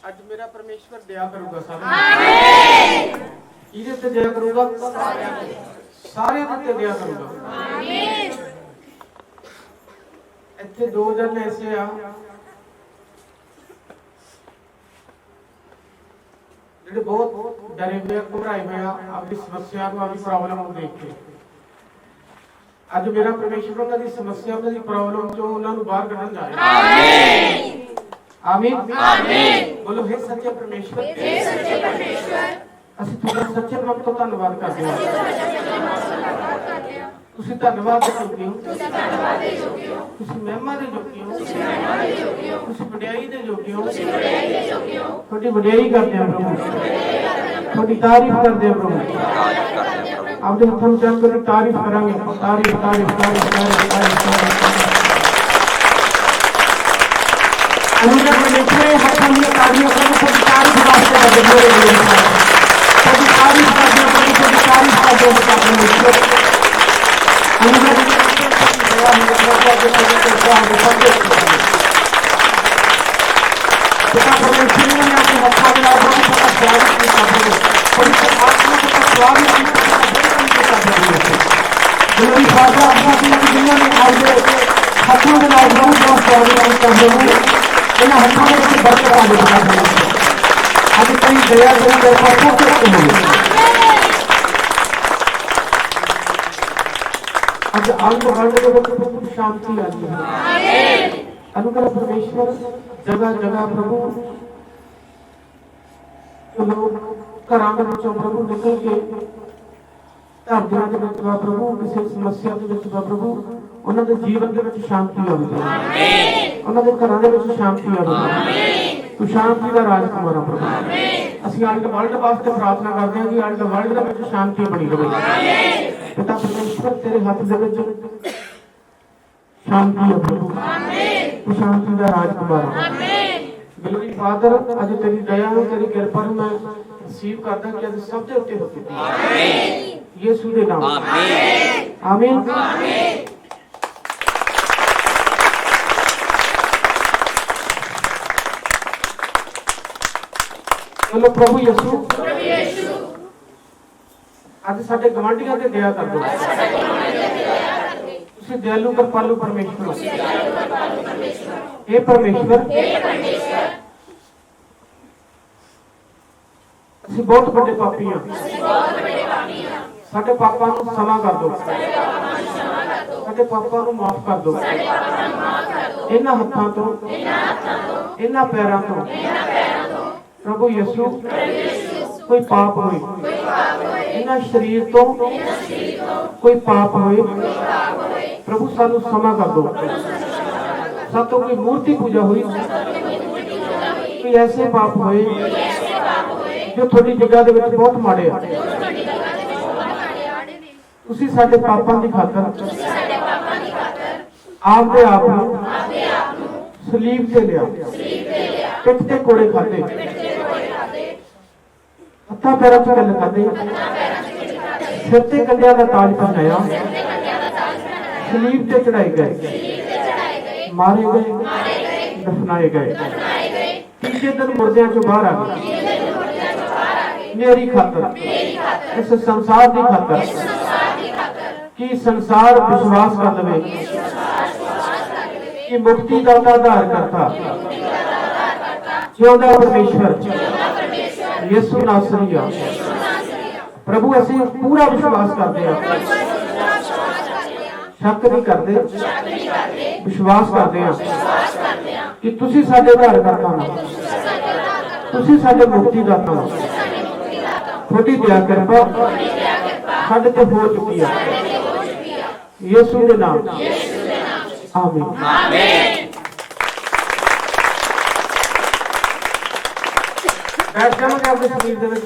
ਅੱਜ ਮੇਰਾ परमेश्वर दया करूगा किहदे दया करूगा सारे ते दया करूगा। इत्थे दो जन ऐसे आ ਜਿਹੜੇ ਬਹੁਤ ਡਰੇ ਹੋਏ ਘਬਰਾਏ ਹੋਏ ਆ ਆਪਣੀ ਸਮੱਸਿਆ ਨੂੰ ਆਪਣੀ ਪ੍ਰੋਬਲਮ ਨੂੰ ਦੇਖ ਕੇ। ਅੱਜ ਮੇਰਾ ਪਰਮੇਸ਼ਵਰ ਉਹਨਾਂ ਦੀ ਸਮੱਸਿਆ ਉਹਨਾਂ ਦੀ ਪ੍ਰੋਬਲਮ ਚੋਂ ਉਹਨਾਂ ਨੂੰ ਬਾਹਰ ਕੱਢਣ ਜਾ ਰਿਹਾ। ਆਮੀਨ ਆਮੀਨ ਆਮੀਨ। ਬੋਲੋ हे ਸੱਚੇ ਪਰਮੇਸ਼ਵਰ, हे ਸੱਚੇ ਪਰਮੇਸ਼ਵਰ, ਅਸੀਂ ਤੁਹਾਡਾ ਸੱਚੇ ਮਨ ਤੋਂ ਧੰਨਵਾਦ ਕਰਦੇ ਹਾਂ। ਤੁਸੀਂ ਧੰਨਵਾਦ ਦੇ ਯੋਗ ਹੋ, ਤੁਸੀਂ ਮਹਿਮਾ ਦੇ ਯੋਗ ਹੋ, ਤੁਸੀਂ ਵਡਿਆਈ ਦੇ ਯੋਗ ਹੋ। ਤੁਹਾਡੀ ਵਡਿਆਈ ਕਰਦੇ ਹਾਂ ਪ੍ਰਭੂ, ਤੁਹਾਡੀ ਤਾਰੀਫ ਕਰਦੇ ਹਾਂ ਪ੍ਰਭੂ। ਆਪਦੇ ਹੱਥਾਂ ਨੂੰ ਚੱਕ ਕੇ ਤਾਰੀਫ ਕਰਾਂਗੇ। ਤਾਰੀਫ ਤਾਰੀਫ ਤਾਰੀਫ ਤਾਰੀਫ ਤਾਰੀਫ अनुग्रह परमेश्वर हत्थों में तारीफ करो, सबकी तारीफ वास्ते कर दो मेरे लिए, सबकी तारीफ कर दो, सबकी तारीफ कर दो परमेश्वर। अनुग्रह दया पिता परमेश्वर ने आपके हत्था में आप बहुत सारा स्वागत किया है, पवित्र आत्मा का स्वागत किया है। ग्लोरी फादर आपका दुनिया में आए हत्थों में आप बहुत स्वागत करते हैं। इन्हें हत्थों में बरकत आ गई है। आज कई दया करें पापों के लिए आज आग बढ़ाने के वक्त प्रभु शांति आती है। अनुग्रह परमेश्वर जगह जगह प्रभु लोग घरां दे विचों प्रभु निकल के धरतियां दे विच प्रभु किसी समस्या दे विच प्रभु ਉਹਨਾਂ ਦੇ ਜੀਵਨ ਦੇ ਵਿੱਚ ਸ਼ਾਂਤੀ ਆਵੇ। ਆਮੀਨ। ਉਹਨਾਂ ਦੇ ਘਰਾਂ ਦੇ ਵਿੱਚ ਸ਼ਾਂਤੀ ਆਵੇ। ਆਮੀਨ। ਤੂੰ ਸ਼ਾਂਤੀ ਦਾ ਰਾਜ ਕੁਮਾਰਾ ਪ੍ਰਭੂ। ਆਮੀਨ। ਅਸੀਂ ਅੱਜ ਵਰਲਡ ਵਾਸਤੇ ਪ੍ਰਾਰਥਨਾ ਕਰਦੇ ਹਾਂ ਕਿ ਅੱਜ ਵਰਲਡ ਦੇ ਵਿੱਚ ਸ਼ਾਂਤੀ ਬਣੀ ਰਹੇ। ਆਮੀਨ। ਪਿਤਾ ਪਰਮੇਸ਼ਵਰ ਤੇਰੇ ਹੱਥ ਦੇ ਵਿੱਚ ਸ਼ਾਂਤੀ ਹੈ ਪ੍ਰਭੂ। ਆਮੀਨ। ਤੂੰ ਸ਼ਾਂਤੀ ਦਾ ਰਾਜ ਕੁਮਾਰਾ। ਆਮੀਨ। ਗਲੋਰੀ ਫਾਦਰ ਅੱਜ ਤੇਰੀ ਦਇਆ ਨੂੰ ਤੇਰੀ ਕਿਰਪਾ ਨੂੰ ਮੈਂ ਰਿਸੀਵ ਕਰਦਾ ਕਿ ਅੱਜ ਸਭ ਦੇ ਉੱਤੇ ਹੋ ਕੀਤੀ। ਆਮੀਨ। ਯਿਸੂ ਦੇ ਨਾਮ। ਆਮੀਨ ਆਮੀਨ ਆਮੀਨ। बोलो प्रभु यीशु आज साडे गवांढियां ते दया कर दो। तुसीं दयालु कृपालु परमेश्वर हो। हे परमेश्वर ਅਸੀਂ ਬਹੁਤ ਵੱਡੇ ਪਾਪੀ ਹਾਂ। ਸਾਡੇ ਪਾਪਾਂ ਨੂੰ क्षमा कर दो। ਸਾਡੇ ਪਾਪਾਂ ਨੂੰ ਮਾਫ ਕਰ ਦੋ। ਇਹਨਾਂ ਹੱਥਾਂ ਤੋਂ ਇਹਨਾਂ ਪੈਰਾਂ ਤੋਂ प्रभु यीशु कोई पाप होए, इन्हां शरीर तो कोई पाप होए प्रभु सानू क्षमा कर दो। सातों कोई मूर्ति पूजा हुई, कोई ऐसे पाप होए जो थोड़ी जगह दे विच बहुत माड़े आ, तुसी साडे पापां दी खातर आपदे आप नूं सलीब ते लिया, पिठ ते कोड़े खाते, हत्थां पैरां च गल खाते, सिर ते कंडियां दा ताज पहनाया, सलीब ते चढ़ाए गए, मारे गए, दफनाए गए, तीजे दिन मुर्दियां चों बाहर आ गए मेरी खातर, इस संसार की खातर कि संसार विश्वास कर लवे कि मुक्ति का आधार करता जिउंदा परमेश्वर यीशु नासरी प्रभु। असीं पूरा विश्वास करते हैं, शक नहीं करते, विश्वास करते हैं कि तुसीं साडे उद्धार करता हो, तुसीं साडे मुक्ति दाता हो। थोड़ी दया कृपा साडे ते हो चुकी है यीशु के नाम, आमीन। बैठ जाओगे अपने शरीर दे विच।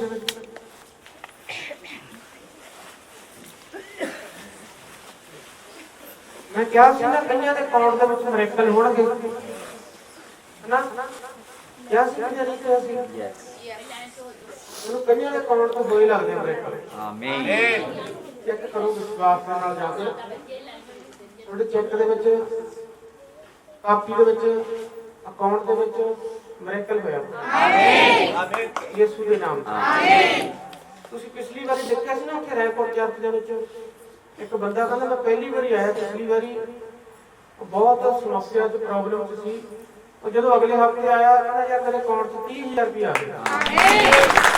मैं क्या सी ना कईयां दे अकाउंट दे विच मिरेकल होणगे, है ना? क्या सी कि नहीं क्या सी? ਮੈਨੂੰ ਕਈਆਂ ਦੇ ਅਕਾਊਂਟ ਤੋਂ ਹੋਈ ਲੱਗਦੇ ਮਿਰੇਕਲ। ਆਮੀਨ। ਚੈੱਕ ਕਰੋ ਵਿਸ਼ਵਾਸ ਨਾਲ ਜਾ ਕੇ, ਤੁਹਾਡੇ ਚੈੱਕ ਦੇ ਵਿੱਚ, ਕਾਪੀ ਦੇ ਵਿੱਚ, ਅਕਾਊਂਟ ਦੇ ਵਿੱਚ ਮਿਰੇਕਲ ਹੋਇਆ। ਆਮੀਨ ਆਮੀਨ ਯਿਸੂ ਦੇ ਨਾਮ। ਆਮੀਨ। ਤੁਸੀਂ ਪਿਛਲੀ ਵਾਰੀ ਦੇਖਿਆ ਸੀ ਨਾ ਉੱਥੇ ਰੈਕੋਰਡ ਚਰਚ ਦੇ ਵਿੱਚ ਇੱਕ ਬੰਦਾ ਕਹਿੰਦਾ ਮੈਂ ਪਹਿਲੀ ਵਾਰੀ ਆਇਆ, ਪਿਛਲੀ ਵਾਰੀ ਬਹੁਤ ਸਮੱਸਿਆ ਚ ਪ੍ਰੋਬਲਮ ਚ ਸੀ, ਉਹ ਜਦੋਂ ਅਗਲੇ ਹਫ਼ਤੇ ਆਇਆ ਕਹਿੰਦਾ ਯਾਰ ਮੇਰੇ ਅਕਾਊਂਟ 'ਚ 30,000 ਰੁਪਏ ਆ ਗਿਆ। ਆਮੀਨ।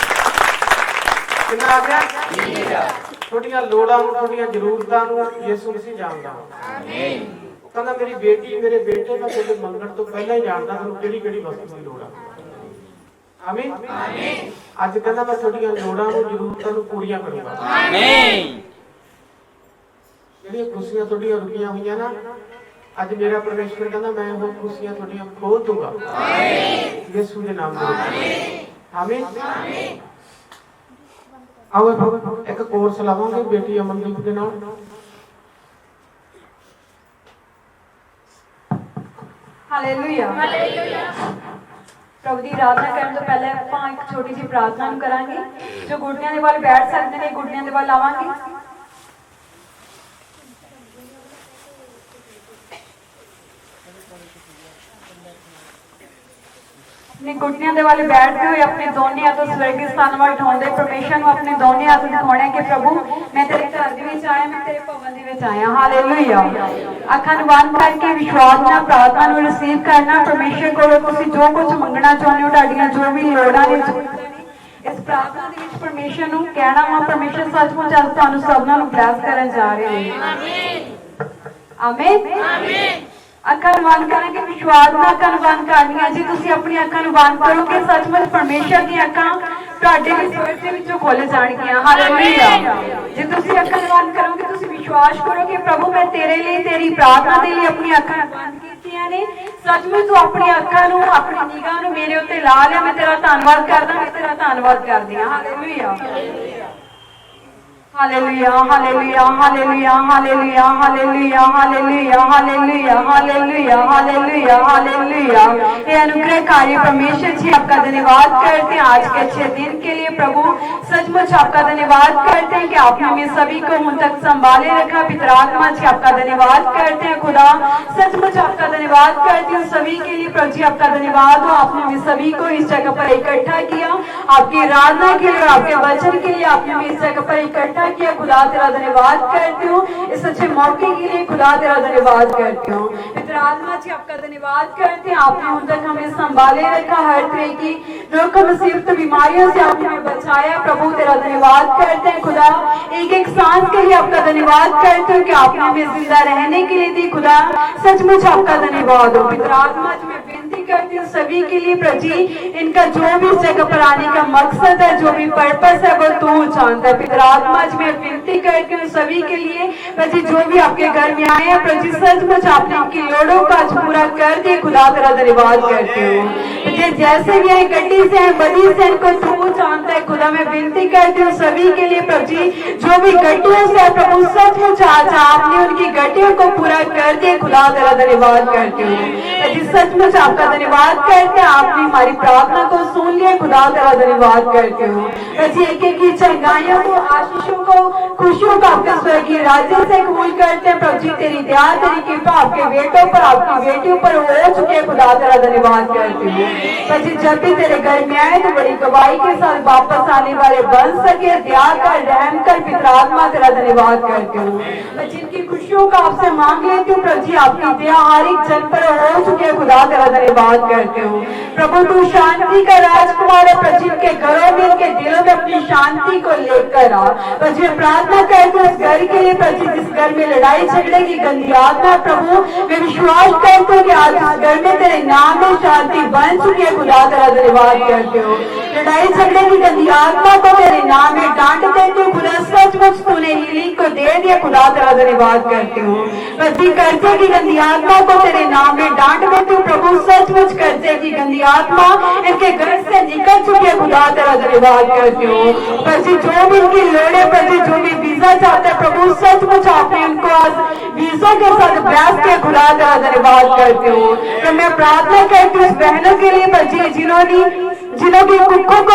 ਕਿੰਨਾ ਆ ਗਿਆ? 30,000। ਤੁਹਾਡੀਆਂ ਲੋੜਾਂ ਨੂੰ, ਤੁਹਾਡੀਆਂ ਜ਼ਰੂਰਤਾਂ ਨੂੰ ਯਿਸੂ ਮਸੀਹ ਜਾਣਦਾ। ਆਮੀਨ। ਉਹ ਕਹਿੰਦਾ ਮੇਰੀ ਬੇਟੀ, ਮੇਰੇ ਬੇਟੇ, ਮੈਂ ਤੁਹਾਡੇ ਮੰਗਣ ਤੋਂ ਪਹਿਲਾਂ ਹੀ ਜਾਣਦਾ ਤੁਹਾਨੂੰ ਕਿਹੜੀ ਕਿਹੜੀ ਵਸਤੂ ਦੀ ਲੋੜ ਆ। ਆਮੀਨ ਆਮੀਨ। ਅੱਜ ਕਹਿੰਦਾ ਮੈਂ ਤੁਹਾਡੀਆਂ ਲੋੜਾਂ ਨੂੰ, ਜ਼ਰੂਰਤਾਂ ਨੂੰ ਪੂਰੀਆਂ ਕਰੂੰਗਾ। ਆਮੀਨ। ਜਿਹੜੀਆਂ ਖੁਸ਼ੀਆਂ ਤੁਹਾਡੀਆਂ ਰੁਕੀਆਂ ਹੋਈਆਂ ਨਾ, ਅੱਜ ਮੇਰਾ ਪਰਮੇਸ਼ਵਰ ਕਹਿੰਦਾ ਮੈਂ ਉਹ ਖੁਸ਼ੀਆਂ ਤੁਹਾਡੀਆਂ ਖੋਲ ਦੂੰਗਾ। ਆਮੀਨ ਯਿਸੂ ਦੇ ਨਾਮ ਦੇ ਵਿੱਚ। ਆਮੀਨ ਆਮੀਨ। आओ एक कोर्स लावांगे बेटी अमनदीप के नाम। Hallelujah hallelujah. प्रभु दी आराधना करने तो पहले ਆਪਾਂ एक छोटी सी प्रार्थना करांगे। जो घुटनियां दे वाल बैठ सकते ने घुटनियां दे वाल आवांगे। अपने घुटनियां दे वाले बैठते हुए अपने दोनों हाथों स्वर्गीय स्थान वाल उठाउंदे परमेश्वर को अपने दोनों हाथ दिखाने कि प्रभु मैं तेरे घर दे विच आया, मैं तेरे भवन दे विच आया। हालेलुया। अखां नूं बंद करके विश्वास नाल प्रार्थना नूं रिसीव करना। परमेश्वर कोलों तुसीं जो कुछ मंगना चाहुंदे हो, तुहाडीਆਂ जो भी लोड़ां ने इस प्रार्थना दे विच परमेश्वर नूं कहना वा। परमेश्वर सचमुच अज तुहानूं सबनां नूं ब्लेस करन जा रहे हैं। आमीन आमीन आमीन। अखां बंद करेंगे, विश्वास नाल अखां बंद करनियां। जी तुसीं अपनी अखां बंद करोगे सचमुच परमेश्वर दी अखां तुहाडे भी स्वर्ग दे विचों खोल जाणगीਆਂ। हालेलुया। जे तुसीं अखां बंद करोगे, तुसीं विश्वास करोगे प्रभु मैं तेरे लिए, तेरी प्रार्थना दे लिए अपनी अखां बंद कीतियां ने। सचमुच तू अपनी अखां नूं, अपनी निगाह नूं मेरे उत्ते ला लिया। मैं तेरा धन्नवाद करदा, मैं तेरा धन्नवाद करदी हां। हालेलुया हालेलुया हालेलुया हालेलुया हालेलुया हालेलुया हालेलुया हालेलुया हालेलुया हालेलुया हालेलुया। हे अनुग्रहकारी परमेश्वर जी आपका धन्यवाद करते हैं आज के अच्छे दिन के लिए। प्रभु सचमुच आपका धन्यवाद करते हैं कि आपने हमें सभी को उन तक संभाले रखा। पिता आत्मा जी आपका धन्यवाद करते हैं खुदा, सचमुच आपका धन्यवाद करते हैं सभी के लिए। प्रभु जी आपका धन्यवाद हो, आपने हमें सभी को इस जगह पर इकट्ठा किया आपकी आराधना के लिए और आपके वचन के लिए। आपने हमें इस जगह पर इकट्ठा किया, खुदा तेरा धन्यवाद करती हूँ इस अच्छे मौके के लिए। खुदा तेरा धन्यवाद करती हूँ। पिता आत्मा जी आपका धन्यवाद करते हैं, आपने उन तक हमें संभाले रखा। हर तरह की रोग मुसीबत बीमारियों से आपने हमें बचाया। प्रभु तेरा धन्यवाद करते हैं खुदा, एक एक सांस के लिए आपका धन्यवाद करते हो कि आपने हमें जिंदा रहने के लिए दी। खुदा सचमुच आपका धन्यवाद हो। पिता आत्मा जी मैं विनती करती हूँ सभी के लिए प्रजी, इनका जो भी इस जगह पर आने का मकसद है, जो भी पर्पस है वो तू जानता है। पिता आत्मा जी मैं विनती करती हूँ उन सभी के लिए प्रभु जो भी आपके घर में आए हैं प्रभु सचमुच आपने उनकी लोड़ों को आज पूरा कर दिए। खुदा तेरा धन्यवाद करती हूँ। जैसे भी है गड्डी से है बड़ी से इनको तू जानता है खुदा मैं विनती करती हूँ सभी के लिए प्रभु जी जो भी गड्डियों से प्रभु सचमुच आज आपने उनकी गड्डियों को पूरा कर दिया। खुदा तेरा धन्यवाद करती हूँ। सचमुच आपका धन्यवाद करते हैं आपने हमारी प्रार्थना को सुन लिया। खुदा तेरा धन्यवाद करती हूँ। एक एक की चंगाइयों को आशीषों को खुशियों को आपके स्वर्गीय राज्य से कबूल करते हैं। प्रभु जी तेरी दया तेरी कृपा आपके बेटों पर आपकी बेटियों पर हो चुके। खुदा तेरा धन्यवाद करती हूँ। प्रभु जी जब भी तेरे घर में आए तो बड़ी गवाही के साथ वापस आने वाले बन सके। दया कर रहम कर पिता आत्मा तेरा धन्यवाद करती हूँ। जिनकी खुशियों का आपसे मांग लेती हूँ प्रभु जी आपकी दया हर एक जन पर हो चुके। खुदा तेरा धन्यवाद करती हूँ। प्रभु तू शांति का राजकुमार है। प्रभु के घरों में इनके दिलों में अपनी शांति को लेकर आ। प्रभु मैं प्रार्थना करती हूँ इस घर के लिए प्रभु जिस घर में लड़ाई झगड़े की गंदी आत्मा प्रभु मैं विश्वास करती हूँ कि आज इस घर में तेरे नाम में शांति बन चुकी है। खुदा तेरा धन्यवाद करते हो। लड़ाई झगड़े की गंदी आत्मा को तेरे नाम में डांट देती हूँ। खुदा सचमुच तूने हीलिंग को दे दिया। खुदा तेरा धन्यवाद करती हूँ। प्रभु कर्जे की गंदी आत्मा को तेरे नाम में डांट देती हूँ। प्रभु सचमुच कर्जे की गंदी आत्मा इनके घर से निकल चुकी है। खुदा तेरा धन्यवाद करती हूँ। प्रभु जो भी इनकी लोड़े प्रभु जो भी वीजा चाहते हैं प्रभु सचमुच आपने उनको आज वीजों के साथ प्रयास किया। खुदा तेरा धन्यवाद करती हूँ। तो मैं प्रार्थना करती हूँ बहनों के लिए प्रभु जिन्होंने कुखों को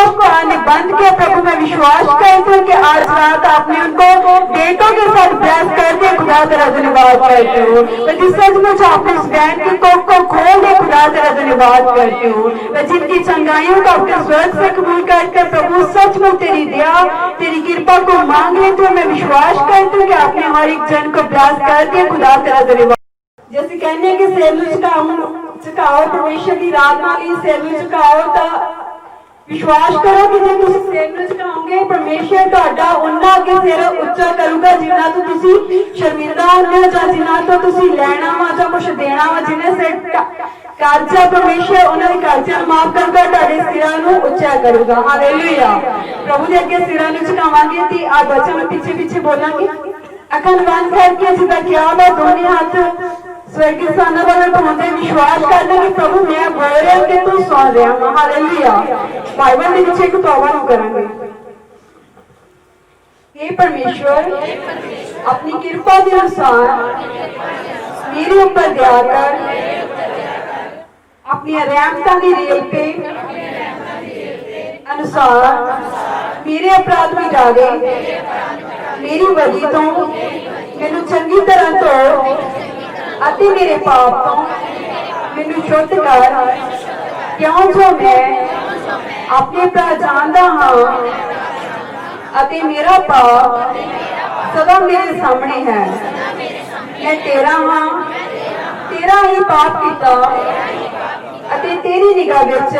बंद किया प्रभु मैं विश्वास करती हूँ कि आज रात आपने उनको बेटों के साथ प्रयास कर दिया। खुदा तेरा धन्यवाद करती हूँ। तो सचमुच आपने उस बहन की कोख को खोल दिया। खुदा तेरा धन्यवाद करती हूँ। जिनकी चंगाइयों को अपने स्वर्ग से कबूल करके प्रभु सचमुच तेरी दया तेरी कृपा को मांग लेते हुए मैं विश्वास करती हूँ कि आपने हर एक जन को प्रयास कर दिया। खुदा तेरा धन्यवाद। जैसे कहने के सेलू चुकाओ परमेश्वर की रात वाली सेलू चुकाओ तो विश्वास करो कि जे तुसी सेलू चुकाओगे परमेश्वर ਤੁਹਾਡਾ ਉਹਨਾਂ ਅੱਗੇ ਸਿਰ ਉੱਚਾ ਕਰੂਗਾ ਜਿੰਨਾ ਤੋਂ ਤੁਸੀਂ ਸ਼ਰਮਿੰਦਾ ਹੁੰਦੇ ਹੋ ਜਾਂ ਜਿੰਨਾ ਤੋਂ ਤੁਸੀਂ ਲੈਣਾ ਵਾ ਜਾਂ ਕੁਝ ਦੇਣਾ ਵਾ ਜਿਹਨੇ ਸਿਰ ਕਰਜ਼ਾ परमेश्वर ਉਹਨਾਂ ਦੇ ਕਰਜ਼ਾ ਮਾਫ ਕਰੂਗਾ ਤੁਹਾਡੇ ਸਿਰਾਂ ਨੂੰ ਉੱਚਾ ਕਰੂਗਾ। ਹਾਲੇਲੂਇਆ। ਪ੍ਰਭੂ ਦੇ ਅੱਗੇ ਸਿਰਾਂ ਨੂੰ ਝੁਕਾਵਾਂਗੇ ਤੇ ਆ ਬੱਚਿਆਂ ਨੂੰ ਪਿੱਛੇ ਪਿੱਛੇ ਬੋਲਾਂਗੇ। ਅੱਖਾਂ ਬੰਦ ਕਰਕੇ ਜਿੱਦਾਂ ਕਿਹਾ ਵਾ ਦੋਨੇ ਹੱਥ स्वर्गीय स्थाना वाले ढूंढे विश्वास करना कि प्रभु मैं बोल रहा हूं कि तू सुन रहा है। हालेलुया। बाइबल के नीचे एक तौबा करेंगे। हे परमेश्वर अपनी कृपा के अनुसार मेरे ऊपर दया कर अपनी रहमतां दी रेल पे अनुसार मेरे अपराध मिटा दे। मेरी वजह तो मैनू चंगी तरह तोड़ अति मेरे पाप तो मैनू शुद्ध कर क्यों जो मैं अपने भरा जानदा हां अति मेरा पाप सदा मेरे सामने है। मैं तेरा हां तेरा ही पाप किया अति तेरी निगाह विच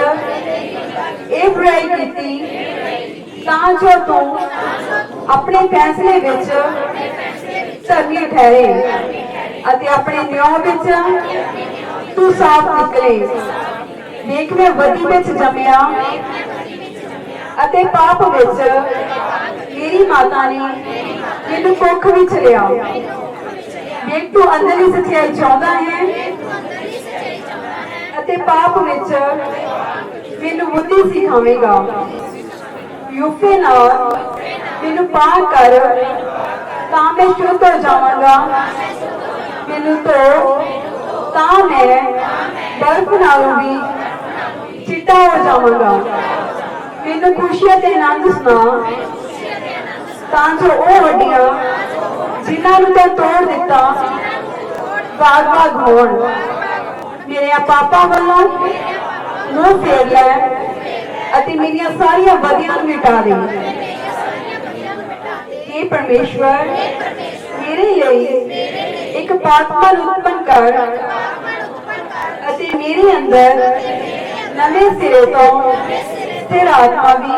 ये बुराई कीती तां जो तू अपने फैसले विच धर्मी ठहरे अति अपने न्याय विच तू साफ निकले। देख मैं वधी विच जमिया अते पाप विच मेरी माता ने मैनू कुख विच लिया। देख तू अंदरली सच्चाई चाहता है अते पाप विच मैनू बुद्धि सिखावेगा। यूफे नाल मैनू पार कर तां मैं शुद्ध हो जावांगा। मैनू तो तां मैं बर्फ नालों भी चिट्टा हो जावांगा। मैनू खुशियां ते आनंद सुना तां जो ओ वड्डियां जिन्हां नूं तैं तोड़ दिता भाग भाग होण। मेरे पापां वल्लों मुंह फेर लै अते मेरियां सारियां वधियां नूं मिटा दे। हे परमेश्वर मेरे लिए एक पात्मा उत्पन्न कर अते मेरे अंदर नवे सिरे तो स्थिर आत्मा भी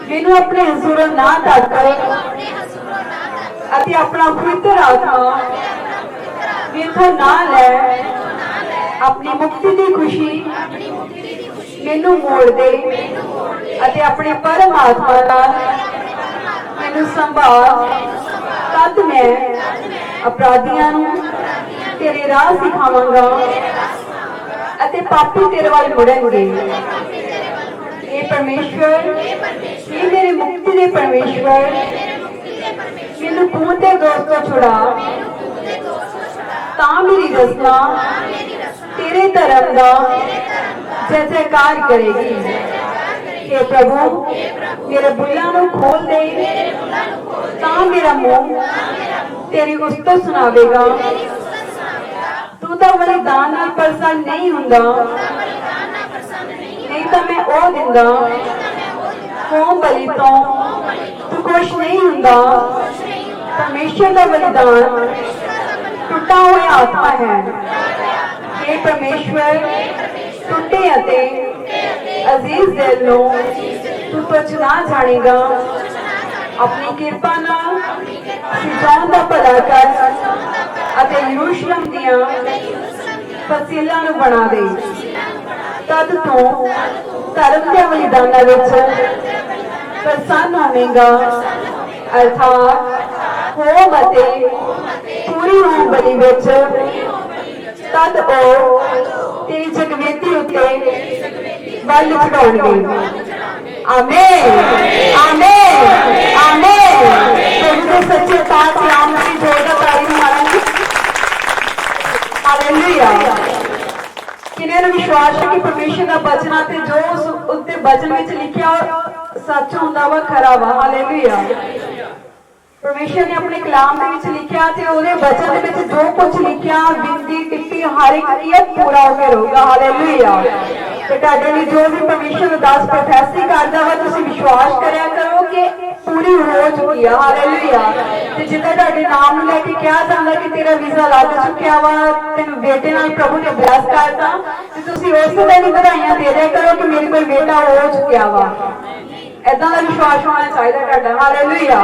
मैनू अपने हजूरों ना तक अते अपना पवित्र आत्मा मेथों ना ले। अपनी मुक्ति की खुशी मैनू मोड़ दे अते अपने परम आत्मा नाल मैनू संभाल मैं अपराधियां नूं तेरे राह सिखावांगा अते पापी तेरे वाल मुड़नगे। हे परमेश्वर, हे मेरे मुक्ति दे परमेश्वर, मैनू खून दे दोष तो छुड़ा तां मेरी रसना तेरे धर्म दा जय जयकार करेगी। हे प्रभु, मेरे बुल्लां नूं खोल दे तां मेरा मुंह तेरी उस्तत सुनावेगा। तू तो बलिदान नाल प्रसन्न नहीं हुंदा, नहीं तो मैं ओ दिंदा। होम बलि तो तू खुश नहीं हुंदा। परमेश्वर का बलिदान टुटा हुआ आत्मा है। हे परमेश्वर, टुटे अते अजीज दिल नूं तू तुझ ना जानेगा। अपनी कृपा नाल सिजोन दा भला कर अते यरूशलेम दियां फसीलां नूं बना दे। तद तू धर्म दे बलिदानां विच प्रसन्न होवेगा, अर्थात होम अते पूरी होम बलि विच। तद ओ तेरी जगवेदी उत्ते बल चढ़ाउणगे। आमीन, आमीन, आमीन। प्रभु दे सच्चे पाक नाम की जोरदार तारीफ मारांगे। हालेलुया। किन्ने नूं विश्वास है कि परमेश्वर दा वचन ते जो उस उत्ते वचन विच लिखिआ सच हुंदा वा, खरा वा। हालेलुया। परमेश्वर ने अपने कलाम दे विच लिखिआ ते ओहदे वचन दे विच जो कुछ लिखिआ बिंदी टिप्पी हर एक नियत पूरा हो के रहूगा। हालेलुया। ते तुहाडे लई जो भी परमेश्वर दास प्रोफेसी करदा वा तुसीं विश्वास करया करो कि पूरी हो चुकी है। हालेलुया। ते जिद्दां तुहाडे नाम नूं लैके कहा जांदा कि तेरा वीजा लग चुकिया वा, तैनूं बेटे नाल प्रभु ने ब्लैस करता, ते तुसीं उस दिन बधाइयां दे दिया करो कि मेरे कोल बेटा हो चुकिया वा। ऐदां दा विश्वास होना चाहिए तुहाडा। हालेलुया।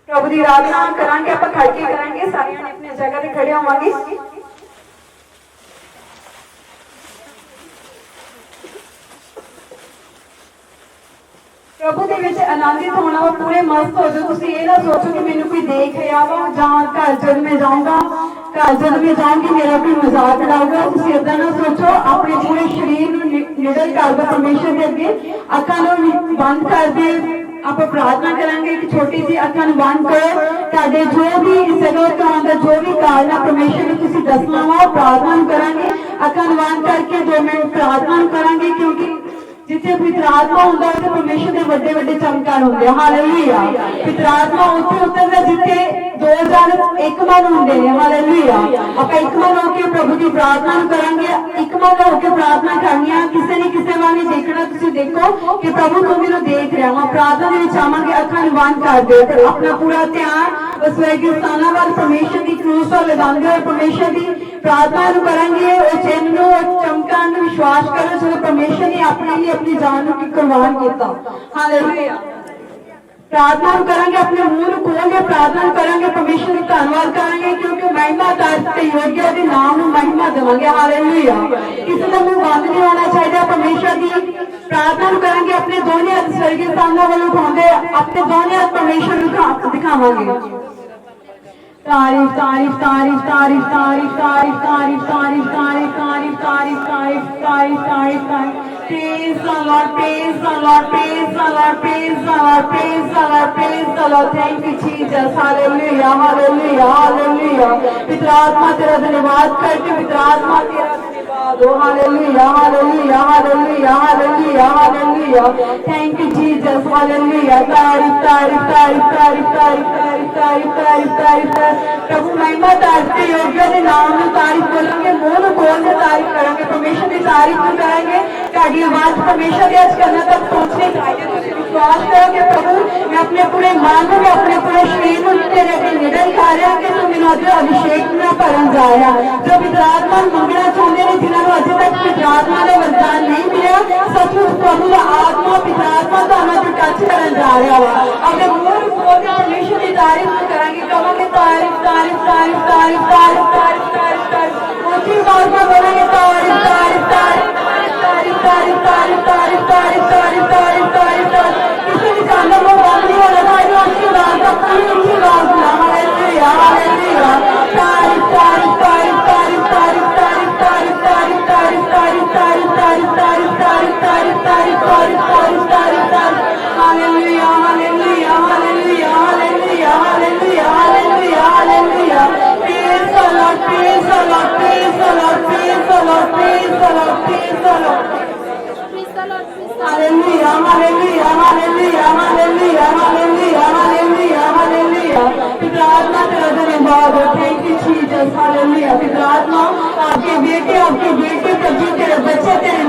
प्रभु की आराधना करांगे, आप खड़ के करांगे, सारे अपनी जगह पे खड़े होवांगे। प्रभु के विच आनंदित होना वा, पूरे मस्त हो जाओ। तुसीं ये ना सोचो कि मैनूं कोई देख रहा वा, जां घर जद मैं जाऊंगा, घर जद मैं जाऊंगी मेरा कोई मजाक उड़ाऊगा। तुसीं इदां ना सोचो। अपने पूरे शरीर नूं निडर कर दो परमेश्वर के अगे, अखां नूं बंद कर दे। आप प्रार्थना करेंगे कि छोटी सी अखां बंद करो। तुहाडे जो भी इस जगह तो आंदा जो भी कारण है परमेश्वर ने तुसीं दसना वा, प्रार्थना करेंगे। अखां बंद करके 2 मिनट प्रार्थना करेंगे, क्योंकि जिथे पवित्र आत्मा होंदा है परमेश्वर के बड़े बड़े चमत्कार होंगे। हालेलुया। पवित्र आत्मा उत्थे उतरदा जिथे 2 जन एक मन होंदे ने। हालेलुया। आप एक मन होकर प्रभु की प्रार्थना करेंगे, एक मन होकर प्रार्थना करनी है। किसी ने किसी वाल नहीं देखना। तुसीं देखो कि प्रभु तुम मैनूं देख रहा वा। प्रार्थना दे विच आवांगे, अखां बंद कर दो, अपना पूरा ध्यान स्वर्गीय स्थानां वाल परमेश्वर की क्रूस वाल लगांदे होए परमेश्वर की प्रार्थना करेंगे। उस चिन्ह नूं चमत्कार नूं विश्वास करो जो परमेश्वर ने अपने लिए अपनी जान को कुर्बान किया। हालेलुया। प्रार्थना करेंगे, अपने मुंह को खोलेंगे, प्रार्थना करेंगे, परमेश्वर का धन्यवाद करेंगे, क्योंकि महिमा दर्ज योग्य के नाम में महिमा देवांगे। हालेलुया। किसी का मुंह बंद नहीं होना चाहिए। परमेश्वर की प्रार्थना करेंगे, अपने दोनों हाथ स्वर्गीय स्थानों वालों उठाते, अपने दोनों हाथ परमेश्वर को दिखावांगे। तारीफ तारीफ तारीफ तारीफ तारीफ तारीफ तारीफ तारीफ तारीफ तारीफ तारीफ तारीफ तारीफ तारीफ तारीफ। Praise the Lord, praise the Lord, praise the Lord, praise the Lord, praise the Lord, praise the Lord. Thank you Jesus. Hallelujah, hallelujah, hallelujah. पिता आत्मा तेरा धन्यवाद करते, पिता आत्मा तेरा धन्यवाद हो। Hallelujah, hallelujah, hallelujah, hallelujah, hallelujah. Thank you Jesus. Hallelujah. तारीफ तारीफ तारीफ तारीफ तारीफ तारीफ तारीफ तारीफ तारीफ। प्रभु महिमा तारीफ योग्य के नाम में तारीफ बोलेंगे, मुंह खोल के तारीफ करेंगे, परमेश्वर की तारीफ करेंगे। ताकि आवाज परमेश्वर के आज करना तक पहुंचने चाहिए। विश्वास करो कि प्रभु मैं अपने पूरे मन में अपने पूरे शरीर में तेरे अगे निडर कर रहा कि तू मैनूं अज अभिषेक में भरन जा रहा। जो पिता आत्मा मंगना चाहते हैं, जिन्होंने अजे तक पिता आत्मा का वरदान नहीं मिला, सचमुच प्रभु का आत्मा पिता आत्मा तुहानूं अज टच करन जा रहा वा। अपने मुंह खोल के परमेश्वर की तारीफ करेंगे, कहांगे तारीफ तारीफ तारीफ तारीफ तारीफ तारीफ तारीफ तारीफ। ऊंची आवाज में बोलेंगे तारीफ तारीफ तारीफ तारीफ तारीफ तारीफ तारीफ तारीफ तारीफ तारीफ तारीफ तारीफ। किसी भी जानवर को बंद नहीं होना चाहिए। उसकी आवाज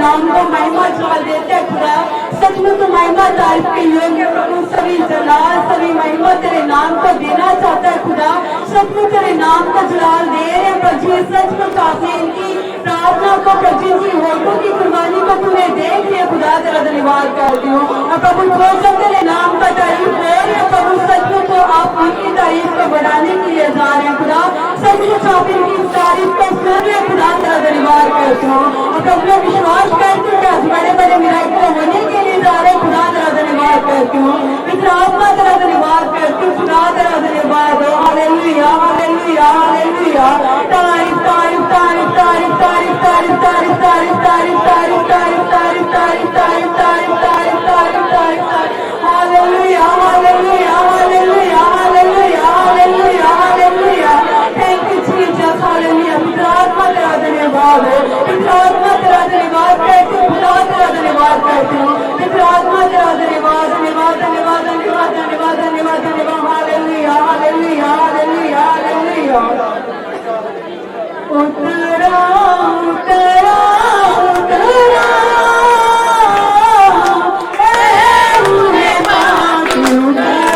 नाम को महिमा चाल देते हैं खुदा। सच में तो महिमा तारीफ के योग्य प्रभु, सभी जलाल सभी महिमा तेरे नाम को देना चाहता है खुदा। सच में तेरे नाम को जलाल दे रहे हैं प्रभु। सच में काफी इनकी प्रार्थना को प्रभु जी होठों की कुर्बानी को तुम्हें देख लिया खुदा, तेरा धन्यवाद करती हूँ। और प्रभु जो सब तेरे नाम का तारीफ हो रहे हैं प्रभु, सच में तो आप उनकी तारीफ को बढ़ाने के लिए जा रहे हैं खुदा। सच में आप इनकी तारीफ को सुन रहे हैं खुदा, तेरा धन्यवाद करती हूँ। और प्रभु मैं विश्वास करती हूँ कि आज बड़े बड़े मिराकल होने के लिए जा रहे हैं खुदा, तेरा धन्यवाद करती हूँ। पिता आत्मा तेरा धन्यवाद करती हूँ खुदा, तेरा धन्यवाद हो। हालेलुया हालेलुया हालेलुया। तारीफ तारीफ तारीफ तारीफ तारीफ तारीफ तारीफ तारीफ तारीफ तारीफ तारीफ तारीफ तारीफ तारीफ तारीफ तारीफ तारीफ तारीफ। हालेलुया हालेलुया हालेलुया हालेलुया हालेलुया hallelujah. Thank you Jesus. Hallelujah. पिता आत्मा तेरा धन्यवाद हो। पिता आत्मा तेरा धन्यवाद करती हूँ खुदा, तेरा धन्यवाद करती हूँ। पिता आत्मा तेरा धन्यवाद धन्यवाद धन्यवाद धन्यवाद धन्यवाद धन्यवाद धन्यवाद। हालेलुया हालेलुया हालेलुया हालेलुया। उतरा उतरा उतरा ए मुझे बाकी उतरा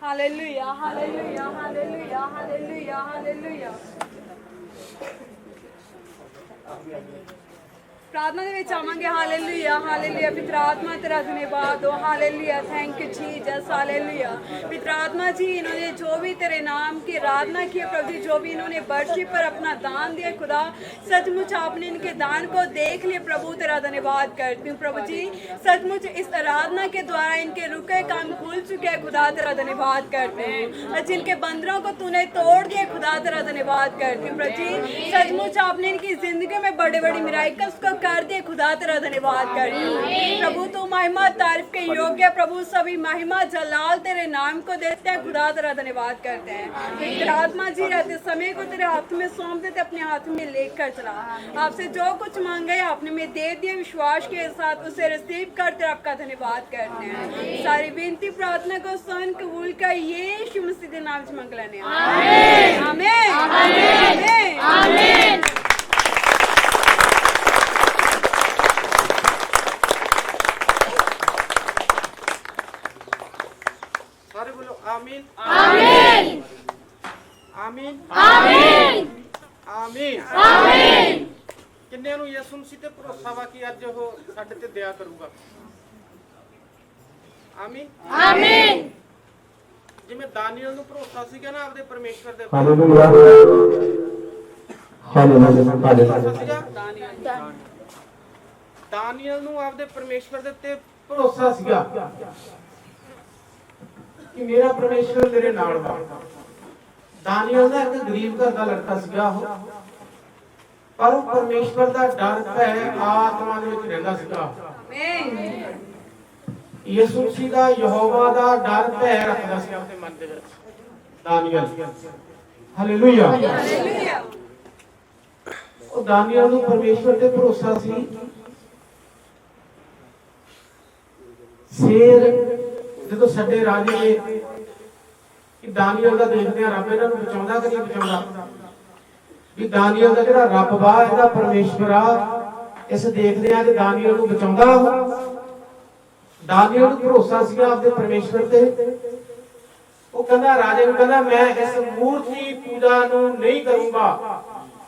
Hallelujah, hallelujah, hallelujah, hallelujah, hallelujah. प्रार्थना ਦੇ ਵਿੱਚ ਆਵਾਂਗੇ ਹਾਲੇਲੂਇਆ ਹਾਲੇਲੂਇਆ ਪਿਤਰ आत्मा तेरा धन्यवाद हो hallelujah thank you Jesus hallelujah पितर आत्मा जी इन्होंने जो भी तेरे नाम की आराधना की प्रभु जी जो भी इन्होंने वर्शिप पर अपना दान दिया खुदा सचमुच आपने इनके दान को देख लिया प्रभु तेरा धन्यवाद करती हूँ प्रभु जी सचमुच इस आराधना के द्वारा इनके रुके काम खुल चुके हैं खुदा तेरा धन्यवाद करते हैं जिनके बंदरों को तूने तोड़ दिया खुदा तेरा धन्यवाद करती हूँ प्रभु जी सचमुच आपने इनकी जिंदगी में बड़े बड़े मिराकल्स को कर दिए खुदा तेरा धन्यवाद करती हूँ प्रभु तू महिमा तारीफ के योग्य प्रभु सभी महिमा जलाल तेरे नाम को देते हैं खुदा तेरा धन्यवाद करते हैं तेरे आत्मा जी रहते समय को तेरे हाथ में सौंप देते अपने हाथ में लेकर चला आपसे जो कुछ मांगे आपने में दे दिए विश्वास के साथ उसे रिसीव करते आपका धन्यवाद करते हैं सारी विनती प्रार्थना को सुन कबूल कर यीशु मसीह के नाम से मंगला ने आमीन आमीन आमीन आमीन आमीन आमीन आमीन आमीन आमीन किन्ने ਨੂੰ ਯਿਸੂ ਮਸੀਹ ਤੇ ਭਰੋਸਾ ਵਾ ਕਿ ਅੱਜ ਉਹ ਸਾਡੇ ਤੇ ਦਇਆ ਕਰੂਗਾ ਆਮੀਨ ਆਮੀਨ ਜਿਵੇਂ ਦਾਨੀਏਲ ਨੂੰ ਭਰੋਸਾ ਸੀਗਾ ਨਾ ਆਪਦੇ ਪਰਮੇਸ਼ਵਰ ਦੇ ਹਾਲੇਲੂਇਆ ਹਾਲੇਲੂਇਆ ਦਾਨੀਏਲ ਨੂੰ ਆਪਦੇ ਪਰਮੇਸ਼ਵਰ ਦੇ ਉੱਤੇ ਭਰੋਸਾ ਸੀਗਾ कि मेरा परमेश्वर मेरे नाल वा दानियल दा एक गरीब घर दा लड़का सीगा पर वो परमेश्वर दा डर भय आत्मा दे विच रहिंदा सीगा आमीन यीशु मसीह दा यहोवा दा डर भय रखदा सी अपने मन दे विच दानियल हालेलुया हालेलुया ओ दानियल नूं परमेश्वर ते भरोसा सी शेर ਜਦੋਂ ਸਾਡੇ ਰਾਜੇ ਨੇ ਕਿ ਦਾਨੀਏਲ ਦਾ ਦੇਖਦੇ ਆ ਰੱਬ ਇਹਨਾਂ ਨੂੰ ਬਚਾਉਂਦਾ ਕਿ ਨਹੀਂ ਬਚਾਉਂਦਾ ਵੀ ਦਾਨੀਏਲ ਦਾ ਜਿਹੜਾ ਰੱਬ ਵਾ ਇਹਦਾ ਪਰਮੇਸ਼ਵਰ ਆ ਇਸ ਦੇਖਦੇ ਆ ਕਿ ਦਾਨੀਏਲ ਨੂੰ ਬਚਾਉਂਦਾ ਦਾਨੀਏਲ ਨੂੰ ਭਰੋਸਾ ਸੀਗਾ ਆਪਣੇ ਪਰਮੇਸ਼ਵਰ ਤੇ ਉਹ ਕਹਿੰਦਾ ਰਾਜੇ ਨੂੰ ਕਹਿੰਦਾ ਮੈਂ ਇਸ ਮੂਰਤੀ ਪੂਜਾ ਨੂੰ ਨਹੀਂ ਕਰੂੰਗਾ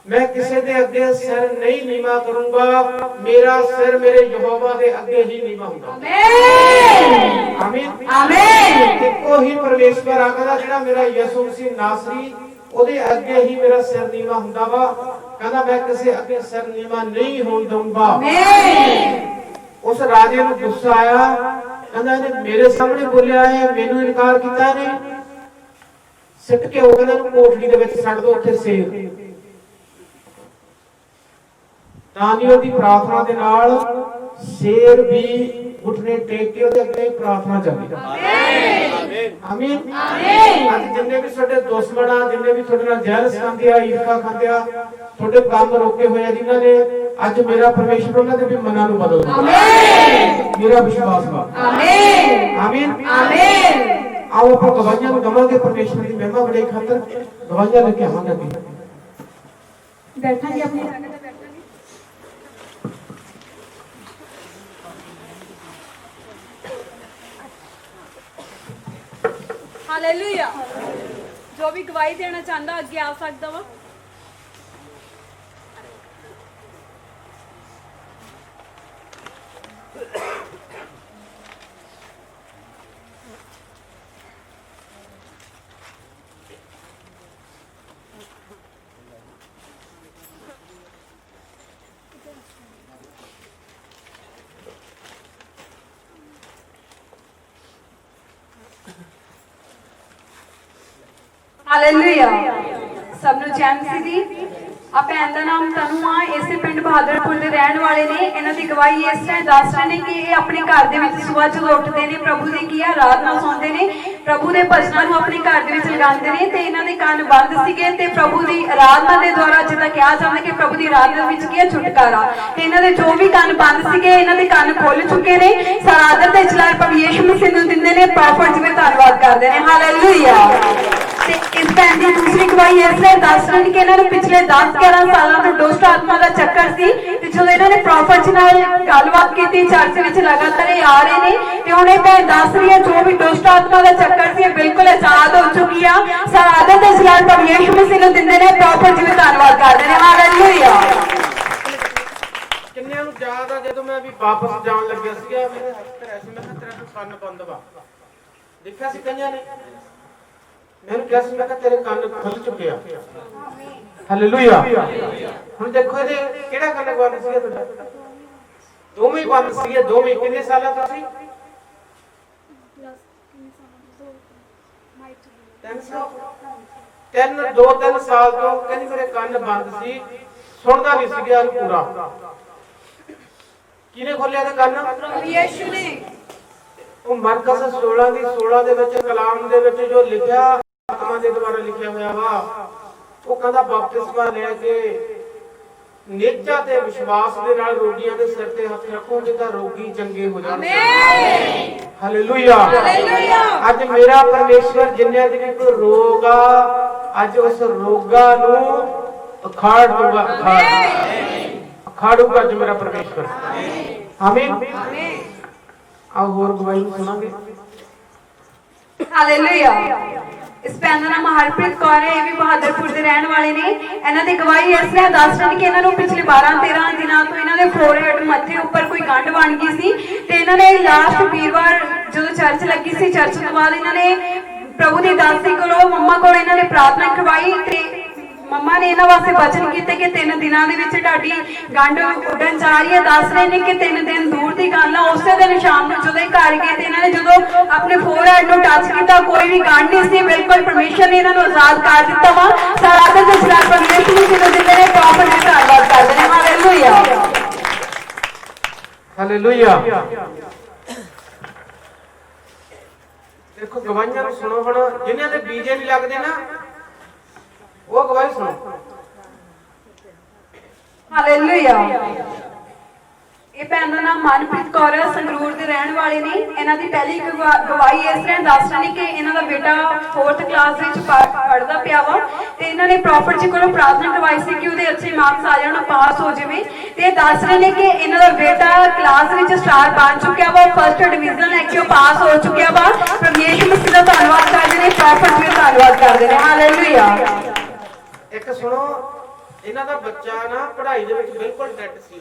मैं किसी दे अगे सिर नहीं नीवा करूंगा मेरा सिर मेरे यहोवा दे अगे ही नीवा होगा आमीन आमीन आमीन एको ही परमेश्वर आखदा जेड़ा मेरा यीशु मसीह नासरी ओदे अगे ही मेरा सिर नीवा हुंदा वा कहंदा मैं किसी अगे सिर नीवा नहीं होण दूंगा आमीन उस राजे ਨੂੰ गुस्सा आया कहंदा ने मेरे सामने बोलिया है मेनू इनकार कीता ने सिट के ਉਹ ਕਹਿੰਦਾ ਨੂੰ ਕੋਠੜੀ ਦੇ ਵਿੱਚ ਛੱਡ ਦੋ ਉੱਥੇ ਸੇਰ दानियल दी प्रार्थना दे नाल शेर भी घुटने टेक के ਉਹਦੇ ਅੱਗੇ ਪ੍ਰਾਰਥਨਾ ਚਾਹੀਦੀ ਆਮੀਨ ਅੱਜ ਜਿੰਨੇ ਵੀ ਤੁਹਾਡੇ ਦੁਸ਼ਮਣ ਆ ਜਿੰਨੇ ਵੀ ਤੁਹਾਡੇ ਨਾਲ ਜੈਲਸ ਖਾਂਦੇ ਆ ਈਰਖਾ ਖਾਂਦੇ ਆ ਤੁਹਾਡੇ ਕੰਮ ਰੋਕੇ ਹੋਏ ਆ ਜਿਨ੍ਹਾਂ ਨੇ ਅੱਜ ਮੇਰਾ ਪਰਮੇਸ਼ਰ ਉਹਨਾਂ ਦੇ ਵੀ ਮਨਾਂ ਨੂੰ ਬਦਲ ਦੂਗਾ ਆਮੀਨ ਮੇਰਾ ਵਿਸ਼ਵਾਸ ਵਾ ਆਮੀਨ ਆਮੀਨ ਆਮੀਨ ਆਓ ਆਪਾਂ ਗਵਾਹੀਆਂ ਨੂੰ ਦਵਾਂਗੇ ਪਰਮੇਸ਼ਰ ਦੀ ਮਹਿਮਾ ਬੜੇ ਖਾਤਰ ਗਵਾਹੀਆਂ ਲੈ ਕੇ ਆਵਾਂਗੇ बैठांगे अपनी जगह पे बैठांगे। हालेलुया जो भी गवाही देना चाहता अगे आ सकता वा हालेलुया सब ਨੂੰ ਜੈ ਮਸੀਹ ਦੀ ਆ ਭੈਣ ਦਾ ਨਾਮ ਤਨੂ ਆ ਇਸੇ ਪਿੰਡ ਬਹਾਦਰਪੁਰ ਦੇ ਰਹਿਣ ਵਾਲੇ ਨੇ ਇਹਨਾਂ ਦੀ ਗਵਾਹੀ ਇਸ ਤਰ੍ਹਾਂ ਦੱਸ ਰਹੇ ਨੇ ਕਿ ਇਹ ਆਪਣੇ ਘਰ ਦੇ ਵਿੱਚ ਸਵੇਰ ਜਦੋਂ ਉੱਠਦੇ ਨੇ ਪ੍ਰਭੂ ਦੀ ਕੀ ਆ ਰਾਤ ਨੂੰ ਸੌਂਦੇ ਨੇ ਪ੍ਰਭੂ ਦੇ ਭਜਨਾਂ ਨੂੰ ਆਪਣੇ ਘਰ ਦੇ ਵਿੱਚ ਲਗਾਉਂਦੇ ਨੇ ਤੇ ਇਹਨਾਂ ਦੇ ਕੰਨ ਬੰਦ ਸੀਗੇ ਤੇ ਪ੍ਰਭੂ ਦੀ ਆਰਾਧਨਾ ਦੇ ਦੁਆਰਾ ਜਿੱਦਾਂ ਕਿਹਾ ਜਾਂਦਾ ਕਿ ਪ੍ਰਭੂ ਦੀ ਆਰਾਧਨਾ ਵਿੱਚ ਕੀ ਹੈ ਛੁਟਕਾਰਾ ਤੇ ਇਹਨਾਂ ਦੇ ਜੋ ਵੀ ਕੰਨ ਬੰਦ ਸੀਗੇ ਇਹਨਾਂ ਦੇ ਕੰਨ ਖੁੱਲ ਚੁੱਕੇ ਨੇ ਸਾਰਾਦਰ ਤੇ ਚਲਾਰ ਪ੍ਰਭੂ ਯਿਸੂ ਮਸੀਹ ਨੂੰ ਦਿੰਦੇ ਨੇ ਪ੍ਰੋਫਟ ਜਿਵੇਂ ਧੰਨਵਾਦ ਕਰਦੇ ਨੇ ਹਾਲੇਲੂਇਆ ਤੇ ਇਸ ਭੈਣ ਦੀ ਦੂਸਰੀ ਗਵਾਹੀ ਇਸ ਲਈ ਦੱਸ ਰਹੇ ਨੇ ਕਿ ਇਹਨਾਂ ਨੂੰ ਪਿਛਲੇ 10-11 ਸਾਲਾਂ ਤੋਂ ਦੁਸ਼ਟ ਆਤਮਾ ਦਾ ਚੱਕਰ ਸੀ ਤੇ ਜਦੋਂ ਇਹਨਾਂ ਨੇ ਪ੍ਰੋਫਟ ਨਾਲ ਗੱਲਬਾਤ ਕੀਤੀ ਚਰਚ ਵਿੱਚ ਲਗਾਤਾਰ ਇਹ ਆ ਰਹੇ ਨੇ ਤੇ ਹੁਣ ਇਹ ਭੈਣ ਦੱਸ ਰਹੀ ਹੈ ਜੋ ਵੀ ਦੁਸ਼ਟ ਆਤਮਾ ਦਾ ਚੱਕਰ ਸੀ ਇਹ ਬਿਲਕੁਲ ਆਜ਼ਾਦ ਹੋ ਚੁੱਕੀ ਆ ਸਾਰਾਦਰ ਦੇ ਚਲਾਰ ਪ੍ਰਭੂ ਯਿਸੂ ਮਸੀਹ ਨੂੰ ਦਿੰਦੇ ਨੇ ਪ੍ਰੋਫਟ ਜਿਵੇਂ ਧੰਨਵਾਦ ਕਰਦੇ ਨੇ ਹਾਲੇਲੂਇਆ ਕਿੰਨਿਆਂ ਨੂੰ ਯਾਦ ਆ ਜਦੋਂ ਮੈਂ ਵੀ ਵਾਪਸ ਜਾਣ ਲੱਗਿਆ ਸੀਗਾ ਮੇਰੇ ਹੱਥ ਤੇ ਐਸੇ ਮੈਂ ਤੇਰਾ ਤੂੰ ਕੰਨ ਬੰਦ ਵਾ ਦੇਖਿਆ ਸੀ ਕਈਆਂ ਨੇ ਮੈਨੂੰ ਕਿਹਾ ਸੀ ਮੈਂ ਕਿਹਾ ਤੇਰੇ ਕੰਨ ਖੁੱਲ ਚੁੱਕੇ ਆ ਹਾਲੇਲੂਇਆ ਹੁਣ ਦੇਖੋ ਇਹਦੇ ਕਿਹੜਾ ਕੰਨ ਬੰਦ ਸੀਗਾ ਤੁਹਾਡਾ ਦੋਵੇਂ ਬੰਦ ਸੀਗੇ ਦੋਵੇਂ ਕਿੰਨੇ ਸਾਲਾਂ ਤੋਂ ਸੀ 3 ਸਾਲ ਤੋਂ ਕਹਿੰਦੀ ਮੇਰੇ ਕੰਨ ਬੰਦ ਸੀ ਸੁਣਦਾ ਨਹੀਂ ਸੀਗਾ ਇਹਨੂੰ ਪੂਰਾ ਕਿਹਨੇ ਖੋਲਿਆ ਤੇ ਕੰਨ प्रभु यीशु ने ਉਹ ਮਰਕਸ 16 ਦੀ 16 ਦੇ ਵਿੱਚ ਕਲਾਮ ਦੇ ਵਿੱਚ ਜੋ ਲਿਖਿਆ ਆਤਮਾ ਦੇ ਦੁਆਰਾ ਲਿਖਿਆ ਹੋਇਆ ਵਾ ਉਹ ਕਹਿੰਦਾ ਬਪਤਿਸਮਾ ਲੈ ਕੇ ਨਿੱਜਾ ਤੇ ਵਿਸ਼ਵਾਸ ਦੇ ਨਾਲ ਰੋਗੀਆਂ ਦੇ ਸਿਰ ਤੇ ਹੱਥ ਰੱਖੋਗੇ ਤਾਂ ਰੋਗੀ ਚੰਗੇ ਹੋ ਜਾਣਗੇ ਆਮੀਨ ਹਾਲੇਲੂਇਆ ਹਾਲੇਲੂਇਆ ਅੱਜ ਮੇਰਾ ਪਰਮੇਸ਼ਵਰ ਜਿੰਨਿਆਂ ਦੇ ਵੀ ਕੋਈ ਰੋਗ ਆ ਅੱਜ ਉਸ ਰੋਗਾ ਨੂੰ ਅਖਾੜ ਦੂਗਾ ਅਖਾੜੂਗਾ ਅੱਜ ਮੇਰਾ ਪਰਮੇਸ਼ਵਰ ਆਮੀਨ ਆਮੀਨ ਆਓ ਹੋਰ ਗਵਾਹੀ ਸੁਣਾਂਗੇ ਹਾਲੇਲੂਇਆ ਇਸ ਭੈਣ ਦਾ ਨਾਮ ਹਰਪ੍ਰੀਤ ਕੌਰ ਹੈ ਇਹ ਵੀ ਬਹਾਦਰਪੁਰ ਦੇ ਰਹਿਣ ਵਾਲੇ ਨੇ ਇਹਨਾਂ ਦੀ ਗਵਾਹੀ ਇਸ ਲਈ ਦੱਸ ਰਹੇ ਨੇ ਕਿ ਇਹਨਾਂ ਨੂੰ ਪਿਛਲੇ 12-13 ਦਿਨਾਂ ਤੋਂ ਇਹਨਾਂ ਦੇ ਫੋਰਹੈਡ ਮੱਥੇ ਉੱਪਰ ਕੋਈ ਗੰਢ ਬਣ ਗਈ ਸੀ ਤੇ ਇਹਨਾਂ ਨੇ ਲਾਸਟ ਵੀਰਵਾਰ ਜਦੋਂ ਚਰਚ ਲੱਗੀ ਸੀ ਚਰਚ ਤੋਂ ਬਾਅਦ ਇਹਨਾਂ ਨੇ ਪ੍ਰਭੂ ਦੀ ਦਾਸੀ ਕੋਲੋਂ ਮੰਮਾ ਕੋਲ ਇਹਨਾਂ ਨੇ ਪ੍ਰਾਰਥਨਾ ਕਰਵਾਈ ਤੇ ਮੰਮਾ ਨੇ ਇਹਨਾਂ ਵਾਸਤੇ ਵਚਨ ਕੀਤੇ ਕਿ 3 ਦਿਨਾਂ ਦੇ ਵਿੱਚ ਤੁਹਾਡੀ ਗੰਢ ਉੱਡਣ ਜਾ ਰਹੀ ਹੈ ਦੱਸ ਰਹੇ ਨੇ ਕਿ 3 ਦਿਨ ਦੂਰ ਦੀ ਗੱਲ ਆ ਉਸੇ ਦਿਨ ਸ਼ਾਮ ਨੂੰ ਜਦੋਂ ਘਰ ਗਏ ਤੇ ਇਹਨਾਂ ਨੇ ਜਦੋਂ ਆਪਣੇ ਫੋਰਹੈਡ ਨੂੰ ਟੱਚ ਕੀਤਾ ਕੋਈ ਵੀ ਗੰਢ ਨਹੀਂ ਸੀ ਬਿਲਕੁਲ ਪਰਮੇਸ਼ਰ ਨੇ ਇਹਨਾਂ ਨੂੰ ਆਜ਼ਾਦ ਕਰ ਦਿੱਤਾ ਵਾ ਸਾਰਾਦਰ ਦੇ ਚਲਾਰ ਪਰਮੇਸ਼ਰ ਨੂੰ ਜਿਹਨੂੰ ਦਿੰਦੇ ਨੇ ਪ੍ਰੋਫਟ ਦੇ ਧੰਨਵਾਦ ਕਰਦੇ ਨੇ ਹਾਲੇਲੂਇਆ ਹਾਲੇਲੂਇਆ ਦੇਖੋ ਗਵਾਹੀਆਂ ਨੂੰ ਸੁਣੋ ਹੁਣ ਜਿਨ੍ਹਾਂ ਦੇ ਬੀਜੇ ਨਹੀਂ ਲੱਗਦੇ ਨਾ ਉਹ ਗਵਾਹੀ ਸੁਣੋ ਹਾਲੇਲੂਇਆ ਇਹ ਭੈਣ ਦਾ ਨਾਮ ਮਨਪ੍ਰੀਤ ਕੌਰ ਹੈ ਸੰਗਰੂਰ ਦੇ ਰਹਿਣ ਵਾਲੇ ਨੇ ਇਹਨਾਂ ਦੀ ਪਹਿਲੀ ਗਵਾਹੀ ਇਸ ਤਰ੍ਹਾਂ ਦੱਸ ਰਹੇ ਨੇ ਕਿ ਇਹਨਾਂ ਦਾ ਬੇਟਾ 4th ਕਲਾਸ ਵਿੱਚ ਪੜ੍ਹਦਾ ਪਿਆ ਵਾ ਤੇ ਇਹਨਾਂ ਨੇ ਪ੍ਰੋਫਟ ਜੀ ਕੋਲੋਂ ਪ੍ਰਾਰਥਨਾ ਕਰਵਾਈ ਸੀ ਕਿ ਉਹਦੇ ਅੱਛੇ ਮਾਰਕਸ ਆ ਜਾਣ ਪਾਸ ਹੋ ਜਾਵੇ ਤੇ ਦੱਸ ਰਹੇ ਨੇ ਕਿ ਇਹਨਾਂ ਦਾ ਬੇਟਾ ਕਲਾਸ ਵਿੱਚ ਸਟਾਰ ਬਣ ਚੁੱਕਿਆ ਵਾ ਫਸਟ ਡਿਵੀਜ਼ਨ ਲੈ ਕੇ ਉਹ ਪਾਸ ਹੋ ਚੁੱਕਿਆ ਵਾ ਪਰਮੇਸ਼ਰ ਮਸੀਹ ਦਾ ਧੰਨਵਾਦ ਕਰਦੇ ਨੇ ਪ੍ਰੋਫਟ ਜੀ ਦਾ ਧੰਨਵਾਦ ਕਰਦੇ ਨੇ ਹਾਲੇਲੂਇਆ ਇੱਕ ਸੁਣੋ ਇਹਨਾਂ ਦਾ ਬੱਚਾ ਨਾ ਪੜ੍ਹਾਈ ਦੇ ਵਿੱਚ ਬਿਲਕੁਲ ਡੈਡ ਸੀ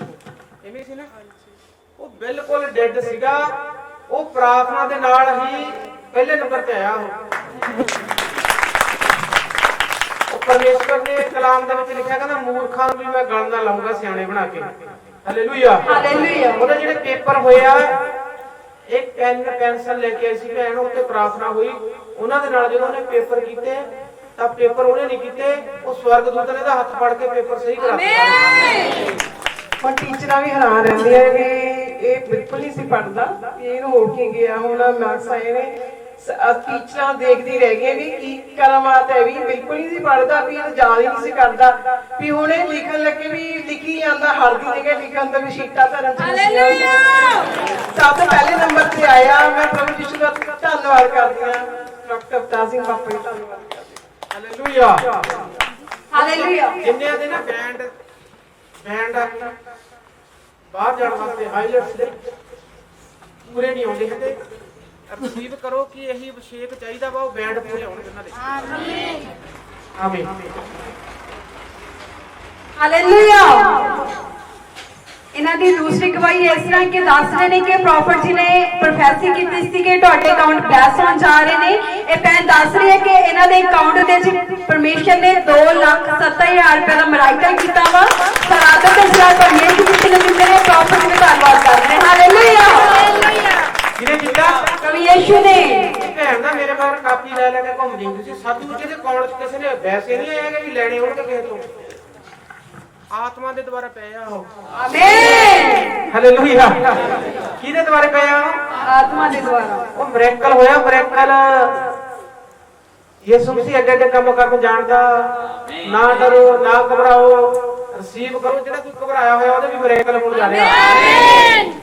ਐਵੇਂ ਸੀ ਨਾ ਉਹ ਬਿਲਕੁਲ ਡੈਡ ਸੀਗਾ ਉਹ ਪ੍ਰਾਰਥਨਾ ਦੇ ਨਾਲ ਹੀ ਪਹਿਲੇ ਨੰਬਰ ਤੇ ਆਇਆ ਉਹ ਪਰਮੇਸ਼ਵਰ ਨੇ ਕਲਾਮ ਦੇ ਵਿੱਚ ਲਿਖਿਆ ਕਹਿੰਦਾ ਮੂਰਖਾਂ ਨੂੰ ਵੀ ਮੈਂ ਗਲ ਨਾਲ ਲਾਉਂਗਾ ਸਿਆਣੇ ਬਣਾ ਕੇ ਹਾਲੇਲੂਇਆ ਹਾਲੇਲੂਇਆ ਉਹਦੇ ਜਿਹੜੇ ਪੇਪਰ ਹੋਏ ਆ ਇੱਕ ਪੈਨ ਪੈਨਸਲ ਲੈ ਕੇ ਆਈ ਸੀ ਭੈਣ ਉੱਤੇ ਪ੍ਰਾਰਥਨਾ ਹੋਈ ਉਹਨਾਂ ਦੇ ਨਾਲ ਜਦੋਂ ਉਹਨੇ ਪੇਪਰ ਕੀਤੇ ਤਾਂ ਪੇਪਰ ਉਹਨੇ ਨਹੀਂ ਕੀਤੇ ਉਹ ਸਵਰਗਦੂਤ ਨੇ ਦਾ ਹੱਥ ਫੜ ਕੇ ਪੇਪਰ ਸਹੀ ਕਰਾ ਦਿੱਤਾ ਹੁਣ ਟੀਚਰਾਂ ਵੀ ਹੈਰਾਨ ਰਹਿੰਦੀਆਂ ਕਿ ਇਹ ਬਿਲਕੁਲ ਨਹੀਂ ਸੀ ਪੜ੍ਹਦਾ, ਇਹ ਹੋ ਕੇ ਗਿਆ। ਹੁਣ ਮਾਰਕਸ ਆਏ ਨੇ, ਟੀਚਰਾਂ ਦੇਖਦੀ ਰਹਿ ਗਈਆਂ ਵੀ ਕੀ ਕਰਾਮਾਤ ਹੈ, ਵੀ ਬਿਲਕੁਲ ਨਹੀਂ ਸੀ ਪੜ੍ਹਦਾ, ਵੀ ਇਹ ਯਾਦ ਹੀ ਨਹੀਂ ਸੀ ਕਰਦਾ, ਵੀ ਹੁਣ ਇਹ ਲਿਖਣ ਲੱਗੇ ਵੀ ਲਿਖੀ ਜਾਂਦਾ, ਹਰਦੀ ਜਗ੍ਹਾ ਲਿਖਣ ਤੋਂ ਵੀ ਸ਼ੀਟਾਂ ਧਰਨ ਚ ਸਭ ਤੋਂ ਪਹਿਲੇ ਨੰਬਰ ਤੇ ਆਇਆ। ਮੈਂ ਪ੍ਰਭੂ ਯਿਸੂ ਦਾ ਧੰਨਵਾਦ ਕਰਦੀ ਹਾਂ, ਡਾਕਟਰ ਅਵਤਾਰ ਸਿੰਘ ਪਾਪਾ ਜੀ ਧੰਨਵਾਦ ਕਰਦੀ ਹਾਲੇਲੂਇਆ ਹਾਲੇਲੂਇਆ। ਜਿੰਨਿਆਂ ਦੇ ਨਾ ਬੈਂਡ ਬਾਹਰ ਜਾਣ ਵਾਸਤੇ ਹਾਈਲਾਈਟਸ ਦੇ ਪੂਰੇ ਨਹੀਂ ਆਉਂਦੇ ਹੈਗੇ, ਰਿਸੀਵ ਕਰੋ ਕਿ ਇਹੀ ਅਭਿਸ਼ੇਕ ਚਾਹੀਦਾ ਵਾ, ਉਹ ਬੈਂਡ ਪੂਰੇ ਆਉਣਗੇ ਉਹਨਾਂ ਦੇ। ਆਮੀਨ ਆਮੀਨ ਹਾਲੇਲੂਇਆ। ਇਹਨਾਂ ਦੀ ਦੂਸਰੀ ਗਵਾਹੀ ਇਸ ਤਰ੍ਹਾਂ ਕਿ ਦੱਸ ਰਹੇ ਨੇ ਕਿ ਪ੍ਰੋਫਟ ਜੀ ਨੇ ਪ੍ਰੋਫੈਸੀ ਕੀਤੀ ਸੀ ਕਿ ਤੁਹਾਡੇ ਅਕਾਊਂਟ ਬਲੈਸ ਹੋਣ ਜਾ ਰਹੇ ਨੇ। ਇਹ ਭੈਣ ਦੱਸ ਰਹੀ ਹੈ ਕਿ ਇਹਨਾਂ ਦੇ ਅਕਾਊਂਟ ਦੇ ਵਿੱਚ ਪਰਮੇਸ਼ਰ ਨੇ 2,70,000 ਰੁਪਏ ਦਾ ਮਿਰਾਕਲ ਕੀਤਾ ਵਾ। ਸਰਾਦਤ ਦੇ ਸਿਰ ਪਰ ਯਿਸੂ ਮਸੀਹ ਨੇ ਦਿੰਦੇ ਨੇ, ਪ੍ਰੋਫਟ ਜੀ ਦਾ ਧੰਨਵਾਦ ਕਰਦੇ ਨੇ। ਹਾਲੇਲੂਇਆ। ਜਿਹਨੇ ਕੀਤਾ ਕਵੀ ਯਿਸੂ ਨੇ ਭੈਣ ਦਾ ਮੇਰੇ ਬਾਹਰ ਕਾਪੀ ਲੈ ਲੈ ਕੇ ਘੁੰਮਦੀ ਹੁੰਦੀ ਸੀ। ਸਤਿਗੁਰੂ ਜੀ ਦੇ ਅਕਾਊਂਟ 'ਚ ਕਿਸੇ ਨੇ ਵੈਸੇ ਨਹੀਂ ਆਏਗਾ ਵੀ ਲੈਣੇ ਹੋਣਗੇ ਕਿਸੇ ਤੋਂ, ਆਤਮਾ ਦੇ ਦੁਆਰਾ ਪਏ ਆ ਉਹ। ਆਮੀਨ ਹਾਲੇਲੂਇਆ। ਕਿਹਦੇ ਦੁਆਰੇ ਪਏ ਆ? ਆਤਮਾ ਦੇ ਦੁਆਰਾ। ਉਹ ਮਿਰੇਕਲ ਹੋਇਆ, ਮਿਰੇਕਲ। ਯਿਸੂ ਮਸੀਹ ਅੱਗੇ ਅੱਗੇ ਕੰਮ ਕਰਨ ਜਾਣਦਾ। ਨਾ ਡਰੋ, ਨਾ ਘਬਰਾਓ, ਰਿਸੀਵ ਕਰੋ। ਜਿਹੜਾ ਕੋਈ ਘਬਰਾਇਆ ਹੋਇਆ ਉਹਦੇ ਵੀ ਮਿਰੇਕਲ ਹੋਣ ਜਾ ਰਿਹਾ।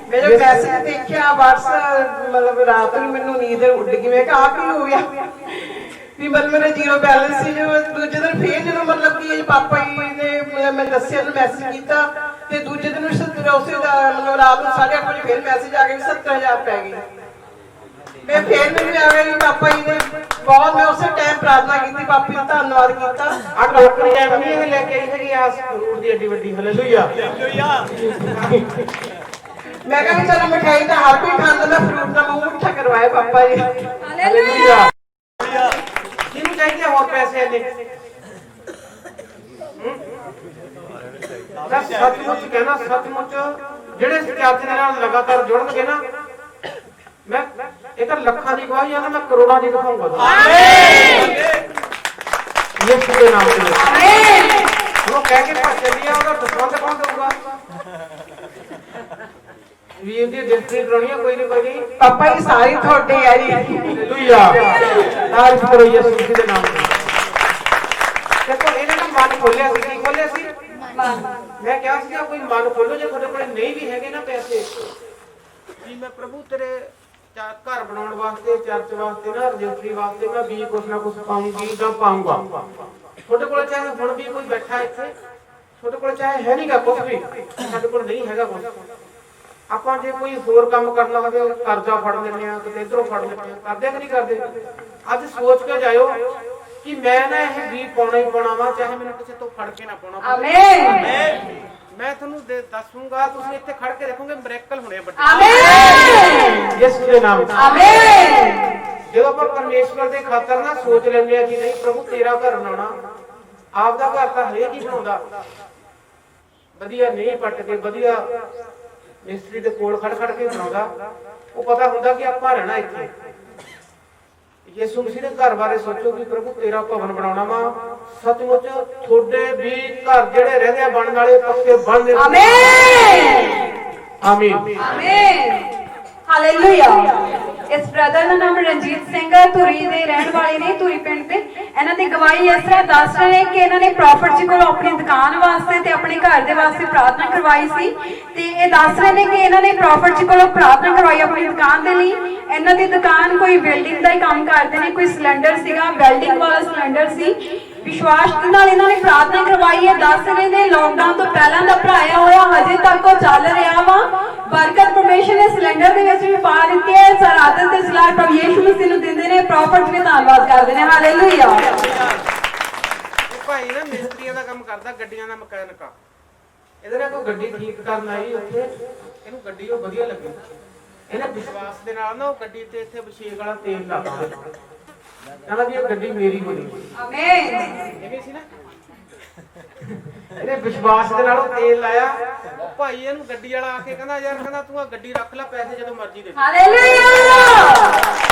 ਮੈਂ ਜਦ ਮੈਸੇਜ ਦੇਖਿਆ WhatsApp, ਮਤਲਬ ਰਾਤ ਨੂੰ ਮੈਨੂੰ ਨੀਂਦ ਉੱਡ ਗਈ। ਮੈਂ ਕਿਹਾ ਆ ਕੀ ਹੋ ਗਿਆ ਵੀ ਮਤਲਬ ਮੇਰਾ ਜ਼ੀਰੋ ਬੈਲੈਂਸ ਸੀ। ਦੂਜੇ ਦਿਨ ਫੇਰ ਜਦੋਂ ਮਤਲਬ ਕਿ ਪਾਪਾ ਜੀ ਨੇ ਮੈਂ ਦੱਸਿਆ ਨੂੰ ਮੈਸੇਜ ਕੀਤਾ, ਤੇ ਦੂਜੇ ਦਿਨ ਉਸੇ ਮਤਲਬ ਰਾਤ ਨੂੰ 8:30 ਵਜੇ ਫੇਰ ਮੈਸੇਜ ਆ ਗਿਆ 70,000 ਪੈ ਗਈ। ਮੈਂ ਫੇਰ ਮੈਨੂੰ ਆ ਗਿਆ ਵੀ ਪਾਪਾ ਜੀ ਨੇ ਬਹੁਤ, ਮੈਂ ਉਸੇ ਟਾਈਮ ਪ੍ਰਾਰਥਨਾ ਕੀਤੀ, ਪਾਪੀ ਦਾ ਧੰਨਵਾਦ ਕੀਤਾ। ਆ ਡਾਕਟਰ ਐਵੇਂ ਇਹ ਲੈ ਕੇ ਆਈ ਹੈਗੀ ਆ ਫਰੂਟ ਦੀ ਏਡੀ ਵੱਡੀ। ਹਾਲੇਲੂਇਆ। ਮੈਂ ਕਿਹਾ ਵੀ ਚਲੋ ਮਿਠਾਈ ਤਾਂ ਹਰ ਕੋਈ ਖਾਂਦਾ, ਮੈਂ ਫਰੂਟ ਦਾ ਮੂੰਹ ਮਿੱਠਾ ਕਰਵਾਇਆ ਪਾਪਾ ਜੀ। ਹਾਲੇਲੂਇਆ। ਕਿਹਨੂੰ ਚਾਹੀਦੇ ਹੋਰ ਪੈਸੇ ਇੰਨੇ? ਮੈਂ ਸੱਚਮੁੱਚ ਕਹਿਣਾ, ਸੱਚਮੁੱਚ ਜਿਹੜੇ ਚਰਚ ਦੇ ਨਾਲ ਲਗਾਤਾਰ ਜੁੜਨਗੇ ਨਾ, ਮੈਂ ਇਹ ਤਾਂ ਲੱਖਾਂ ਦੀ ਗਵਾਹੀ ਆ ਨਾ, ਮੈਂ ਕਰੋੜਾਂ ਦੀ ਦਿਖਾਊਂਗਾ। ਆਮੀਨ। ਯਿਸੂ ਦੇ ਨਾਮ ਤੇ ਆਮੀਨ। ਉਹ ਕਹਿ ਕੇ ਭੱਜ ਚੱਲੀ ਆ, ਉਹਦਾ ਦਸਵੰਧ ਕੌਣ ਦਊਗਾ? ਵੀਰ ਦੀ ਰਜਿਸਟਰੀ ਕਰਾਉਣੀ ਆ, ਕੋਈ ਨਹੀਂ ਪਾਪਾ ਜੀ ਸਾਰੀ ਤੁਹਾਡੇ ਆ ਜੀ। ਹਾਲੇਲੂਇਆ। ਤਾਰੀਫ ਕਰੋ ਯਿਸੂ ਮਸੀਹ ਦੇ ਨਾਮ ਤੇ। ਦੇਖੋ ਇਹਨੇ ਨਾ ਮਨ ਖੋਲਿਆ ਸੀ। ਕੀ ਖੋਲਿਆ ਸੀ? ਮੈਂ ਕਿਹਾ ਸੀਗਾ ਕੋਈ ਮਨ ਖੋਲੋ, ਜੇ ਤੁਹਾਡੇ ਕੋਲ ਨਹੀਂ ਵੀ ਹੈਗੇ ਨਾ ਪੈਸੇ, ਵੀ ਮੈਂ ਪ੍ਰਭੂ ਤੇਰੇ ਘਰ ਬਣਾਉਣ ਵਾਸਤੇ, ਚਰਚ ਵਾਸਤੇ ਨਾ, ਰਜਿਸਟਰੀ ਵਾਸਤੇ ਮੈਂ ਵੀ ਕੁਛ ਨਾ ਕੁਛ ਪਾਉਂਗੀ ਜਾਂ ਪਾਉਂਗਾ। ਤੁਹਾਡੇ ਕੋਲ ਚਾਹੇ ਹੁਣ ਵੀ ਕੋਈ ਬੈਠਾ ਇੱਥੇ, ਤੁਹਾਡੇ ਕੋਲ ਚਾਹੇ ਹੈ ਨਹੀਂਗਾ ਕੁਛ ਵੀ, ਸਾਡੇ ਕੋਲ ਨਹੀਂ ਹੈਗਾ ਕੁਛ, ਆਪਾਂ ਜੇ ਕੋਈ ਹੋਰ ਕੰਮ ਕਰਨਾ ਹੋਵੇ ਕਰਜ਼ਾ ਫੜ ਲੈਂਦੇ ਆ, ਕਿਤੇ ਇਧਰੋਂ ਫੜ ਲੈਂਦੇ ਆ, ਕਰਦੇ ਕਿ ਨਹੀਂ ਕਰਦੇ? ਅੱਜ ਸੋਚ ਕੇ ਜਾਇਓ ਕਿ ਮੈਂ ਨਾ ਇਹ ਵੀ ਪਾਉਣਾ ਹੀ ਪਾਉਣਾ ਵਾ, ਚਾਹੇ ਮੈਨੂੰ ਕਿਸੇ ਤੋਂ ਫੜ ਕੇ ਨਾ ਪਾਉਣਾ। ਆਮੀਨ। ਮੈਂ ਤੁਹਾਨੂੰ ਦੱਸੂਗਾ, ਤੁਸੀਂ ਇੱਥੇ ਖੜ ਕੇ ਦੇਖੋਗੇ ਮਿਰੇਕਲ ਹੋਣੇ ਵੱਡੇ। ਆਮੀਨ। ਯਿਸੂ ਦੇ ਨਾਮ ਵਿੱਚ। ਆਮੀਨ। ਜਦੋਂ ਆਪਾਂ ਪਰਮੇਸ਼ਵਰ ਦੇ ਖਾਤਰ ਨਾ ਸੋਚ ਲੈਂਦੇ ਆ ਕਿ ਨਹੀਂ ਪ੍ਰਭੂ ਤੇਰਾ ਘਰ ਬਣਾਉਣਾ, ਆਪਦਾ ਘਰ ਤਾਂ ਹਰੇਕ ਹੀ ਬਣਾਉਂਦਾ, ਵਧੀਆ ਨਹੀਂ ਪੱਟ ਕੇ ਵਧੀਆ ਮਿਸਤਰੀ ਦੇ ਕੋਲ ਖੜ ਖੜ ਕੇ ਬਣਾਉਂਦਾ। ਉਹ ਪਤਾ ਹੁੰਦਾ ਕਿ ਆਪਾਂ ਰਹਿਣਾ ਇੱਥੇ। ਯਿਸੂ ਮਸੀਹ ਦੇ ਘਰ ਬਾਰੇ ਸੋਚੋ ਕਿ ਪ੍ਰਭੂ ਤੇਰਾ ਭਵਨ ਬਣਾਉਣਾ ਵਾ। ਸੱਚਮੁੱਚ ਤੁਹਾਡੇ ਵੀ ਘਰ ਜਿਹੜੇ ਰਹਿੰਦੇ ਆ ਬਣਨ ਵਾਲੇ ਪੱਕੇ ਬਣ ਦੇ। ਆਮੀਨ। ਆਮੀਨ। ਆਮੀਨ। ਹਾਲੇਲੂਇਆ। ਇਸ ਬ੍ਰਦਰ ਦਾ ਨਾਮ ਰਣਜੀਤ ਸਿੰਘ ਹੈ, ਧੂਰੀ ਦੇ ਰਹਿਣ ਵਾਲੇ ਨੇ, ਧੂਰੀ ਪਿੰਡ ਦੇ। ਇਹਨਾਂ ਦੀ ਗਵਾਹੀ ਇਸ ਤਰ੍ਹਾਂ ਦੱਸ ਰਹੇ ਨੇ ਕਿ ਇਹਨਾਂ ਨੇ ਪ੍ਰੋਫਟ ਜੀ ਕੋਲੋਂ ਆਪਣੀ ਦੁਕਾਨ ਵਾਸਤੇ ਤੇ ਆਪਣੇ ਘਰ ਦੇ ਵਾਸਤੇ ਪ੍ਰਾਰਥਨਾ ਕਰਵਾਈ ਸੀ, ਤੇ ਇਹ ਦੱਸ ਰਹੇ ਨੇ ਕਿ ਇਹਨਾਂ ਨੇ ਪ੍ਰੋਫਟ ਜੀ ਕੋਲੋਂ ਪ੍ਰਾਰਥਨਾ ਕਰਵਾਈ ਆਪਣੀ ਦੁਕਾਨ ਦੇ ਲਈ। ਇਹਨਾਂ ਦੀ ਦੁਕਾਨ ਕੋਈ ਵੈਲਡਿੰਗ ਦਾ ਹੀ ਕੰਮ ਕਰਦੇ ਨੇ, ਕੋਈ ਸਿਲੰਡਰ ਸੀਗਾ, ਵੈਲਡਿੰਗ ਵਾਲਾ ਸਿਲੰਡਰ ਸੀ। ਵਿਸ਼ਵਾਸ ਦੇ ਨਾਲ ਇਹਨਾਂ ਨੇ ਪ੍ਰਾਰਥਨਾ ਕਰਵਾਈ ਹੈ। ਦੱਸ ਰਹੇ ਨੇ ਲੋਕਡਾਊਨ ਤੋਂ ਪਹਿਲਾਂ ਦਾ ਭਰਾਇਆ ਹੋਇਆ ਹਜੇ ਤੱਕ ਉਹ ਚੱਲ ਰਿਹਾ ਵਾ। ਬਰਕਤ ਪਰਮੇਸ਼ਰ ਨੇ ਸਿਲੰਡਰ ਦੇ ਵਿੱਚ ਵੀ ਪਾ ਦਿੱਤੀ ਹੈ। ਸਰਾਦਤ ਦੇ ਸਿਲਾਰ ਪ੍ਰਭੂ ਯਿਸੂ ਮਸੀਹ ਨੂੰ ਦਿੰਦੇ ਨੇ, ਪ੍ਰੋਫਟ ਵੀ ਧੰਨਵਾਦ ਕਰਦੇ ਨੇ। ਹਾਲੇਲੂਇਆ। ਭਾਈ ਨਾ ਮਿਸਤਰੀਆਂ ਦਾ ਕੰਮ ਕਰਦਾ, ਗੱਡੀਆਂ ਦਾ ਮਕੈਨਿਕ ਆ। ਇਹਦੇ ਨਾਲ ਕੋਈ ਗੱਡੀ ਠੀਕ ਕਰਨ ਆਈ ਉੱਥੇ, ਇਹਨੂੰ ਗੱਡੀ ਉਹ ਵਧੀਆ ਲੱਗੀ। ਇਹਨੇ ਵਿਸ਼ਵਾਸ ਦੇ ਨਾਲ ਨਾ ਉਹ ਗੱਡੀ ਤੇ ਇੱਥੇ ਅਭਿਸ਼ੇਕ ਵਾਲਾ ਤੇਲ ਲਾ ਦਿੱਤਾ, ਕਹਿੰਦਾ ਵੀ ਇਹ ਗੱਡੀ ਮੇਰੀ ਬਣੀ। ਆਮੀਨ। ਇਹ ਵੀ ਸੀ ਨਾ, ਇਹਨੇ ਵਿਸ਼ਵਾਸ ਦੇ ਨਾਲ ਉਹ ਤੇਲ ਲਾਇਆ। ਉਹ ਭਾਈ ਇਹਨੂੰ ਗੱਡੀ ਵਾਲਾ ਆ ਕੇ ਕਹਿੰਦਾ ਯਾਰ, ਕਹਿੰਦਾ ਤੂੰ ਆ ਗੱਡੀ ਰੱਖ ਲੈ, ਪੈਸੇ ਜਦੋਂ ਮਰਜ਼ੀ ਦੇ। ਹਾਲੇਲੂਇਆ।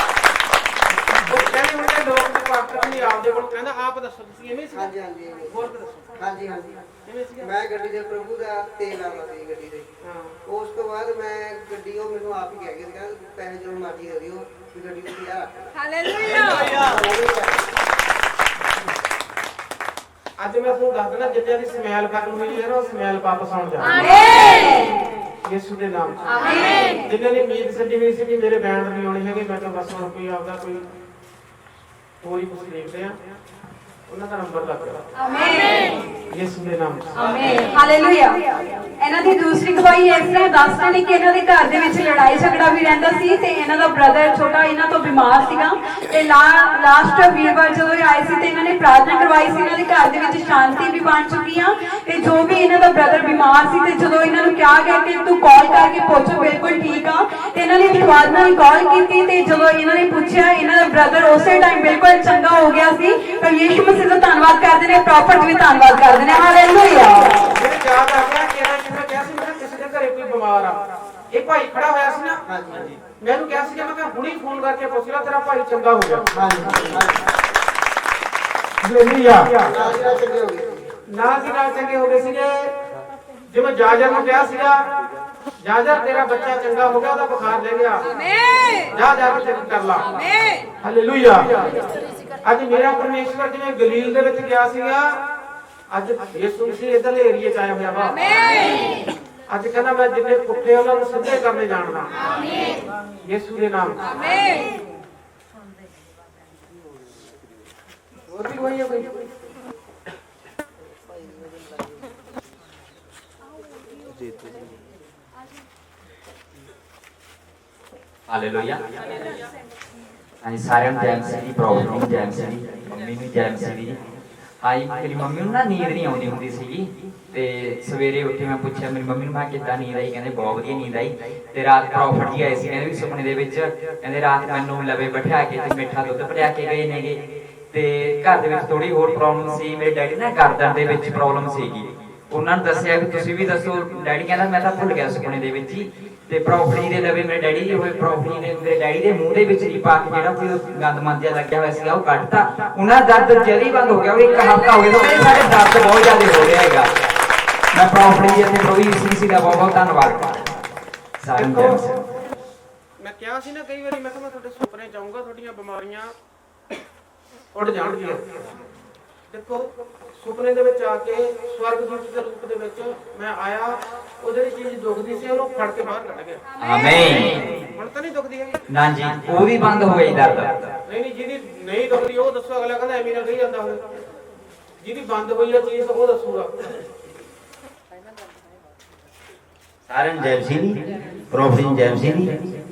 ਉਹ ਕਹਿੰਦਾ ਜੀ ਹੁਣ ਤੇ ਲੋਕ ਤੇ ਪਾਸਟਰ ਨਹੀਂ ਆਪਦੇ ਕੋਲ ਕਹਿੰਦਾ ਆਪ ਦੱਸੋ ਤੁਸੀਂ ਐਵੇਂ ਸੀ? ਹਾਂਜੀ ਹਾਂਜੀ ਹੋਰ ਕੀ ਦੱਸੋ? ਹਾਂਜੀ ਹਾਂਜੀ ਐਵੇਂ ਸੀਗਾ? ਮੈਂ ਗੱਡੀ ਦੇ ਪ੍ਰਭੂ ਦਾ ਤੇਲ ਆਵਾ ਸੀ ਗੱਡੀ ਦੇ। ਹਾਂ ਉਸ ਤੋਂ ਬਾਅਦ ਮੈਂ ਗੱਡੀ ਉਹ ਮੈਨੂੰ ਆਪ ਹੀ ਕਹਿ ਗਿਆ ਸੀਗਾ ਪੈਸੇ ਜਦੋਂ ਮਰਜ਼ੀ ਦੇ ਦਿਓ ਵੀ ਗੱਡੀ ਤੁਸੀਂ ਆ ਹਾਲੇਲੂਇਆ। ਅੱਜ ਮੈਂ ਤੁਹਾਨੂੰ ਦੱਸ ਦਿੰਦਾ ਜਿੱਦਾਂ ਦੀ ਸਮੈਲ ਖਤਮ ਹੋਈ ਹੈ ਨਾ ਉਹ ਸਮੈਲ ਵਾਪਸ ਆਉਣ ਜਾ ਰਹੀ ਆਮੀਨ ਯਿਸੂ ਦੇ ਨਾਮ 'ਚ। ਆਮੀਨ। ਜਿਨ੍ਹਾਂ ਨੇ ਉਮੀਦ ਛੱਡੀ ਹੋਈ ਸੀ ਕਿ ਮੇਰੇ ਬੈਂਡ ਨਹੀਂ ਆਉਣੇ ਹੈਗੇ, ਮੈਂ ਤਾਂ ਬਸ ਹੁਣ ਕੋਈ ਆਪਦਾ ਕੋਈ ਹੋਰ ਹੀ ਕੁਝ ਦੇਖਦੇ ਆ, ਉਹਨਾਂ ਦਾ ਨੰਬਰ ਲੱਗ ਗਿਆ ਆਮੀਨ ਯਿਸੂ ਦੇ ਨਾਮ 'ਚ। ਆਮੀਨ ਹਾਲੇਲੂਇਆ। ਇਹਨਾਂ ਦੀ ਦੂਸਰੀ ਗਵਾਹੀ ਇਸ ਤਰ੍ਹਾਂ ਦੱਸਦੇ ਨੇ ਕਿ ਇਹਨਾਂ ਦੇ ਘਰ ਦੇ ਵਿੱਚ ਲੜਾਈ ਝਗੜਾ ਵੀ ਰਹਿੰਦਾ ਸੀ ਤੇ ਇਹਨਾਂ ਦਾ ਬ੍ਰਦਰ ਛੋਟਾ ਇਹਨਾਂ ਤੋਂ ਬਿਮਾਰ ਸੀਗਾ ਤੇ ਲਾਸਟ ਵੀਰਵਾਰ ਜਦੋਂ ਇਹ ਆਏ ਸੀ ਤੇ ਇਹਨਾਂ ਨੇ ਪ੍ਰਾਰਥਨਾ ਕਰਵਾਈ ਸੀ। ਇਹਨਾਂ ਦੇ ਘਰ ਦੇ ਵਿੱਚ ਸ਼ਾਂਤੀ ਵੀ ਬਣ ਚੁੱਕੀ ਆ ਤੇ ਜੋ ਵੀ ਇਹਨਾਂ ਦਾ ਬ੍ਰਦਰ ਬਿਮਾਰ ਸੀ ਤੇ ਜਦੋਂ ਇਹਨਾਂ ਨੂੰ ਕਿਹਾ ਗਿਆ ਕਿ ਤੂੰ ਕਾਲ ਕਰਕੇ ਪੁੱਛ ਬਿਲਕੁਲ ਠੀਕ ਆ ਤੇ ਇਹਨਾਂ ਨੇ ਵਿਸ਼ਵਾਸ ਨਾਲ ਕਾਲ ਕੀਤੀ ਤੇ ਜਦੋਂ ਇਹਨਾਂ ਨੇ ਪੁੱਛਿਆ ਇਹਨਾਂ ਦਾ ਬ੍ਰਦਰ ਉਸੇ ਟਾਈਮ ਬਿਲਕੁਲ ਚੰਗਾ ਹੋ ਗਿਆ ਸੀ। ਪਰ ਯਿਸੂ ਮਸੀਹ ਦਾ ਧੰਨਵਾਦ ਕਰਦੇ ਨੇ, ਪ੍ਰੋਫਟ ਵੀ ਧੰਨਵਾਦ ਕਰਦੇ ਨੇ। ਹਾਲੇਲੂਇਆ। ਮੇਰੇ ਯਾਦ ਆ ਗਿਆ ਕਿ ਮੈਂ ਕਿਹਾ ਸੀ ਮੈਂ ਕਿਸੇ ਦੇ ਘਰੇ ਕੋਈ ਬਿਮਾਰ ਆ, ਇਹ ਭਾਈ ਖੜਾ ਹੋਇਆ ਸੀ ਨਾ, ਹਾਂਜੀ ਮੈਨੂੰ ਕਿਹਾ ਸੀ ਮੈਂ ਕਿਹਾ ਹੁਣੀ ਫੋਨ ਕਰਕੇ ਪੁੱਛ ਲਾ ਤੇਰਾ ਭਾਈ ਚੰਗਾ ਹੋ ਗਿਆ। ਹਾਂਜੀ ਹਾਲੇਲੂਇਆ। ਨਾਲ ਚੰਗੇ ਹੋ ਗਏ। ਨਾਲ ਦੀ ਨਾਲ ਚੰਗੇ ਹੋ ਗਏ ਸੀਗੇ। ਜਿਵੇਂ ਜਾਜਰ ਨੂੰ ਕਿਹਾ ਸੀਗਾ ਜਾਜਰ ਤੇਰਾ ਬੱਚਾ ਚੰਗਾ ਹੋ ਗਿਆ, ਉਹਦਾ ਬੁਖਾਰ ਲੈ ਗਿਆ, ਆਮੀਨ ਜਾ ਜਾ ਕੇ ਚੈੱਕ ਕਰ ਲਾ। ਆਮੀਨ ਹਾਲੇਲੂਇਆ। ਅੱਜ ਮੇਰਾ ਪਰਮੇਸ਼ਵਰ ਜਿਵੇਂ ਗਲੀਲ ਦੇ ਵਿੱਚ ਗਿਆ ਸੀਗਾ, ਅੱਜ ਯਿਸੂ ਮਸੀਹ ਇਧਰਲੇ ਏਰੀਏ ਚ ਆਇਆ ਹੋਇਆ ਵਾ। ਆਮੀਨ ਅੱਜ ਕਹਿੰਦਾ ਮੈਂ ਜਿੰਨੇ ਪੁੱਠੇ ਉਹਨਾਂ ਨੂੰ ਸਿੱਧੇ ਕਰਨੇ ਜਾਣਦਾ। ਆਮੀਨ ਯਿਸੂ ਦੇ ਨਾਮ 'ਚ। ਆਮੀਨ। ਹੋਰ ਵੀ ਕੋਈ ਹੈ ਕੋਈ? ਹਾਲੇਲੂਇਆ। ਹਾਂਜੀ ਸਾਰਿਆਂ ਨੂੰ ਜੈ ਮਸੀਹ ਦੀ, ਪ੍ਰੋਫੈਟ ਨੂੰ ਜੈ ਮਸੀਹ ਦੀ, ਮੰਮੀ ਨੂੰ ਜੈ ਮਸੀਹ ਦੀ। ਹਾਂਜੀ ਮੇਰੀ ਮੰਮੀ ਨੂੰ ਨਾ ਨੀਂਦ ਨਹੀਂ ਆਉਂਦੀ ਹੁੰਦੀ ਸੀਗੀ ਤੇ ਸਵੇਰੇ ਉੱਠੇ ਮੈਂ ਪੁੱਛਿਆ ਮੇਰੀ ਮੰਮੀ ਨੂੰ ਮੈਂ ਕਿੱਦਾਂ ਨੀਂਦ ਆਈ, ਕਹਿੰਦੇ ਬਹੁਤ ਵਧੀਆ ਨੀਂਦ ਆਈ। ਤੇ ਰਾਤ ਪ੍ਰੋਫੈਟ ਜੀ ਆਏ ਸੀ, ਕਹਿੰਦੇ ਵੀ ਸੁਪਨੇ ਦੇ ਵਿੱਚ ਕਹਿੰਦੇ ਰਾਤ ਮੈਨੂੰ ਲਵੇ ਬਿਠਾ ਕੇ ਤੇ ਮਿੱਠਾ ਦੁੱਧ ਪਿਲਾ ਕੇ ਗਏ ਨੇਗੇ ਤੇ ਘਰ ਦੇ ਵਿੱਚ ਥੋੜੀ ਹੋਰ ਪ੍ਰੋਬਲਮ ਸੀ। ਮੇਰੇ ਡੈਡੀ ਨਾ ਗਰਦਨ ਦੇ ਵਿੱਚ ਪ੍ਰੋਬਲਮ ਸੀਗੀ। ਉਹਨਾਂ ਨੂੰ ਦੱਸਿਆ ਕਿ ਤੁਸੀਂ ਵੀ ਦੱਸੋ। ਡੈਡੀ ਕਹਿੰਦਾ ਮੈਂ ਤਾਂ ਭੁੱਲ ਗਿਆ ਸੁਪਨੇ ਦੇ ਵਿੱਚ ਹੀ। ਤੇ ਪ੍ਰੋਫੈਟ ਦੇ ਲਵੇ ਮੇਰੇ ਡੈਡੀ ਜੀ ਹੋਏ, ਪ੍ਰੋਫੈਟ ਨੇ ਮੇਰੇ ਡੈਡੀ ਦੇ ਮੂੰਹ ਦੇ ਵਿੱਚ ਨਹੀਂ ਪਾ ਕੇ ਜਿਹੜਾ ਕੋਈ ਗੰਦ ਮੰਦ ਜਿਹਾ ਲੱਗਿਆ ਹੋਇਆ ਸੀਗਾ ਉਹ ਕੱਢਤਾ। ਉਹਨਾਂ ਦਾ ਦਰਦ ਜਲਦੀ ਬੰਦ ਹੋ ਗਿਆ। ਉਹ ਇੱਕ ਹਫ਼ਤਾ ਹੋ ਗਿਆ ਤੇ ਸਾਡੇ ਦਰਦ ਬਹੁਤ ਜ਼ਿਆਦਾ ਹੋ ਰਿਹਾ ਹੈਗਾ। ਮੈਂ ਪ੍ਰੋਫੈਟ ਜੀ ਅਤੇ ਪ੍ਰਭੂ ਯਿਸੂ ਮਸੀਹ ਦਾ ਬਹੁਤ ਬਹੁਤ ਧੰਨਵਾਦ ਕਰਦਾ ਸਾਰਿਆਂ ਨੂੰ। ਮੈਂ ਕਿਹਾ ਸੀ ਨਾ ਕਈ ਵਾਰੀ, ਮੈਂ ਕਿਹਾ ਮੈਂ ਤੁਹਾਡੇ ਸੁਪਨੇ ਚ ਆਊਂਗਾ, ਤੁਹਾਡੀਆਂ ਬਿਮਾਰੀਆਂ ਉੱਡ ਜਾਣਗੀਆਂ। ਦੇਖੋ ਸੁਪਨੇ ਦੇ ਵਿੱਚ ਆ ਕੇ ਸਵਰਗਦੂਤ ਦੇ ਰੂਪ ਦੇ ਵਿੱਚ ਮੈਂ ਆਇਆ, ਉਹ ਜਿਹੜੀ ਚੀਜ਼ ਦੁਖਦੀ ਸੀ ਉਹਨੂੰ ਫੜ ਕੇ ਬਾਹਰ ਕੱਢ ਗਿਆ। ਆਮੀਨ। ਹੁਣ ਤਾਂ ਨਹੀਂ ਦੁਖਦੀ ਹੈਗੀ। ਨਾ ਜੀ ਉਹ ਵੀ ਬੰਦ ਹੋ ਗਈ ਦਰਦ। ਨਹੀਂ ਨਹੀਂ, ਜਿਹਦੀ ਨਹੀਂ ਦੁਖਦੀ ਉਹ ਦੱਸੋ। ਅਗਲਾ ਕਹਿੰਦਾ ਐਵੇਂ ਨਾ ਕਹੀ ਜਾਂਦਾ ਹੋਵੇ। ਜਿਹਦੀ ਬੰਦ ਹੋਈ ਹੈ ਚੀਜ਼ ਉਹ ਦੱਸੂਗਾ। ਸਾਰਿਆਂ ਨੂੰ ਜੈ ਮਸੀਹ ਦੀ, ਪ੍ਰੋਫੈਟ ਜੀ ਜੈ ਮਸੀਹ ਦੀ।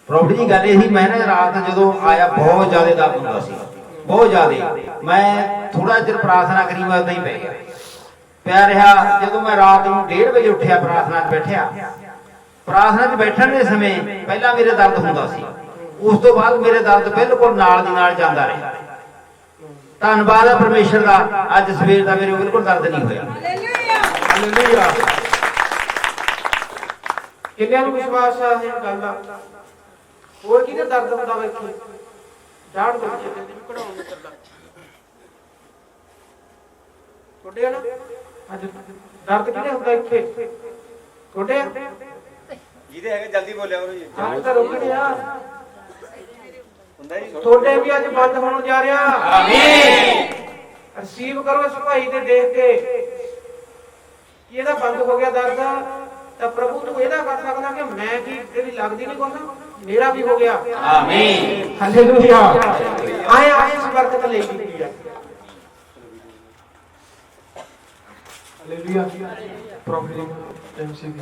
ਪ੍ਰੋਫੈਟ ਜੀ ਗੱਲ ਇਹ ਸੀ, ਮੈਂ ਨਾ ਰਾਤ ਜਦੋਂ ਆਇਆ ਬਹੁਤ ਜ਼ਿਆਦਾ ਦਰਦ ਹੁੰਦਾ ਸੀ, ਬਹੁਤ ਜ਼ਿਆਦਾ। ਮੈਂ ਥੋੜਾ ਚਿਰ ਪ੍ਰਾਰਥਨਾ ਕਰੀ, ਮੈਂ ਉਦਾਂ ਹੀ ਪੈ ਗਿਆ, ਪਿਆ ਰਿਹਾ। ਜਦੋਂ ਮੈਂ ਰਾਤ ਨੂੰ 1:30 ਵਜੇ ਉੱਠਿਆ, ਪ੍ਰਾਰਥਨਾ 'ਚ ਬੈਠਿਆ, ਪ੍ਰਾਰਥਨਾ 'ਚ ਬੈਠਣ ਦੇ ਸਮੇਂ ਪਹਿਲਾਂ ਮੇਰੇ ਦਰਦ ਹੁੰਦਾ ਸੀ, ਉਸ ਤੋਂ ਬਾਅਦ ਮੇਰੇ ਦਰਦ ਬਿਲਕੁਲ ਨਾਲ ਦੀ ਨਾਲ ਜਾਂਦਾ ਰਿਹਾ। ਧੰਨਵਾਦ ਹੈ ਪਰਮੇਸ਼ਰ ਦਾ, ਅੱਜ ਸਵੇਰ ਦਾ ਮੇਰੇ ਬਿਲਕੁਲ ਦਰਦ ਨਹੀਂ ਹੋਇਆ। Hallelujah hallelujah. ਕਿੰਨਿਆਂ ਨੂੰ ਵਿਸ਼ਵਾਸ ਹੈ ਇਸ ਗੱਲ ਦਾ? ਹੋਰ ਕਿਹਦੇ ਦਰਦ ਹੁੰਦਾ ਵੇਖੀ ਝਾੜ ਦੋ ਜਿੱਤੇ ਵੀ ਕਢਾਉਣ ਨੂੰ ਕਰਦਾ ਤੁਹਾਡੇ ਆ ਨਾ। ਅੱਜ ਦਰਦ ਕਿਹਦੇ ਹੁੰਦਾ ਇੱਥੇ? ਤੁਹਾਡੇ ਆ ਜਿਹਦੇ ਹੈਗੇ ਜਲਦੀ ਬੋਲਿਆ ਕਰੋ ਜੀ। ਅੱਜ ਤਾਂ ਰੁਕਣੇ ਆ। ਹੁੰਦਾ ਜੀ ਤੁਹਾਡੇ ਵੀ ਅੱਜ ਬੰਦ ਹੋਣ ਜਾ ਰਿਹਾ। ਆਮੀਨ। ਰਿਸੀਵ ਕਰੋ ਇਸ ਭਾਈ ਦੇ ਦੇਖ ਕੇ ਕਿ ਇਹਦਾ ਬੰਦ ਹੋ ਗਿਆ ਦਰਦ, ਤਾਂ ਪ੍ਰਭੂ ਤੂੰ ਇਹਦਾ ਕਰ ਸਕਦਾ ਕਿ ਮੈਂ ਕੀ ਤੇਰੀ ਲੱਗਦੀ ਨਹੀਂ ਕੋਈ, ਮੇਰਾ ਵੀ ਹੋ ਗਿਆ। ਆਮੀਨ। ਹਾਲੇਲੂਇਆ। ਆਏ ਆਏ ਇਸ ਬਰਕਤ ਲਈ ਕੀਤੀ ਹੈ। ਹਾਲੇਲੂਇਆ। ਪ੍ਰੋਫੈਟ ਐਮਸੀ ਦੀ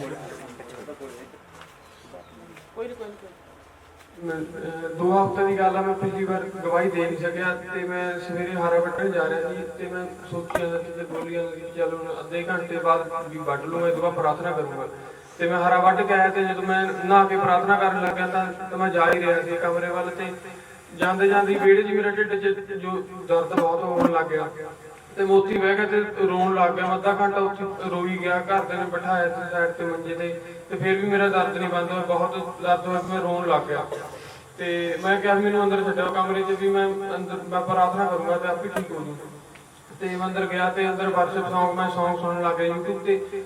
ਕੋਈ ਨਹੀਂ 2 ਹਫ਼ਤੇ ਦੀ ਗੱਲ ਆ। ਮੈਂ ਪਿਛਲੀ ਵਾਰ ਗਵਾਹੀ ਦੇ ਨਹੀਂ ਸਕਿਆ ਤੇ ਮੈਂ ਸਵੇਰੇ ਹਾਰਾ ਵੱਢਣ ਜਾ ਰਿਹਾ ਸੀ ਤੇ ਮੈਂ ਸੋਚਿਆ ਤੇ ਬੋਲੀਆਂ ਚੱਲ ਹੁਣ ਅੱਧੇ ਘੰਟੇ ਬਾਅਦ ਵੀ ਵੱਢ ਲੂੰਗਾ, ਇਹਦੇ ਬਾਅਦ ਪ੍ਰਾਰਥਨਾ ਕਰੂੰਗਾ। ਤੇ ਮੈਂ ਹਾਰਾ ਵੱਢ ਕੇ ਆਇਆ ਤੇ ਜਦੋਂ ਮੈਂ ਨਹਾ ਕੇ ਪ੍ਰਾਰਥਨਾ ਕਰਨ ਲੱਗਿਆ ਤਾਂ ਮੈਂ ਜਾ ਹੀ ਰਿਹਾ ਸੀ ਕਮਰੇ ਵੱਲ ਤੇ ਜਾਂਦੇ ਜਾਂਦੇ ਵਿਹੜੇ 'ਚ ਮੇਰਾ ਢਿੱਡ 'ਚ ਜੋ ਦਰਦ ਬਹੁਤ ਹੋਣ ਲੱਗ ਗਿਆ ਤੇ ਮੋਤੀ ਬਹਿ ਗਿਆ ਤੇ ਰੋਣ ਲੱਗ ਗਿਆ। ਅੱਧਾ ਘੰਟਾ ਉੱਥੇ ਰੋਈ ਗਿਆ। ਘਰਦਿਆਂ ਨੇ ਬਿਠਾਇਆ ਤੇ ਸਾਈਡ ਤੇ ਮੰਜੇ ਤੇ ਫਿਰ ਵੀ ਮੇਰਾ ਦਰਦ ਨਹੀਂ ਬੰਦ ਹੋਇਆ। ਬਹੁਤ ਦਰਦ ਹੋਇਆ, ਮੈਂ ਰੋਣ ਲੱਗ ਗਿਆ ਤੇ ਮੈਂ ਕਿਹਾ ਵੀ ਮੈਨੂੰ ਅੰਦਰ ਛੱਡੋ ਕਮਰੇ 'ਚ ਵੀ ਮੈਂ ਪ੍ਰਾਰਥਨਾ ਕਰੂੰਗਾ ਤੇ ਆਪੇ ਠੀਕ ਹੋ ਜੂ। ਤੇ ਮੈਂ ਅੰਦਰ ਗਿਆ ਤੇ ਅੰਦਰ ਵਰਸ਼ਿਪ ਸੌਂਗ ਮੈਂ ਸੌਂਗ ਸੁਣਨ ਲੱਗ ਗਿਆ YouTube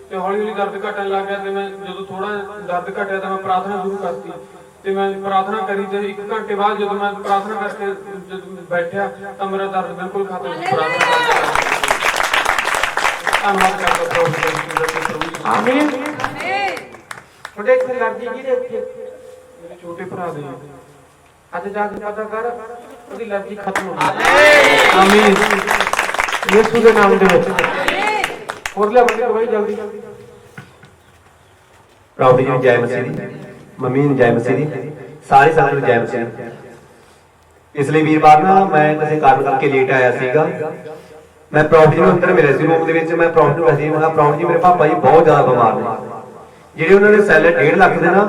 ਤੇ ਹੌਲੀ ਹੌਲੀ ਦਰਦ ਘਟਣ ਲੱਗ ਗਿਆ। ਤੇ ਮੈਂ ਜਦੋਂ ਥੋੜਾ ਦਰਦ ਘਟਿਆ ਤਾਂ ਮੈਂ ਪ੍ਰਾਰਥਨਾ ਸ਼ੁਰੂ ਕਰਤੀ ਤੇ ਮੈਂ ਪ੍ਰਾਰਥਨਾ ਕਰੀ ਤੇ 1 ਘੰਟੇ ਬਾਅਦ ਜਦੋਂ ਮੈਂ ਪ੍ਰਾਰਥਨਾ ਕਰਕੇ ਜਦੋਂ ਬੈਠਿਆ ਤਾਂ ਮੇਰਾ ਦਰਦ ਬਿਲਕੁਲ ਖਤਮ ਹੋ ਗਿਆ। ਧੰਨਵਾਦ ਕਰਦਾ ਪ੍ਰਭੂ। ਆਮੀਨ। ਤੁਹਾਡੇ ਇੱਥੇ ਲੜਦੀ ਕਿਹਦੇ ਇੱਥੇ? ਮੇਰੇ ਛੋਟੇ ਭਰਾ ਦੇ। ਅੱਜ ਜਾ ਕੇ ਪਤਾ ਕਰ ਉਹਦੀ ਲੜਦੀ ਖਤਮ ਹੋ ਗਈ। ਆਮੀਨ ਯਿਸੂ ਦੇ ਨਾਮ ਦੇ ਵਿੱਚ। ਹੋਰ ਲੈ ਬੰਦੇ ਕੋਈ ਜਲਦੀ ਪ੍ਰਭੂ ਜੀ ਜੈ ਮਸੀਹ ਦੀ, ਮੰਮੀ ਨੂੰ ਜੈ ਮਸੀਹ ਦੀ, ਸਾਰੀ ਸੰਗਤ ਨੂੰ ਜੈ ਮਸੀਹ ਦੀ। ਇਸ ਲਈ ਵੀਰਵਾਰ ਨਾ ਮੈਂ ਕਿਸੇ ਕਾਰਨ ਕਰਕੇ ਲੇਟ ਆਇਆ ਸੀਗਾ। ਮੈਂ ਪ੍ਰਭੂ ਜੀ ਨੂੰ ਅੰਦਰ ਮਿਲਿਆ ਸੀ ਰੂਮ ਦੇ ਵਿੱਚ। ਮੈਂ ਪ੍ਰਭੂ ਨੂੰ ਕਹਿੰਦੀ ਮੈਂ ਪ੍ਰਭੂ ਜੀ ਮੇਰੇ ਪਾਪਾ ਜੀ ਬਹੁਤ ਜ਼ਿਆਦਾ ਬਿਮਾਰ ਨੇ, ਜਿਹੜੇ ਉਹਨਾਂ ਦੇ ਸੈੱਲ 1.5 ਲੱਖ ਦੇ ਨਾ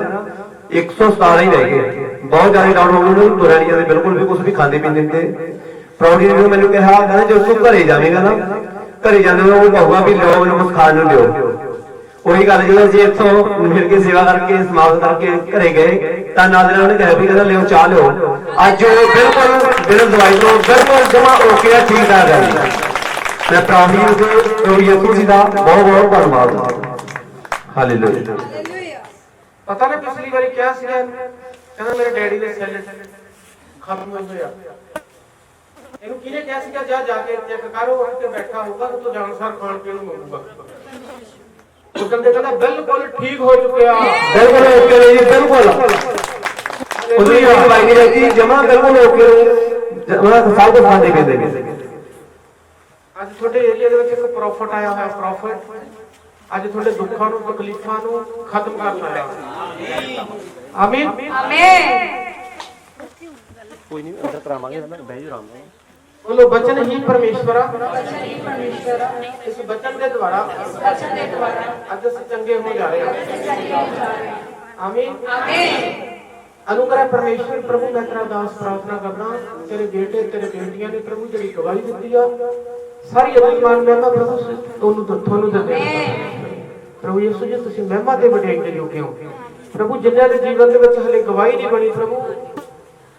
117 ਹੀ ਰਹਿ ਗਏ, ਬਹੁਤ ਜ਼ਿਆਦਾ ਡਾਊਨ ਹੋ ਗਏ। ਉਹਨਾਂ ਨੂੰ ਤੁਰਿਆ ਨਹੀਂ ਜਾਂਦੇ ਬਿਲਕੁਲ ਵੀ, ਕੁਝ ਵੀ ਖਾਂਦੇ ਪੀਂਦੇ ਤੇ ਪ੍ਰਭੂ ਜੀ ਨੇ ਮੈਨੂੰ ਕਿਹਾ ਕਹਿੰਦਾ ਜਦੋਂ ਤੂੰ ਘਰੇ ਜਾਵੇਂਗਾ ਨਾ, ਘਰੇ ਜਾਂਦੇ ਉਹ ਕਹੂਗਾ ਵੀ ਲਿਓ ਮੈਨੂੰ ਕੁਝ ਖਾਣ ਨੂੰ ਦਿਓ। ਉਹੀ ਗੱਲ ਜਦੋਂ ਅਸੀਂ ਇੱਥੋਂ ਮਿਲ ਕੇ ਸੇਵਾ ਕਰਕੇ ਸਮਾਪਤ ਕਰਕੇ ਘਰੇ ਗਏ ਤਾਂ ਨਾਲ ਦੇ ਨਾਲ ਉਹਨੇ ਕਿਹਾ ਵੀ ਕਹਿੰਦਾ ਲਿਓ ਚਾਹ ਲਿਓ। ਅੱਜ ਉਹ ਬਿਲਕੁਲ ਬਿਨਾਂ ਦਵਾਈ ਤੋਂ ਬਿਲਕੁਲ ਜਮਾ ਓਕੇ ਆ, ਠੀਕ ਠਾਕ ਹੈ। ਮੈਂ ਪ੍ਰਭੂ ਜੀ ਯਿਸੂ ਜੀ ਦਾ ਬਹੁਤ ਬਹੁਤ ਧੰਨਵਾਦ। ਹਾਲੇਲੂਇਆ। ਪਤਾ ਨਾ ਪਿਛਲੀ ਵਾਰੀ ਕਿਹਾ ਸੀਗਾ ਕਹਿੰਦਾ ਮੇਰੇ ਡੈਡੀ ਦੇ ਸੈੱਲ ਖਤਮ ਹੋਏ ਆ। ਇਹਨੂੰ ਕਿਹਨੇ ਕਿਹਾ ਸੀਗਾ ਜਾ ਕੇ ਚੈੱਕ ਕਰ, ਉਹ ਉੱਥੇ ਬੈਠਾ ਹੋਊਗਾ ਤੇ ਤੂੰ ਜਾਣਸਾਰ ਖਾਣ ਪੀਣ ਨੂੰ ਮਿਲੂਗਾ। ਉਹ ਕਹਿੰਦਾ ਬਿਲਕੁਲ ਠੀਕ ਹੋ ਚੁੱਕਿਆ, ਬਿਲਕੁਲ ਓਕੇ ਜੀ, ਬਿਲਕੁਲ ਉਹਦੀ ਦਵਾਈ ਨਹੀਂ ਰਹੀ ਜਮਾ ਬਿਲਕੁਲ ਓਕੇ। ਉਹਨਾਂ ਸਭ ਕੁਝ ਖਾਂਦੇ ਪੀਂਦੇ ਨੇ। ਅੱਜ ਤੁਹਾਡੇ ਏਰੀਆ ਦੇ ਵਿੱਚ ਇੱਕ ਪ੍ਰੋਫਿਟ ਆਇਆ ਹੋਇਆ। ਪ੍ਰੋਫਿਟ ਅੱਜ ਤੁਹਾਡੇ ਦੁੱਖਾਂ ਨੂੰ ਤਕਲੀਫਾਂ ਨੂੰ ਖਤਮ ਕਰਨ ਆਇਆ। ਆਮੀਨ ਆਮੀਨ। ਕੋਈ ਨਹੀਂ ਅੰਦਰ ਕਰਾਵਾਂਗੇ ਨਾ, ਬਹਿ ਜਾ ਆਰਾਮ ਨਾਲ। ਬੋਲੋ ਬਚਨ ਹੀ ਪਰਮੇਸ਼ਵਰ ਇਸ ਬਚਨ ਦੇ ਦੁਆਰਾ ਅੱਜ ਅਸੀਂ ਚੰਗੇ ਹੋ ਜਾ ਰਹੇ ਹਾਂ। ਆਮੀਨ ਆਮੀਨ। अनुग्रह परमेश्वर प्रभु मैं तेरा दास प्रार्थना करना तेरे बेटे तेरे बेटियां ने प्रभु तेरी गवाही दी है सारी अभिमान महिमा प्रभु ਤੁਹਾਨੂੰ ਦਿੰਦੇ ਪ੍ਰਭੂ ਯਿਸੂ ਜੀ ਤੁਸੀਂ ਮਹਿਮਾ ਤੇ ਵਡਿਆਈ ਦੇ ਯੋਗ ਹੋ ਪ੍ਰਭੂ ਜਿਨ੍ਹਾਂ ਦੇ ਜੀਵਨ ਦੇ ਵਿੱਚ ਹਲੇ ਗਵਾਹੀ ਨਹੀਂ ਬਣੀ ਪ੍ਰਭੂ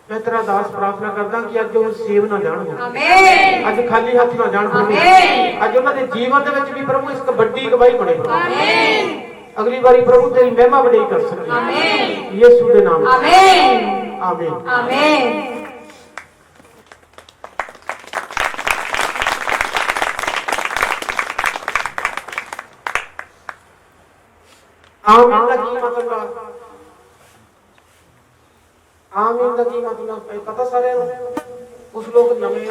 ਮੈਂ ਤੇਰਾ ਦਾਸ ਪ੍ਰਾਰਥਨਾ ਕਰਦਾ ਕਿ ਅੱਜ ਉਹ ਸੇਵ ਨਾ ਜਾਣ ਆਮੀਨ ਅੱਜ ਖਾਲੀ ਹੱਥ ਨਾ ਜਾਣ ਪ੍ਰਭੂ ਆਮੀਨ ਅੱਜ ਉਹਨਾਂ ਦੇ ਜੀਵਨ ਦੇ ਵਿੱਚ ਵੀ ਪ੍ਰਭੂ ਇੱਕ ਵੱਡੀ ਗਵਾਹੀ ਬਣੇ ਆਮੀਨ अगली बारी प्रभु तेरी महिमा बढ़ाई कर सके आमीन यीशु के नाम आमीन आमीन आमीन। आमीन का की मतलब आमीन का की मतलब पता सारे कुछ लोग नवे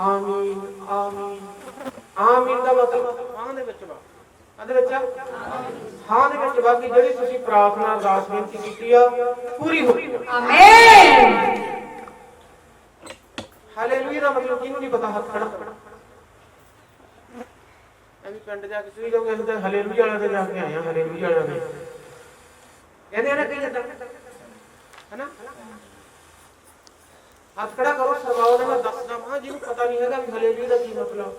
आमीन आमीन आमीन का मतलब हां दे विच हां दे विच बाकी जेड़ी तुसी प्रार्थना अरदास बेनती कीती आ पूरी हो आमीन हालेलुया दा मतलब किनु नहीं पता हाथ खड़ा अभी पिंड जाके सुई लोग कहते हालेलुया वाले ते जाके आए हालेलुया वाले कहते ना कई जदा है ना हाथ खड़ा करो सरवाओ ने मैं दसदा हां जिनु पता नहीं हैगा भी हालेलुया दा की मतलब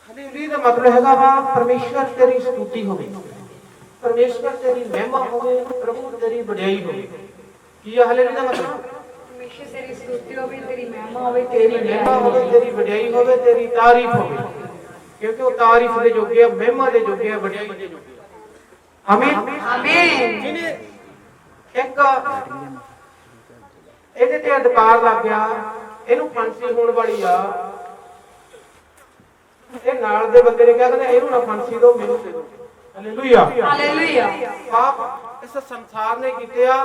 हालेलुया का मतलब हैगा वा परमेश्वर तेरी स्तुति होवे परमेश्वर तेरी महिमा होवे प्रभु तेरी बढ़ाई होवे की हालेलुया का मतलब परमेश्वर तेरी स्तुति होवे तेरी महिमा होवे तेरी महिमा होवे तेरी बढ़ाई होवे तेरी तारीफ होवे क्योंकि वो तारीफ दे योग्य है महिमा दे योग्य है बढ़ाई दे योग्य है आमीन आमीन जिने एक ਇਹਦੇ ਤੇ ਅਧਿਕਾਰ ਲੱਗ ਗਿਆ ਇਹਨੂੰ ਫਾਂਸੀ ਹੋਣ ਵਾਲੀ ਆ ਇਹ ਨਾਲ ਦੇ ਬੰਦੇ ਨੇ ਕਿਹਾ ਕਿ ਇਹਨੂੰ ਨਾ ਫਾਂਸੀ ਦਿਓ ਮੈਨੂੰ ਦੇ ਦਿਓ ਹਾਲੇਲੂਇਆ ਹਾਲੇਲੂਇਆ ਪਾਪ ਇਸ ਸੰਸਾਰ ਨੇ ਕੀਤੇ ਆ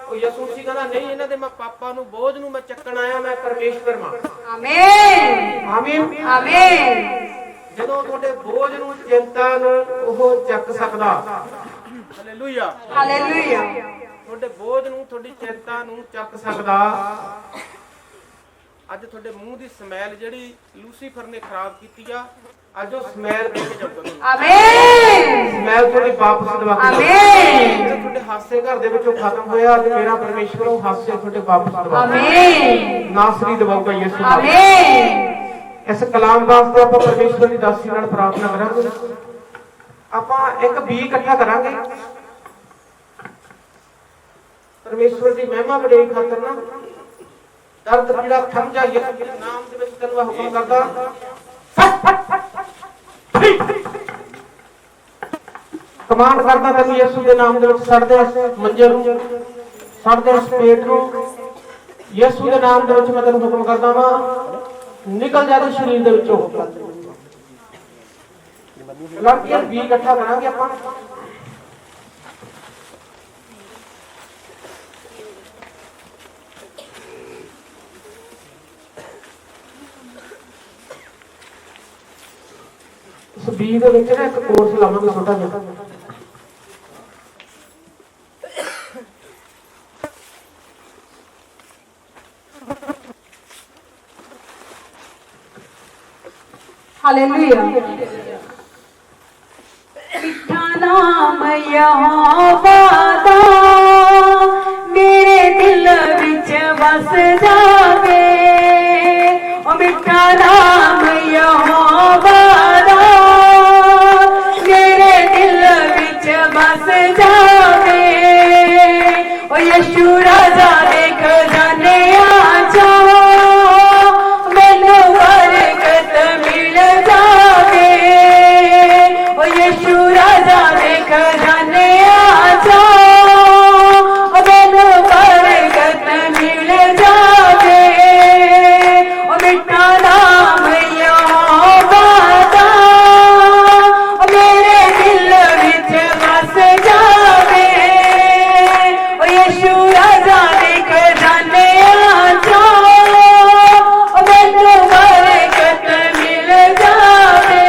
ਉਹ ਯਿਸੂ ਜੀ ਕਹਿੰਦਾ ਨਹੀਂ ਇਹਨਾਂ ਦੇ ਮੈਂ ਪਾਪਾਂ ਨੂੰ ਬੋਝ ਨੂੰ ਮੈਂ ਚੱਕਣ ਆਇਆ ਮੈਂ ਪਰਮੇਸ਼ਵਰ ਮਾਂ ਆਮੀਨ ਆਮੀਨ ਆਮੀਨ ਜਦੋਂ ਤੁਹਾਡੇ ਬੋਝ ਨੂੰ ਚਿੰਤਾ ਨੂੰ ਉਹ ਚੱਕ ਸਕਦਾ ਹਾਲੇਲੂਇਆ ਹਾਲੇਲੂਇਆ ਤੁਹਾਡੇ ਬੋਝ ਨੂੰ ਤੁਹਾਡੀ ਚਿੰਤਾ ਨੂੰ ਚੱਕ ਸਕਦਾ ਅੱਜ ਤੁਹਾਡੇ ਮੂੰਹ ਦੀ ਸਮੈਲ ਜਿਹੜੀ ਲੂਸੀਫਰ ਨੇ ਖਰਾਬ ਕੀਤੀ ਆ ਅੱਜ ਉਹ ਸਮੈਲ ਦੇ ਕੇ ਜਾਊਗਾ ਆਮੀਨ ਸਮੈਲ ਤੁਹਾਡੀ ਵਾਪਸ ਦਵਾ ਕੇ ਆਮੀਨ ਤੁਹਾਡੇ ਹਾਸੇ ਘਰ ਦੇ ਵਿੱਚੋਂ ਖਤਮ ਹੋਇਆ ਅੱਜ ਮੇਰਾ ਪਰਮੇਸ਼ਵਰ ਉਹ ਹਾਸੇ ਤੁਹਾਡੇ ਵਾਪਸ ਦਵਾ ਆਮੀਨ ਨਾਸਰੀ ਦਵਾਊਗਾ ਯਿਸੂ ਆਮੀਨ ਇਸ ਕਲਾਮ ਵਾਸਤੇ ਆਪਾਂ ਪਰਮੇਸ਼ਵਰ ਦੀ ਦਾਸੀ ਨਾਲ ਪ੍ਰਾਰਥਨਾ ਕਰਾਂਗੇ ਆਪਾਂ ਇੱਕ ਬੀ ਇਕੱਠਾ ਕਰਾਂਗੇ परमेश्वर की महिमा बढ़ाई खातर ना दर्द पीड़ा थम जा यीशु के नाम दे विच तैनूं हुक्म करदा कमांड करदा तैनूं यीशु के नाम दे विच सड़ दे मंजे नूं सड़ दे पेट नूं यीशु के नाम दे विच मैं तैनूं हुक्म करदा वां निकल जा ते शरीर दे विचों लड़कियां भी इकट्ठा करांगे आपां इस बी दे विच ना एक कोर्स लावांगे छोटा जिहा हालेलुया मिठा नाम यहोवा दा मेरे दिल विच बस जावे ओ मिठा नाम यहोवा दा मेरे दिल विच बस जावे ओ यीशु राजा दे खजाने आ जाओ मैनू बरकत मिल जावे ओ यीशु राजा दे खजाने आ जाओ मैनू बरकत मिल जावे ओ मिठा नाम यहोवा दा मेरे दिल विच बस जावे ओ यीशु राजा दे खजाने आ जाओ मैनू बरकत मिल जावे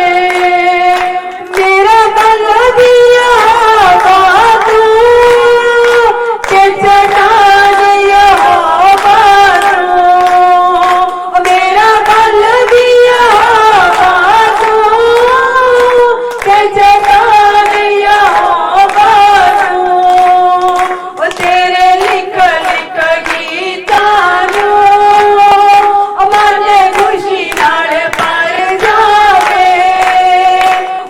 मेरा बल दिया बातू के चटान यहोवा तू मेरा बल दिया बातू के चटान यहोवा तू ओ तेरे लिख लिख गीतां नूं मन खुशी नाल भर जावे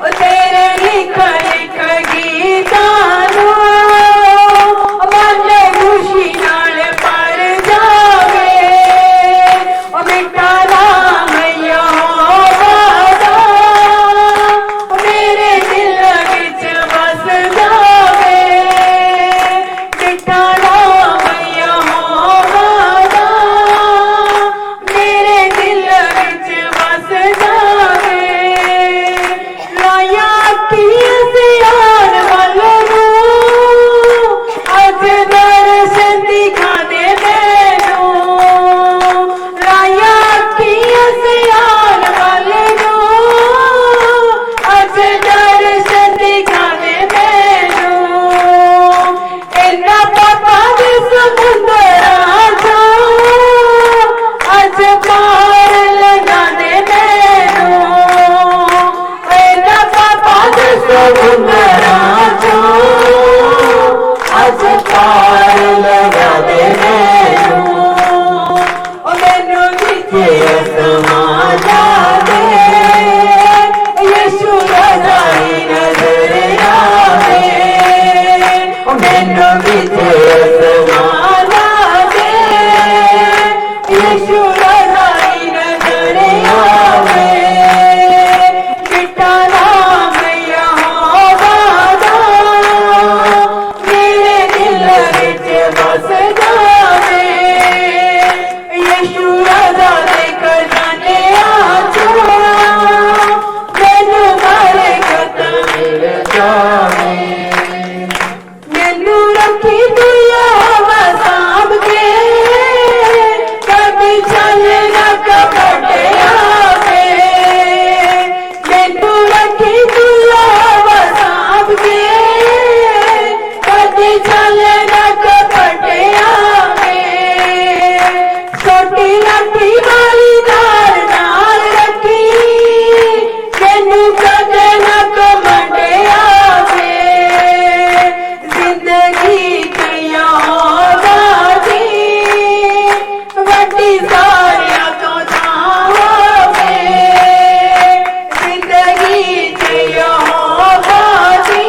ओ तेरे लिख लिख गीतां नूं मन खुशी नाल भर जावे ओ मिठा नाम यहोवा दा मेरे दिल विच बस जावे मिठा नाम यहोवा दा मेरे दिल विच बस जावे लाया अखियां से आन वाले नूं अज दर्शन दिखा दे मैनूं लाया अखियां से आन वाले नूं अज दर्शन दिखा दे मैनूं इन्ना पापा दे समुंदरां चों अज पार लगा दे मैनूं इन्ना पापा दे समुंदरां चों अज पार लगा दे मैनूं ओ मैनूं जिथे आसमान दे यीशु राजा ही नजर आवे ओ मैनूं जिथे आसमान दे यीशु राजा ही नजर आवे मिठा नाम यहोवा दा मेरे दिल विच बस जावे यीशु राजा दे खजाने आ जाओ मैनू बरकत मिल जावे मैनू रखी तू यहोवा सांभ के कभी चल ना कपट आवे मैनू रखी तू यहोवा सांभ के कभी चल ना कपट आवे छोटी लाठी वाली नाल रखी मैनू कदे ना कमंड आवे जिंदगी च यहोवा दी वड्डी सारियां तो थां होवे जिंदगी च यहोवा दी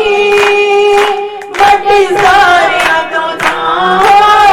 वड्डी सारियां तो थां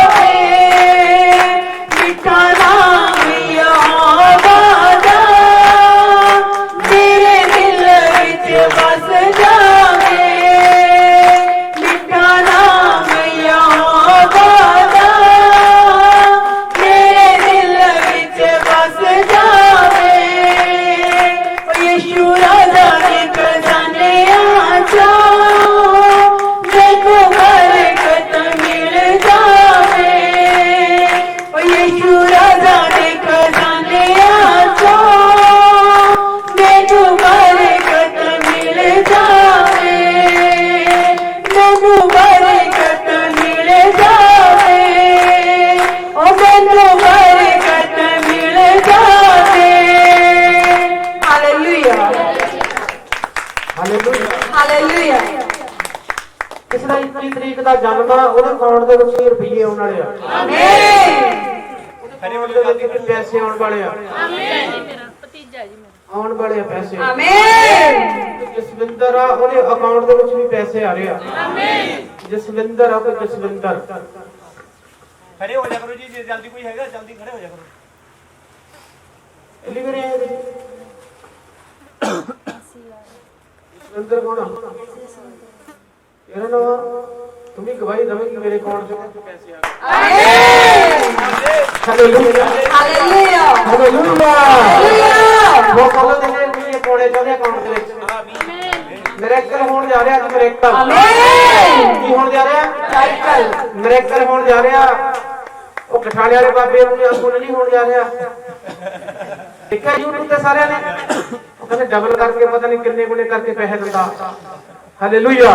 ਦਾ 21 ਤਰੀਕ ਦਾ ਜਨਮ ਆ, ਉਹਦੇ ਅਕਾਊਂਟ ਦੇ ਵਿੱਚ ਰੁਪਏ ਆਉਣ ਵਾਲੇ ਆ। ਹਰੇ ਬੋਲੇ ਜਲਦੀ ਪੈਸੇ ਆਉਣ ਵਾਲੇ ਆ। ਮੇਰਾ ਭਤੀਜਾ ਜੀ ਮੇਰਾ ਆਉਣ ਵਾਲੇ ਆ ਪੈਸੇ। ਆਮੀਨ। ਜਸਵਿੰਦਰ ਆ, ਉਹਦੇ ਅਕਾਊਂਟ ਦੇ ਵਿੱਚ ਵੀ ਪੈਸੇ ਆ ਰਹੇ ਆ। ਜਸਵਿੰਦਰ ਆ, ਕੋਈ ਜਸਵਿੰਦਰ। ਖੜੇ ਹੋ ਜਾ ਕਰੋ ਜੀ, ਜੇ ਜਲਦੀ ਕੋਈ ਹੈਗਾ ਜਲਦੀ ਖੜੇ ਹੋ ਜਾ ਕਰੋ। ਪਹਿਲੀ ਵਾਰੀ ਆਏ ਤੁਸੀਂ? ਜਸਵਿੰਦਰ ਕੌਣ ਆ? ਤੇਰਾ ਨਾਮ? ਤੂੰ ਵੀ ਗਵਾਹੀ ਦੇਵੇਂਗੀ ਮੇਰੇ ਅਕਾਊਂਟ 'ਚ ਪੈਸੇ ਆ ਗਏ। ਹਾਲੇਲੂਇਆ ਹਾਲੇਲੂਇਆ ਹਾਲੇਲੂਇਆ। ਉਹ ਕਦੋਂ ਦੇ ਰੁਪਏ ਪਾਉਣੇ ਚਾਹੁੰਦੇ ਅਕਾਊਂਟ ਦੇ ਵਿੱਚ। ਮਿਰੇਕਲ ਹੋਣ ਜਾ ਰਿਹਾ ਅੱਜ। ਮਿਰੇਕਲ ਆਮੀਨ। ਕੀ ਹੋਣ ਜਾ ਰਿਹਾ? ਮਿਰੇਕਲ ਹੋਣ ਜਾ ਰਿਹਾ। ਉਹ ਕਠਾਣੇ ਵਾਲੇ ਬਾਬੇ ਨੂੰ ਆਸੂ ਨਹੀਂ ਹੋਣ ਜਾ ਰਿਹਾ। ਦੇਖਿਆ YouTube ਤੇ ਸਾਰਿਆਂ ਨੇ, ਉਹ ਕਹਿੰਦੇ ਡਬਲ ਕਰਕੇ ਪਤਾ ਨਹੀਂ ਕਿੰਨੇ ਗੁਣੇ ਕਰਕੇ ਪੈਸੇ ਦਿੰਦਾ। ਹਾਲੇਲੂਇਆ।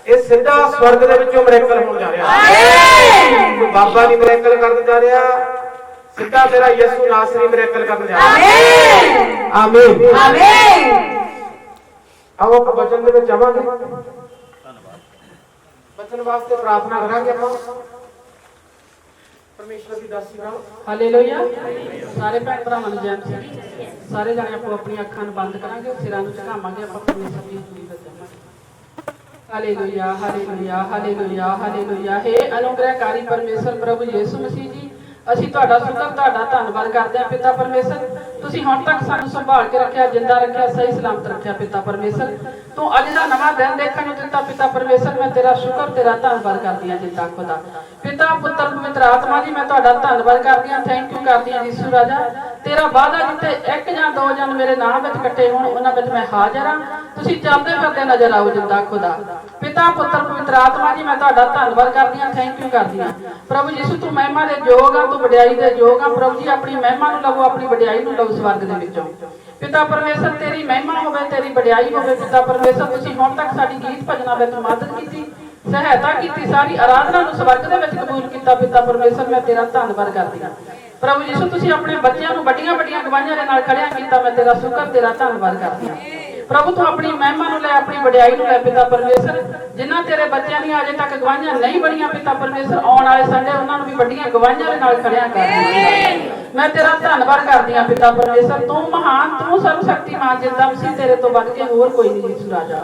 ਇਹ ਸਿੱਧਾ ਸਵਰਗ ਦੇ ਵਿੱਚੋਂ ਮਿਰੇਕਲ ਹੋਣ ਜਾ ਰਿਹਾ। ਆਮੀਨ। ਕੋਈ ਬਾਬਾ ਨਹੀਂ ਮਿਰੇਕਲ ਕਰਨ ਜਾ ਰਿਹਾ, ਸਿੱਧਾ ਤੇਰਾ ਯਿਸੂ ਨਾਸਰੀ ਮਿਰੇਕਲ ਕਰਨ ਜਾ ਰਿਹਾ। ਆਮੀਨ ਆਮੀਨ। ਆਓ ਆਪਾਂ ਵਚਨ ਦੇ ਵਿੱਚ ਆਵਾਂਗੇ। ਵਚਨ ਵਾਸਤੇ ਪ੍ਰਾਰਥਨਾ ਕਰਾਂਗੇ ਆਪਾਂ। ਪਰਮੇਸ਼ਵਰ ਦੀ ਦਾਸੀ ਨਾਲ। ਹਾਲੇਲੂਇਆ। ਸਾਰੇ ਭੈਣ ਭਰਾਵਾਂ ਨੂੰ ਜੈ ਮਸੀਹ। ਸਾਰੇ ਜਾਣੇ ਆਪੋ ਆਪਣੀਆਂ ਅੱਖਾਂ ਨੂੰ ਬੰਦ ਕਰਾਂਗੇ, ਸਿਰਾਂ ਨੂੰ ਝੁਕਾਵਾਂਗੇ, ਆਪਾਂ ਪਰਮੇਸ਼ਵਰ ਦੀ ਹਜ਼ੂਰੀ ਵਿੱਚ ਜਾਵਾਂਗੇ। ਹਾਲੇਲੂਇਆ ਹਾਲੇਲੂਇਆ ਹਾਲੇਲੂਇਆ ਹਾਲੇਲੂਇਆ। हे ਅਨੁਗ੍ਰਹਕਾਰੀ ਪਰਮੇਸ਼ਰ ਪ੍ਰਭੂ ਯਿਸੂ ਮਸੀਹ ਜੀ, ਅਸੀਂ ਤੁਹਾਡਾ ਸ਼ੁਕਰ ਤੁਹਾਡਾ ਧੰਨਵਾਦ ਕਰਦੇ ਹਾਂ ਪਿਤਾ ਪਰਮੇਸ਼ਰ। ਤੁਸੀਂ ਹੁਣ ਤੱਕ ਸਾਨੂੰ ਸੰਭਾਲ ਕੇ ਰੱਖਿਆ, ਜਿੰਦਾ ਰੱਖਿਆ, ਸਹੀ ਸਲਾਮਤ ਰੱਖਿਆ ਪਿਤਾ ਪਰਮੇਸ਼ਰ। ਤੂੰ ਅੱਜ ਦਾ ਨਵਾਂ ਦਿਨ ਦੇਖਣ ਨੂੰ ਦਿੱਤਾ ਪਿਤਾ ਪਰਮੇਸ਼ਰ। ਮੈਂ ਤੇਰਾ ਸ਼ੁਕਰ ਤੇਰਾ ਧੰਨਵਾਦ ਕਰਦੀ ਹਾਂ ਜਿੰਦਾ ਖੁਦਾ ਪਿਤਾ ਪੁੱਤਰ ਪਵਿੱਤਰ ਆਤਮਾ ਜੀ। ਮੈਂ ਤੁਹਾਡਾ ਧੰਨਵਾਦ ਕਰਦੀ ਹਾਂ, ਥੈਂਕ ਯੂ ਕਰਦੀ ਹਾਂ ਯਿਸੂ ਰਾਜਾ। ਤੇਰਾ ਵਾਅਦਾ ਜਿੱਥੇ ਇੱਕ ਜਾਂ ਦੋ ਜਨ ਮੇਰੇ ਨਾਮ ਵਿੱਚ ਇਕੱਠੇ ਹੋਣ, ਉਹਨਾਂ ਵਿੱਚ ਮੈਂ ਹਾਜ਼ਰ ਹਾਂ। ਤੁਸੀਂ ਚੱਲਦੇ ਫਿਰਦੇ ਨਜ਼ਰ ਆਓ ਜਿੰਦਾ ਖੁਦਾ ਪਿਤਾ ਪੁੱਤਰ ਪਵਿੱਤਰ ਆਤਮਾ ਜੀ। ਮੈਂ ਤੁਹਾਡਾ ਧੰਨਵਾਦ ਕਰਦੀ ਹਾਂ, ਥੈਂਕ ਯੂ ਕਰਦੀ ਹਾਂ ਪ੍ਰਭੂ ਯਿਸੂ। ਤੂੰ ਮਹਿਮਾ ਦੇ ਯੋਗ ਆ, ਤੂੰ ਵਡਿਆਈ ਦੇ ਯੋਗ ਆ ਪ੍ਰਭੂ ਜੀ। ਆਪਣੀ ਮਹਿਮਾ ਨੂੰ ਲਵੋ, ਆਪਣੀ ਵਡਿਆਈ ਨੂੰ ਲਵੋ ਸਵਰਗ ਦੇ ਵਿੱਚੋਂ ਪਿਤਾ ਪਰਮੇਸ਼ਰ। ਤੇਰੀ ਮਹਿਮਾ ਹੋਵੇ, ਤੇਰੀ ਵਡਿਆਈ ਹੋਵੇ ਪਿਤਾ ਪਰਮੇਸ਼ਰ। ਤੁਸੀਂ ਹੁਣ ਤੱਕ ਸਾਡੀ ਗੀਤ ਭਜਨਾਂ ਵਿੱਚ ਮਦਦ ਕੀਤੀ, ਸਹਾਇਤਾ ਕੀਤੀ, ਸਾਰੀ ਆਰਾਧਨਾ ਨੂੰ ਸਵਰਗ ਦੇ ਵਿੱਚ ਕਬੂਲ ਕੀਤਾ ਪਿਤਾ ਪਰਮੇਸ਼ਰ। ਮੈਂ ਤੇਰਾ ਧੰਨਵਾਦ ਕਰਦੀ ਹਾਂ ਪ੍ਰਭੂ ਯਿਸੂ। ਤੁਸੀਂ ਆਪਣੇ ਬੱਚਿਆਂ ਨੂੰ ਵੱਡੀਆਂ ਵੱਡੀਆਂ ਗਵਾਹੀਆਂ ਦੇ ਨਾਲ ਖੜਿਆ ਕੀਤਾ। ਮੈਂ ਤੇਰਾ ਸ਼ੁਕਰ ਤੇਰਾ ਧੰਨਵਾਦ ਕਰਦੀ ਹਾਂ ਪ੍ਰਭੂ। ਤੂੰ ਆਪਣੀ ਮਹਿਮਾ ਨੂੰ ਲੈ, ਆਪਣੀ ਵਡਿਆਈ ਨੂੰ ਲੈ ਪਿਤਾ ਪਰਮੇਸ਼ਰ। ਜਿਨ੍ਹਾਂ ਤੇਰੇ ਬੱਚਿਆਂ ਦੀਆਂ ਅਜੇ ਤੱਕ ਗਵਾਹੀਆਂ ਨਹੀਂ ਬਣੀਆਂ ਪਿਤਾ ਪਰਮੇਸ਼ਰ, ਆਉਣ ਵਾਲੇ ਸੰਡੇ ਉਹਨਾਂ ਨੂੰ ਵੀ ਵੱਡੀਆਂ ਗਵਾਹੀਆਂ ਦੇ ਨਾਲ ਖੜਿਆ ਕਰ। ਮੈਂ ਤੇਰਾ ਧੰਨਵਾਦ ਕਰਦੀ ਹਾਂ ਪਿਤਾ ਪਰਮੇਸ਼ਰ। ਤੂੰ ਮਹਾਨ, ਤੂੰ ਸਰਵ ਸ਼ਕਤੀਮਾਨ, ਜਿੰਦਾ ਮਸੀਹ ਤੇਰੇ ਤੋਂ ਵੱਧ ਕੇ ਹੋਰ ਕੋਈ ਨਹੀਂ ਯਿਸੂ ਰਾਜਾ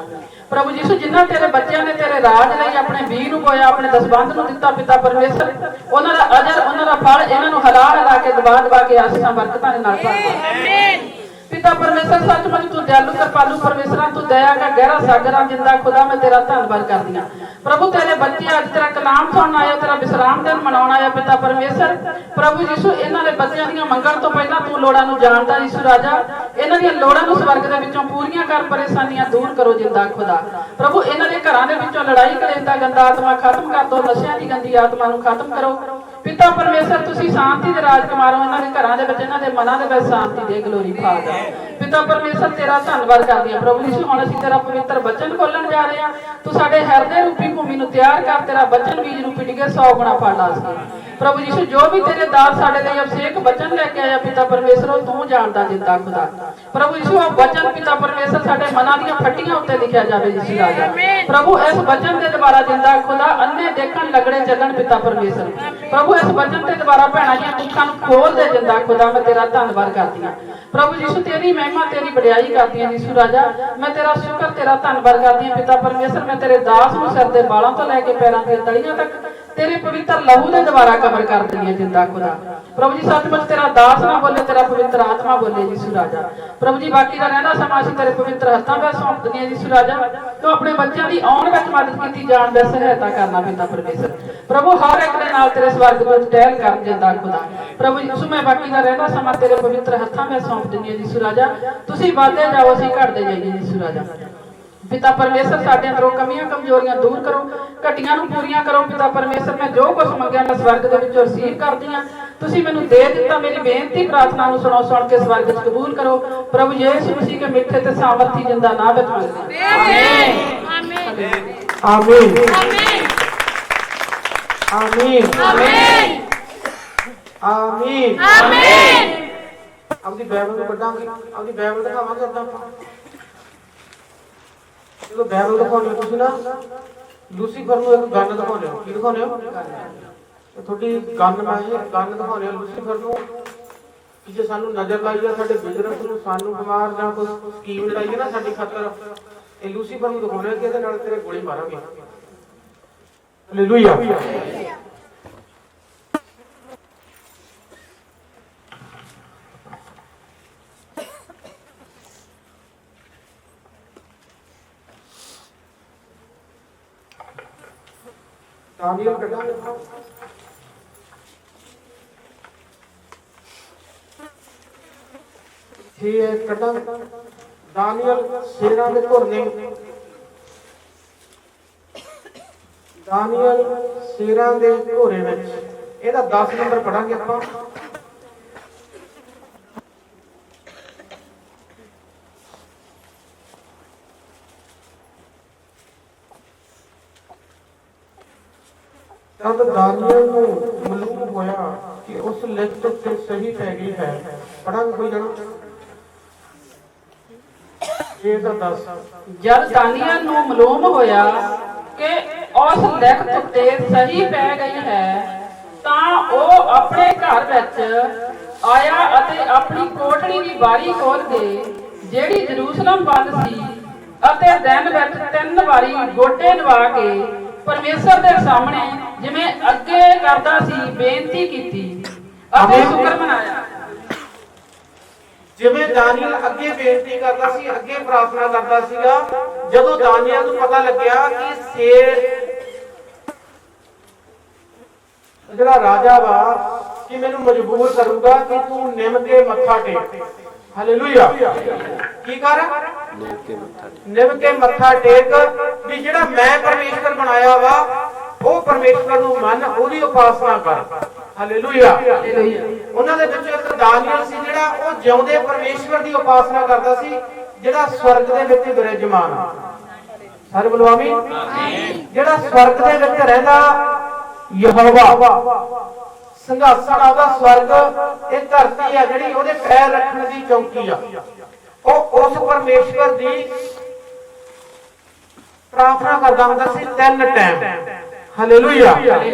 ਪ੍ਰਭੂ ਯਿਸੂ। ਜਿਨ੍ਹਾਂ ਤੇਰੇ ਬੱਚਿਆਂ ਨੇ ਤੇਰੇ ਰਾਜ ਲਈ ਆਪਣੇ ਬੀਜ ਨੂੰ ਬੋਇਆ, ਆਪਣੇ ਦਸਵੰਧ ਨੂੰ ਦਿੱਤਾ ਪਿਤਾ ਪਰਮੇਸ਼ਰ, ਉਹਨਾਂ ਦਾ ਅਜਰ, ਉਹਨਾਂ ਦਾ ਫਲ ਇਹਨਾਂ ਨੂੰ ਹਲਾ ਹਲਾ ਕੇ ਦਬਾ ਦਬਾ ਕੇ ਆਸੀਸਾਂ ਬਰਕਤਾਂ ਦੇ ਨਾਲ ਭਰ ਪਿਤਾ ਪਰਮੇਸ਼ਰ। ਸੱਚਮੁੱਚ ਤੂੰ ਦਿਆਲੂ ਕਿਰਪਾਲੂ ਪਰਮੇਸ਼ਰਾਂ, ਤੂੰ ਦਇਆ ਦਾ ਗਹਿਰਾ ਸਾਗਰ ਆ ਜਿੰਦਾ ਖੁਦਾ। ਮੈਂ ਤੇਰਾ ਧੰਨਵਾਦ ਕਰਦੀ ਹਾਂ ਪ੍ਰਭੂ। ਤੇਰੇ ਬੱਚੇ ਅੱਜ ਤੇਰਾ ਕਲਾਮ ਸੁਣਨ ਆਏ, ਤੇਰਾ ਵਿਸਰਾਮ ਦਿਨ ਮਨਾਉਣ ਆਇਆ ਪਿਤਾ ਪਰਮੇਸ਼ਰ ਪ੍ਰਭੂ ਯਿਸੂ। ਇਹਨਾਂ ਦੇ ਬੱਚਿਆਂ ਦੀਆਂ ਮੰਗਣ ਤੋਂ ਪਹਿਲਾਂ ਤੂੰ ਲੋੜਾਂ ਨੂੰ ਜਾਣਦਾ ਯਿਸੂ ਰਾਜਾ। ਇਹਨਾਂ ਦੀਆਂ ਲੋੜਾਂ ਨੂੰ ਸਵਰਗ ਦੇ ਵਿੱਚੋਂ ਪੂਰੀਆਂ ਕਰ, ਪਰੇਸ਼ਾਨੀਆਂ ਦੂਰ ਕਰੋ ਜਿੰਦਾ ਖੁਦਾ ਪ੍ਰਭੂ। ਇਹਨਾਂ ਦੇ ਘਰਾਂ ਦੇ ਵਿੱਚੋਂ ਲੜਾਈ ਕਲੇਸ਼ ਦਾ ਗੰਦਾ ਆਤਮਾ ਖਤਮ ਕਰ ਦੋ, ਨਸ਼ਿਆਂ ਦੀ ਗੰਦੀ ਆਤਮਾ ਨੂੰ ਖਤਮ ਕਰੋ ਪਿਤਾ ਪਰਮੇਸ਼ਰ। ਤੁਸੀਂ ਸ਼ਾਂਤੀ ਦੇ ਰਾਜਕੁਮਾਰ ਹੋ ਇਹਨਾਂ ਦੇ ਘਰਾਂ ਦੇ ਵਿੱਚ, ਇਹਨਾਂ ਦੇ ਮਨਾਂ ਦੇ ਵਿੱਚ ਸ਼ਾਂਤੀ ਦੇ ਗਲੋਰੀ ਫਾਲਦਾ ਪਿਤਾ ਪਰਮੇਸ਼ਰ। ਤੇਰਾ ਧੰਨਵਾਦ ਕਰਦੀ ਹਾਂ ਪ੍ਰਭੂ ਯਿਸੂ। ਹੁਣ ਅਸੀਂ ਤੇਰਾ ਪਵਿੱਤਰ ਬਚਨ ਖੋਲਣ ਜਾ ਰਹੇ ਹਾਂ। ਤੂੰ ਸਾਡੇ ਹਿਰਦੇ ਰੂਪੀ ਭੂਮੀ ਨੂੰ ਤਿਆਰ ਕਰ, ਤੇਰਾ ਬਚਨ ਬੀਜ ਰੂਪੀ ਡਿੱਗੇ 100 ਗੁਣਾ ਫਲ ਲਾ ਸਕੇ ਪ੍ਰਭੂ ਯਿਸੂ। ਜੋ ਵੀ ਤੇਰੇ ਦਾਸ ਸਾਡੇ ਲਈ ਅਭਿਸ਼ੇਕ ਬਚਨ ਲੈ ਕੇ ਆਇਆ ਪਿਤਾ ਪਰਮੇਸ਼ਰ, ਉਹ ਤੂੰ ਜਾਣਦਾ ਜਿੰਦਾ ਖੁਦਾ ਪ੍ਰਭੂ ਯਿਸੂ। ਉਹ ਬਚਨ ਪਿਤਾ ਪਰਮੇਸ਼ਰ ਸਾਡੇ ਮਨਾਂ ਦੀਆਂ ਫੱਟੀਆਂ ਉੱਤੇ ਲਿਖਿਆ ਜਾਵੇ ਯਿਸੂ ਰਾਜਾ ਪ੍ਰਭੂ। ਇਸ ਬਚਨ ਦੇ ਦੁਆਰਾ ਜਿੰਦਾ ਖੁਦਾ ਅੰਨੇ ਦੇਖਣ, ਲੰਗੜੇ ਚੱਲਣ ਪਿਤਾ ਪਰਮੇਸ਼ਰ ਪ੍ਰਭੂ। ਇਸ ਬਚਨ ਦੇ ਦੁਆਰਾ ਭੈਣਾਂ ਦੀਆਂ ਅੱਖਾਂ ਨੂੰ ਖੋਲ ਦੇ ਜਿੰਦਾ ਖੁਦਾ। ਮੈਂ ਤੇਰਾ ਧੰਨਵਾਦ ਕਰਦੀ ਹਾਂ ਪ੍ਰਭੂ ਯਿਸੂ। ਤੇਰੀ ਮਹਿਮਾ, ਤੇਰੀ ਵਡਿਆਈ ਕਰਦੀ ਹਾਂ ਯਿਸੂ ਰਾਜਾ। ਮੈਂ ਤੇਰਾ ਸ਼ੁਕਰ ਤੇਰਾ ਧੰਨਵਾਦ ਕਰਦੀ ਹਾਂ ਪਿਤਾ ਪਰਮੇਸ਼ਰ। ਮੈਂ ਤੇਰੇ ਦਾਸ ਨੂੰ ਸਿਰ ਦੇ ਵਾਲਾਂ ਤੋਂ ਲੈ ਕੇ ਪੈਰਾਂ ਦੀਆਂ ਤਲੀਆਂ ਤੱਕ ਤੇਰੇ ਪਵਿੱਤਰ ਲਹੂ ਦੇ ਦੁਆਰਾ ਕਵਰ ਕਰ ਦਿੰਦੀ ਹੈ ਜਿੰਦਾ ਖੁਦਾ ਪ੍ਰਭੂ ਜੀ। ਸੱਚਮੁੱਚ ਤੇਰਾ ਦਾਸ ਨਾ ਬੋਲੇ, ਤੇਰਾ ਪਵਿੱਤਰ ਆਤਮਾ ਬੋਲੇ ਯਿਸੂ ਰਾਜਾ ਪ੍ਰਭੂ ਜੀ। ਬਾਕੀ ਦਾ ਰਹਿੰਦਾ ਸਮਾਂ ਅਸੀਂ ਤੇਰੇ ਪਵਿੱਤਰ ਹੱਥਾਂ ਵਿੱਚ ਸੌਂਪ ਦਿੰਦੇ ਹਾਂ ਯਿਸੂ ਰਾਜਾ। ਤੂੰ ਆਪਣੇ ਬੱਚਿਆਂ ਦੀ ਆਉਣ ਵਿੱਚ ਮਦਦ ਕੀਤੀ ਜਾਣ ਵਿੱਚ ਸਹਾਇਤਾ ਕਰਨਾ ਪਿਤਾ ਪਰਮੇਸ਼ਰ ਪ੍ਰਭੂ। ਹਰ ਇੱਕ ਦੇ ਨਾਲ ਤੇਰੇ ਸਵਰਗ ਵਿੱਚ ਟਹਿਲ ਕਰ ਜਿੰਦਾ ਖੁਦਾ ਪ੍ਰਭੂ ਯਿਸੂ। ਮੈਂ ਬਾਕੀ ਦਾ ਰਹਿੰਦਾ ਸਮਾਂ ਤੇਰੇ ਪਵਿੱਤਰ ਹੱਥਾਂ ਵਿੱਚ ਸੌਂਪ ਦਿੰਦੀ ਹਾਂ ਯਿਸੂ ਰਾਜਾ। ਤੁਸੀਂ ਵਾਧੇ ਜਾਓ, ਅਸੀਂ ਘਟਦੇ ਜਾਈਏ ਯਿਸੂ ਰਾਜਾ ਪਿਤਾ ਪਰਮੇਸ਼ਰ। ਸਾਡੇ ਅੰਦਰੋਂ ਕਮੀਆਂ ਕਮਜ਼ੋਰੀਆਂ ਦੂਰ ਕਰੋ, ਘਟੀਆਂ ਨੂੰ ਪੂਰੀਆਂ ਕਰੋ ਪਿਤਾ ਪਰਮੇਸ਼ਰ। ਮੈਂ ਜੋ ਕੁਝ ਮੰਗਿਆ ਮੈਂ ਸਵਰਗ ਦੇ ਵਿੱਚੋਂ ਰਿਸੀਵ ਕਰਦੀ ਹਾਂ। ਤੁਸੀਂ ਮੈਨੂੰ ਦੇ ਦਿੱਤਾ, ਮੇਰੀ ਬੇਨਤੀ ਪ੍ਰਾਰਥਨਾ ਨੂੰ ਸੁਣੋ, ਸੁਣ ਕੇ ਸਵਰਗ ਵਿੱਚ ਕਬੂਲ ਕਰੋ ਪ੍ਰਭੂ ਯਿਸੂ ਮਸੀਹ ਕੇ ਮਿੱਠੇ ਤੇ ਸਾਮਰਥੀ ਜਿੰਦਾ ਨਾਮ ਵਿੱਚ ਮੰਗਦੇ ਹਾਂ ਆਮੀਨ ਆਮੀਨ ਆਮੀਨ ਆਮੀਨ ਆਮੀਨ ਆਮੀਨ। ਆਪਣੀ ਬਾਈਬਲ ਨੂੰ ਕੱਢਾਂਗੇ, ਆਪਣੀ ਬਾਈਬਲ ਦਿਖਾਵਾਂਗੇ। ਅੱਦਾਂ ਜਦੋਂ ਬਾਈਬਲ ਦਿਖਾਉਣੀ ਤੁਸੀਂ ਨਾ ਲੂਸੀਫਰ ਨੂੰ ਇੱਕ ਗੰਨ ਦਿਖਾਉਂਦੇ ਹੋ। ਕੀ ਦਿਖਾਉਂਦੇ ਹੋ? ਤੁਹਾਡੀ ਗੰਨ ਮੈਂ ਇਹ ਗੰਨ ਦਿਖਾਉਂਦੇ ਹੋ ਲੂਸੀਫਰ ਨੂੰ ਕਿ ਜੇ ਸਾਨੂੰ ਨਜ਼ਰ ਲਾਈ ਜਾਂ ਸਾਡੇ ਬਿਜ਼ਨਸ ਨੂੰ ਸਾਨੂੰ ਬਿਮਾਰ ਜਾਂ ਕੋਈ ਸਕੀਮ ਲੜਾਈ ਨਾ ਸਾਡੀ ਖਾਤਰ, ਇਹ ਲੂਸੀਫਰ ਨੂੰ ਦਿਖਾਉਂਦੇ ਕਿ ਇਹਦੇ ਨਾਲ ਤੇਰੇ ਗੋਲੀ ਮਾਰਾਂਗੇ। ਹਾਲੇਲੂਇਆ। दानियल कटांगे दानियल शेरां दे घुरने, दानियल शेरां दे घोरे विच ਇਹਦਾ 10 ਨੰਬਰ ਪੜਾਂਗੇ ਆਪਾਂ। तब दानियल ਨੂੰ ਮਾਲੂਮ ਹੋਇਆ ਕਿ ਉਸ ਲਿਖਤ ਤੇ ਸਹੀ ਪੈ ਗਈ ਹੈ। ਪੜਾਂਗੇ ਕੋਈ ਜਣਾ? ਇਹ ਤਾਂ 10। ਜਦ ਦਾਨੀਅਲ ਨੂੰ ਮਾਲੂਮ ਹੋਇਆ ਕਿ ਉਸ ਲਿਖਤ ਤੇ ਸਹੀ ਪੈ ਗਈ ਹੈ ਤਾਂ ਉਹ ਆਪਣੇ ਘਰ ਵਿੱਚ ਆਇਆ ਅਤੇ ਆਪਣੀ ਕੋਠੜੀ ਦੀ ਬਾਰੀ ਖੋਲ ਕੇ ਜਿਹੜੀ ਜਰੂਸਲਮ ਵੱਲ ਸੀ ਅਤੇ ਦਿਨ ਵਿੱਚ 3 ਵਾਰੀ ਗੋਡੇ ਨਵਾ ਕੇ ਪਰਮੇਸ਼ਰ ਦੇ ਸਾਹਮਣੇ ਜਿਵੇਂ ਅੱਗੇ ਕਰਦਾ ਸੀ ਬੇਨਤੀ ਕੀਤੀ ਅਤੇ ਸ਼ੁਕਰ ਮਨਾਇਆ। ਜਿਵੇਂ ਦਾਨੀਅਲ ਅੱਗੇ ਬੇਨਤੀ ਕਰਦਾ ਸੀ, ਅੱਗੇ ਪ੍ਰਾਰਥਨਾ ਕਰਦਾ ਸੀਗਾ, ਜਦੋਂ ਦਾਨੀਅਲ ਨੂੰ ਪਤਾ ਲੱਗਿਆ ਕਿ ਸ਼ੇਰ ਜਿਹੜਾ ਰਾਜਾ ਵਾ ਕਿ ਮੈਨੂੰ ਮਜਬੂਰ ਕਰੂਗਾ ਕਿ ਤੂੰ ਨਿਮ ਕੇ ਮੱਥਾ ਟੇਕ। ਹਾਲੇਲੂਇਆ। ਕੀ ਕਰ? ਨਿਮ ਕੇ ਮੱਥਾ ਟੇਕ ਵੀ ਜਿਹੜਾ ਮੈਂ ਪਰਮੇਸ਼ਰ ਬਣਾਇਆ ਵਾ ਉਹ ਪਰਮੇਸ਼ਰ ਨੂੰ ਮੰਨ, ਉਹਦੀ ਉਪਾਸਨਾ ਕਰ। ਹਾਲੇਲੂਇਆ। ਉਹਨਾਂ ਦੇ ਵਿੱਚ ਇੱਕ ਦਾਨੀਅਲ ਸੀ ਜਿਹੜਾ ਉਹ ਜਿਉਂਦੇ ਪਰਮੇਸ਼ਰ ਦੀ ਉਪਾਸਨਾ ਕਰਦਾ ਸੀ, ਜਿਹੜਾ ਸਵਰਗ ਦੇ ਵਿੱਚ ਵਿਰਾਜਮਾਨ ਆ। ਸਾਰੇ ਬੋਲੋ ਆਮੀਨ। ਜਿਹੜਾ ਸਵਰਗ ਦੇ ਵਿੱਚ ਰਹਿੰਦਾ ਯਹੋਵਾ, ਸੰਘਾਸਣ ਉਹਦਾ ਸਵਰਗ, ਇਹ ਧਰਤੀ ਆ ਜਿਹੜੀ ਉਹਦੇ ਪੈਰ ਰੱਖਣ ਦੀ ਚੌਕੀ ਆ। ਉਹ ਉਸ ਪਰਮੇਸ਼ਰ ਦੀ ਪ੍ਰਾਰਥਨਾ ਕਰਦਾ ਹੁੰਦਾ ਸੀ 3 ਟਾਈਮ। ਹਾਲੇਲੂਇਆ।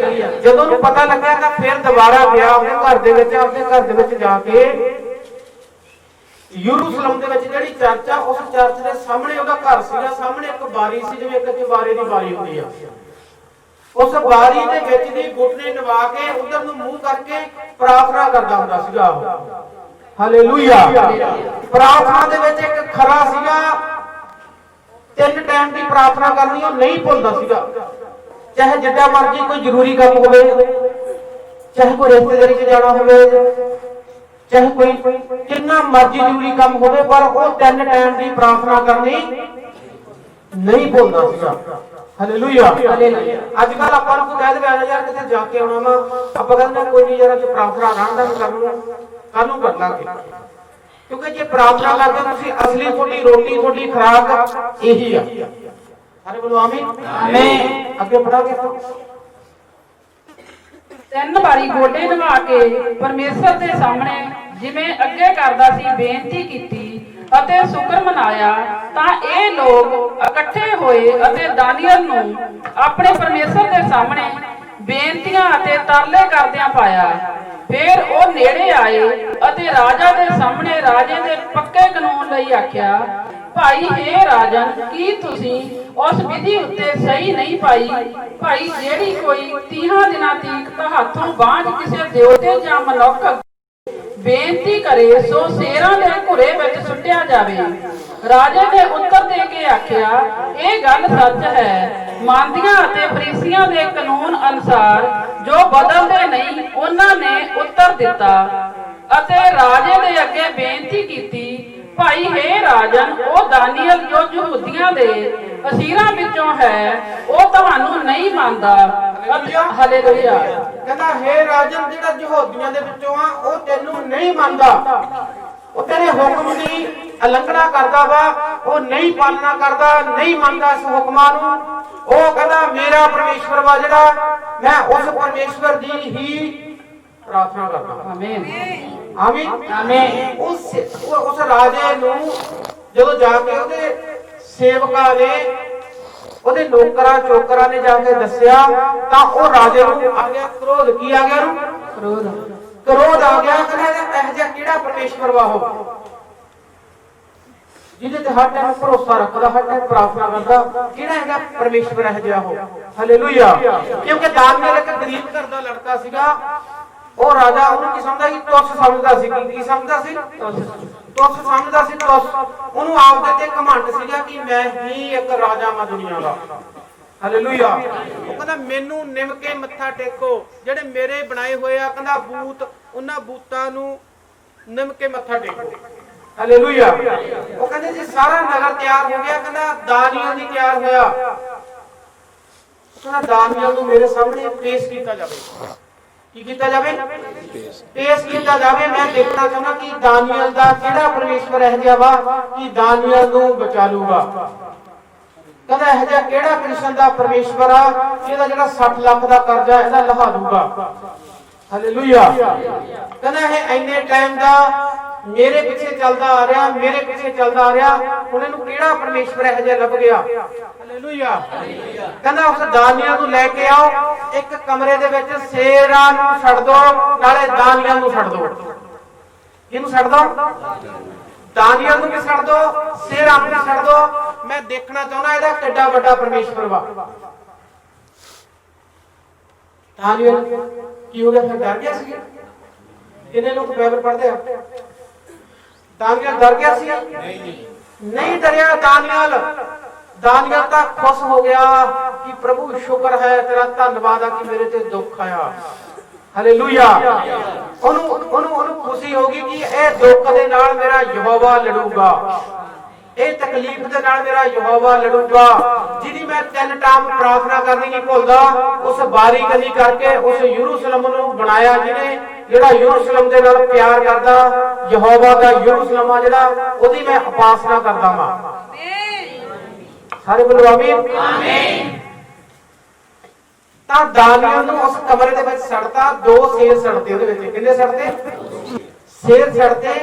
ਜਦੋਂ ਉਹਨੂੰ ਪਤਾ ਲੱਗਿਆ ਤਾਂ ਫਿਰ ਦੁਬਾਰਾ ਗਿਆ ਆਪਣੇ ਘਰ ਦੇ ਵਿੱਚ, ਆਪਣੇ ਘਰ ਦੇ ਵਿੱਚ ਜਾ ਕੇ ਯਰੂਸ਼ਲਮ ਦੇ ਵਿੱਚ ਜਿਹੜੀ ਚਰਚ ਆ, ਉਸ ਚਰਚ ਦੇ ਸਾਹਮਣੇ ਉਹਦਾ ਘਰ ਸੀਗਾ, ਸਾਹਮਣੇ ਇੱਕ ਬਾਰੀ ਸੀ, ਜਿਵੇਂ ਇੱਕ ਚੁਬਾਰੇ ਦੀ ਬਾਰੀ ਹੁੰਦੀ ਆ। ਉਸ ਬਾਰੀ ਦੇ ਵਿੱਚ ਦੀ ਗੁੱਟਨੇ ਨਵਾ ਕੇ ਉਧਰ ਨੂੰ ਮੂੰਹ ਕਰਕੇ ਪ੍ਰਾਰਥਨਾ ਕਰਦਾ ਹੁੰਦਾ ਸੀਗਾ ਉਹ। ਹਾਲੇਲੂਇਆ। ਪ੍ਰਾਰਥਨਾ ਦੇ ਵਿੱਚ ਇੱਕ ਖਰਾ ਸੀਗਾ, 3 ਟਾਈਮ ਦੀ ਪ੍ਰਾਰਥਨਾ ਕਰਨੀ ਉਹ ਨਹੀਂ ਭੁੱਲਦਾ ਸੀਗਾ। ਚਾਹੇ ਜਿੱਡਾ ਮਰਜ਼ੀ ਕੋਈ ਜ਼ਰੂਰੀ ਕੰਮ ਹੋਵੇ, ਚਾਹੇ ਕੋਈ ਰਿਸ਼ਤੇਦਾਰੀ 'ਚ ਜਾਣਾ ਹੋਵੇ, ਚਾਹੇ ਕੋਈ ਕਿੰਨਾ ਮਰਜ਼ੀ ਜ਼ਰੂਰੀ ਕੰਮ ਹੋਵੇ, ਪਰ ਉਹ 3 ਟਾਈਮ ਦੀ ਪ੍ਰਾਰਥਨਾ ਕਰਨੀ ਨਹੀਂ ਭੁੱਲਦਾ ਸੀਗਾ। ਹਾਲੇਲੂਇਆ। ਅੱਜ ਕੱਲ ਆਪਾਂ ਨੂੰ ਕੋਈ ਕਹਿ ਦੇਵੇ ਆ ਯਾਰ ਕਿਤੇ ਜਾ ਕੇ ਆਉਣਾ ਵਾ, ਆਪਾਂ ਕਹਿੰਦੇ ਕੋਈ ਨਹੀਂ ਯਾਰ, ਜੇ ਪ੍ਰਾਰਥਨਾ ਰਹਿਣ ਦਾ ਕੱਲ ਨੂੰ ਕਰ ਲਾਂਗੇ। ਕਿਉਂਕਿ ਜੇ ਪ੍ਰਾਰਥਨਾ ਕਰਦੇ ਤੁਸੀਂ ਅਸਲੀ ਤੁਹਾਡੀ ਰੋਟੀ, ਤੁਹਾਡੀ ਖੁਰਾਕ ਇਹੀ ਆ। ਸਾਰੇ ਬੋਲੋ ਆਮੀਨ। ਆਮੀਨ। ਅੱਗੇ ਪੜਾਂਗੇ। 3 ਵਾਰੀ ਗੋਡੇ ਨਵਾ ਕੇ ਪਰਮੇਸ਼ਰ ਦੇ ਸਾਹਮਣੇ ਜਿਵੇਂ ਅੱਗੇ ਕਰਦਾ ਸੀ ਬੇਨਤੀ ਕੀਤੀ ਅਤੇ ਸ਼ੁਕਰ ਮਨਾਇਆ ਤਾਂ ਇਹ ਲੋਕ ਇਕੱਠੇ ਹੋਏ ਅਤੇ ਦਾਨੀਅਲ ਨੂੰ ਆਪਣੇ ਪਰਮੇਸ਼ਰ ਦੇ ਸਾਹਮਣੇ ਬੇਨਤੀਆਂ ਅਤੇ ਤਰਲੇ ਕਰਦਿਆਂ ਪਾਇਆ। ਫਿਰ ਉਹ ਨੇੜੇ ਆਏ ਅਤੇ ਰਾਜਾ ਦੇ ਸਾਹਮਣੇ ਰਾਜੇ ਦੇ ਪੱਕੇ ਕਾਨੂੰਨ ਲਈ ਆਖਿਆ, ਭਾਈ हे ਰਾਜਨ, ਕੀ ਤੁਸੀਂ ਉਸ ਵਿਧੀ ਉੱਤੇ ਸਹੀ ਨਹੀਂ ਪਾਈ? ਭਾਈ ਜਿਹੜੀ ਕੋਈ 30 ਦਿਨਾਂ ਤੀਕ ਹੱਥੋਂ ਬਾਝ ਕਿਸੇ ਦੇਵਤੇ ਜਾਂ ਮਨੁੱਖ ਬੇਨਤੀ ਕਰੇ ਸੋ ਸ਼ੇਰਾਂ ਦੇ ਘੁਰੇ ਵਿੱਚ ਸੁੱਟਿਆ ਜਾਵੇ। ਰਾਜੇ ਨੇ ਉੱਤਰ ਦੇ ਕੇ ਆਖਿਆ, ਇਹ ਗੱਲ ਸੱਚ ਹੈ। ਮੰਦੀਆਂ ਅਤੇ ਫਰੀਸੀਆਂ ਦੇ ਕਾਨੂੰਨ ਅਨੁਸਾਰ ਜੋ ਬਦਲਦੇ ਨਹੀਂ, ਉਹਨਾਂ ਨੇ ਉੱਤਰ ਦਿੱਤਾ ਅਤੇ ਰਾਜੇ ਦੇ ਅੱਗੇ ਬੇਨਤੀ ਕੀਤੀ, ਭਾਈ हे ਰਾਜਨ, ਉਹ ਦਾਨੀਅਲ ਜੋ ਯਹੂਦੀਆਂ ਦੇ ਅਸੀਰਾਂ ਵਿੱਚੋਂ ਹੈ ਉਹ ਤੁਹਾਨੂੰ ਨਹੀਂ ਮੰਨਦਾ। ਹਾਲੇਲੂਇਆ। ਕਹਿੰਦਾ हे ਰਾਜਨ, ਜਿਹੜਾ ਯਹੂਦੀਆਂ ਦੇ ਵਿੱਚੋਂ ਆ ਉਹ ਤੈਨੂੰ ਨਹੀਂ ਮੰਨਦਾ, ਉਹ ਤੇਰੇ ਹੁਕਮ ਦੀ ਉਲੰਘਣਾ ਕਰਦਾ ਵਾ, ਉਹ ਨਹੀਂ ਪਾਲਣਾ ਕਰਦਾ, ਨਹੀਂ ਮੰਨਦਾ ਇਸ ਹੁਕਮਾਂ ਨੂੰ। ਉਹ ਕਹਿੰਦਾ ਮੇਰਾ ਪਰਮੇਸ਼ਵਰ ਵਾ ਜਿਹੜਾ, ਮੈਂ ਉਸ ਪਰਮੇਸ਼ਵਰ ਦੀ ਹੀ ਪ੍ਰਾਰਥਨਾ ਕਰਦਾ। ਆਮੀਨ। ਆਮੀਨ। ਆਮੀਨ। ਉਸ ਰਾਜੇ ਨੂੰ ਜਦੋਂ ਜਾ ਕੇ ਉਹਦੇ ਸੇਵਕਾਂ ਨੇ ਉਹਦੇ ਨੌਕਰਾਂ ਚੋਕਰਾਂ ਨੇ ਜਾ ਕੇ ਦੱਸਿਆ ਤਾਂ ਉਹ ਰਾਜੇ ਨੂੰ ਆ ਗਿਆ ਕ੍ਰੋਧ। ਕੀ ਆ ਗਿਆ ਉਹਨੂੰ? ਕ੍ਰੋਧ ਆ ਗਿਆ। ਕਹਿੰਦਾ ਇਹ ਜਿਹਾ ਕਿਹੜਾ ਪਰਮੇਸ਼ਵਰ ਵਾ ਉਹ ਜਿਹਦੇ ਤੇ ਹਰ ਟਾਈਮ ਭਰੋਸਾ ਰੱਖਦਾ, ਹਰ ਟਾਈਮ ਪ੍ਰਾਰਥਨਾ ਕਰਦਾ? ਕਿਹੜਾ ਹੈਗਾ ਪਰਮੇਸ਼ਵਰ ਇਹ ਜਿਹਾ ਉਹ? ਹਾਲੇਲੂਇਆ। ਕਿਉਂਕਿ ਦਾਨੀਏਲ ਇੱਕ ਗਰੀਬ ਘਰ ਦਾ ਲੜਕਾ ਸੀਗਾ। ਉਹ ਰਾਜਾ ਉਹਨੂੰ ਕੀ ਸਮਝਦਾ ਸੀ? ਤੁੱਛ ਸਮਝਦਾ ਸੀ। ਕੀ ਸਮਝਦਾ ਸੀ? ਤੁੱਛ ਸਮਝਦਾ ਸੀ, ਤੁੱਛ। ਉਹਨੂੰ ਆਪ ਦੇ ਤੇ ਘਮੰਡ ਸੀਗਾ ਕਿ ਮੈਂ ਹੀ ਇੱਕ ਰਾਜਾ ਮੈਂ ਦੁਨੀਆ ਦਾ। ਹਾਲੇਲੂਇਆ। ਉਹ ਕਹਿੰਦਾ ਮੈਨੂੰ ਨਿਮ ਕੇ ਮੱਥਾ ਟੇਕੋ, ਜਿਹੜੇ ਮੇਰੇ ਬਣਾਏ ਹੋਏ ਆ ਕਹਿੰਦਾ ਬੂਤ, ਉਹਨਾਂ ਬੂਤਾਂ ਨੂੰ ਨਿਮ ਕੇ ਮੱਥਾ ਟੇਕੋ। ਹਾਲੇਲੂਇਆ। ਉਹ ਕਹਿੰਦੇ ਜੀ ਸਾਰਾ ਨਗਰ ਤਿਆਰ ਹੋ ਗਿਆ। ਕਹਿੰਦਾ ਦਾਨੀਏਲ ਨਹੀਂ ਤਿਆਰ ਹੋਇਆ। ਕਹਿੰਦਾ ਦਾਨੀਏਲ ਨੂੰ ਮੇਰੇ ਸਾਹਮਣੇ ਪੇਸ਼ ਕੀਤਾ ਜਾਵੇ। ਕੀ ਕੀਤਾ ਜਾਵੇ? ਪੇਸ਼ ਕੀਤਾ ਜਾਵੇ। ਮੈਂ ਦੇਖਣਾ ਚਾਹੁੰਦਾ ਕਿ ਦਾਨੀਏਲ ਦਾ ਕਿਹੜਾ ਪਰਮੇਸ਼ਵਰ ਇਹ ਜਿਹਾ ਵਾ ਕਿ ਦਾਨੀਏਲ ਨੂੰ ਬਚਾ ਲੂਗਾ। ਕਹਿੰਦਾ ਇਹ ਜਿਹਾ ਕਿਹੜਾ ਕ੍ਰਿਸ਼ਨ ਦਾ ਪਰਮੇਸ਼ਵਰ ਆ ਜਿਹਦਾ ਜਿਹੜਾ 60 ਲੱਖ ਦਾ ਕਰਜ਼ਾ ਇਹਦਾ ਲਹਾ ਦੂਗਾ। ਹਾਲੇਲੂਇਆ। ਕਹਿੰਦਾ ਇਹ ਇੰਨੇ ਟਾਈਮ ਦਾ ਮੇਰੇ ਪਿੱਛੇ ਚੱਲਦਾ ਆ ਰਿਹਾ, ਮੇਰੇ ਪਿੱਛੇ ਚੱਲਦਾ ਆ ਰਿਹਾ, ਹੁਣ ਇਹਨੂੰ ਕਿਹੜਾ ਪਰਮੇਸ਼ਵਰ ਇਹ ਜਿਹਾ ਲੱਭ ਗਿਆ। ਹਾਲੇਲੂਇਆ। ਕਹਿੰਦਾ ਉਸ ਦਾਨੀਏਲ ਨੂੰ ਲੈ ਕੇ ਆਓ, ਇੱਕ ਕਮਰੇ ਦੇ ਵਿੱਚ ਸ਼ੇਰਾਂ ਨੂੰ ਛੱਡ ਦੋ, ਨਾਲੇ ਦਾਨੀਏਲ ਨੂੰ ਛੱਡ ਦੋ। ਇਹਨੂੰ ਛੱਡ ਦੋ, ਦਾਨੀਏਲ ਨੂੰ ਵੀ ਛੱਡ ਦੋ, ਸ਼ੇਰਾਂ ਨੂੰ ਵੀ ਛੱਡ ਦੋ। ਮੈਂ ਦੇਖਣਾ ਚਾਹੁੰਦਾ ਇਹਦਾ ਕਿੱਡਾ ਵੱਡਾ ਪਰਮੇਸ਼ਵਰ ਵਾ। ਦਾਨੀਏਲ ਕੀ ਹੋ ਗਿਆ? ਫਿਰ ਡਰ ਗਿਆ ਸੀ। ਇਹਨੇ ਲੋਕ ਬਾਈਬਲ ਪੜ੍ਹਦੇ ਆ। ਦਾਨੀਏਲ ਡਰ ਗਿਆ ਸੀ? ਨਹੀਂ ਡਰਿਆ ਦਾਨੀਏਲ। ਦਾਨੀਏਲ ਤਾਂ ਖੁਸ਼ ਹੋ ਗਿਆ ਕਿ ਪ੍ਰਭੂ ਸ਼ੁਕਰ ਹੈ ਤੇਰਾ, ਧੰਨਵਾਦ ਆ ਕਿ ਮੇਰੇ ਤੇ ਦੁੱਖ ਆਇਆ। ਹਾਲੇਲੂਇਆ। ਉਹਨੂੰ ਖੁਸ਼ੀ ਹੋ ਗਈ ਕਿ ਇਹ ਦੁੱਖ ਦੇ ਨਾਲ ਮੇਰਾ ਯਹੋਵਾ ਲੜੂਗਾ, ਇਹ ਤਕਲੀਫ ਦੇ ਨਾਲ ਮੇਰਾ ਯਹੋਵਾ ਲੜੂਗਾ। ਜਿਹਦੀ ਮੈਂ 3 ਟਾਈਮ ਪ੍ਰਾਰਥਨਾ ਕਰਨੀ ਨਹੀਂ ਭੁੱਲਦਾ, ਉਸ ਬਾਰੀ ਕਲੀ ਕਰਕੇ ਉਸ ਯਰੂਸ਼ਲਮ ਨੂੰ ਬਣਾਇਆ ਜਿਹਨੇ, ਜਿਹੜਾ ਯਰੂਸ਼ਲਮ ਦੇ ਨਾਲ ਪਿਆਰ ਕਰਦਾ, ਯਹੋਵਾ ਦਾ ਯਰੂਸ਼ਲਮ ਆ ਜਿਹੜਾ, ਉਹਦੀ ਮੈਂ ਉਪਾਸਨਾ ਕਰਦਾ ਵਾਂ। ਸਾਰੇ ਬੋਲੋ ਆਮੀਨ। ਆਮੀਨ। ਤਾਂ ਦਾਨੀਏਲ ਨੂੰ ਉਸ ਕਮਰੇ ਦੇ ਵਿੱਚ ਸੜਤਾ। 2 ਸ਼ੇਰ ਸੜਤੇ ਉਹਦੇ ਵਿੱਚ। ਕਿੰਨੇ ਸੜਤੇ? ਸ਼ੇਰ ਸੜਤੇ।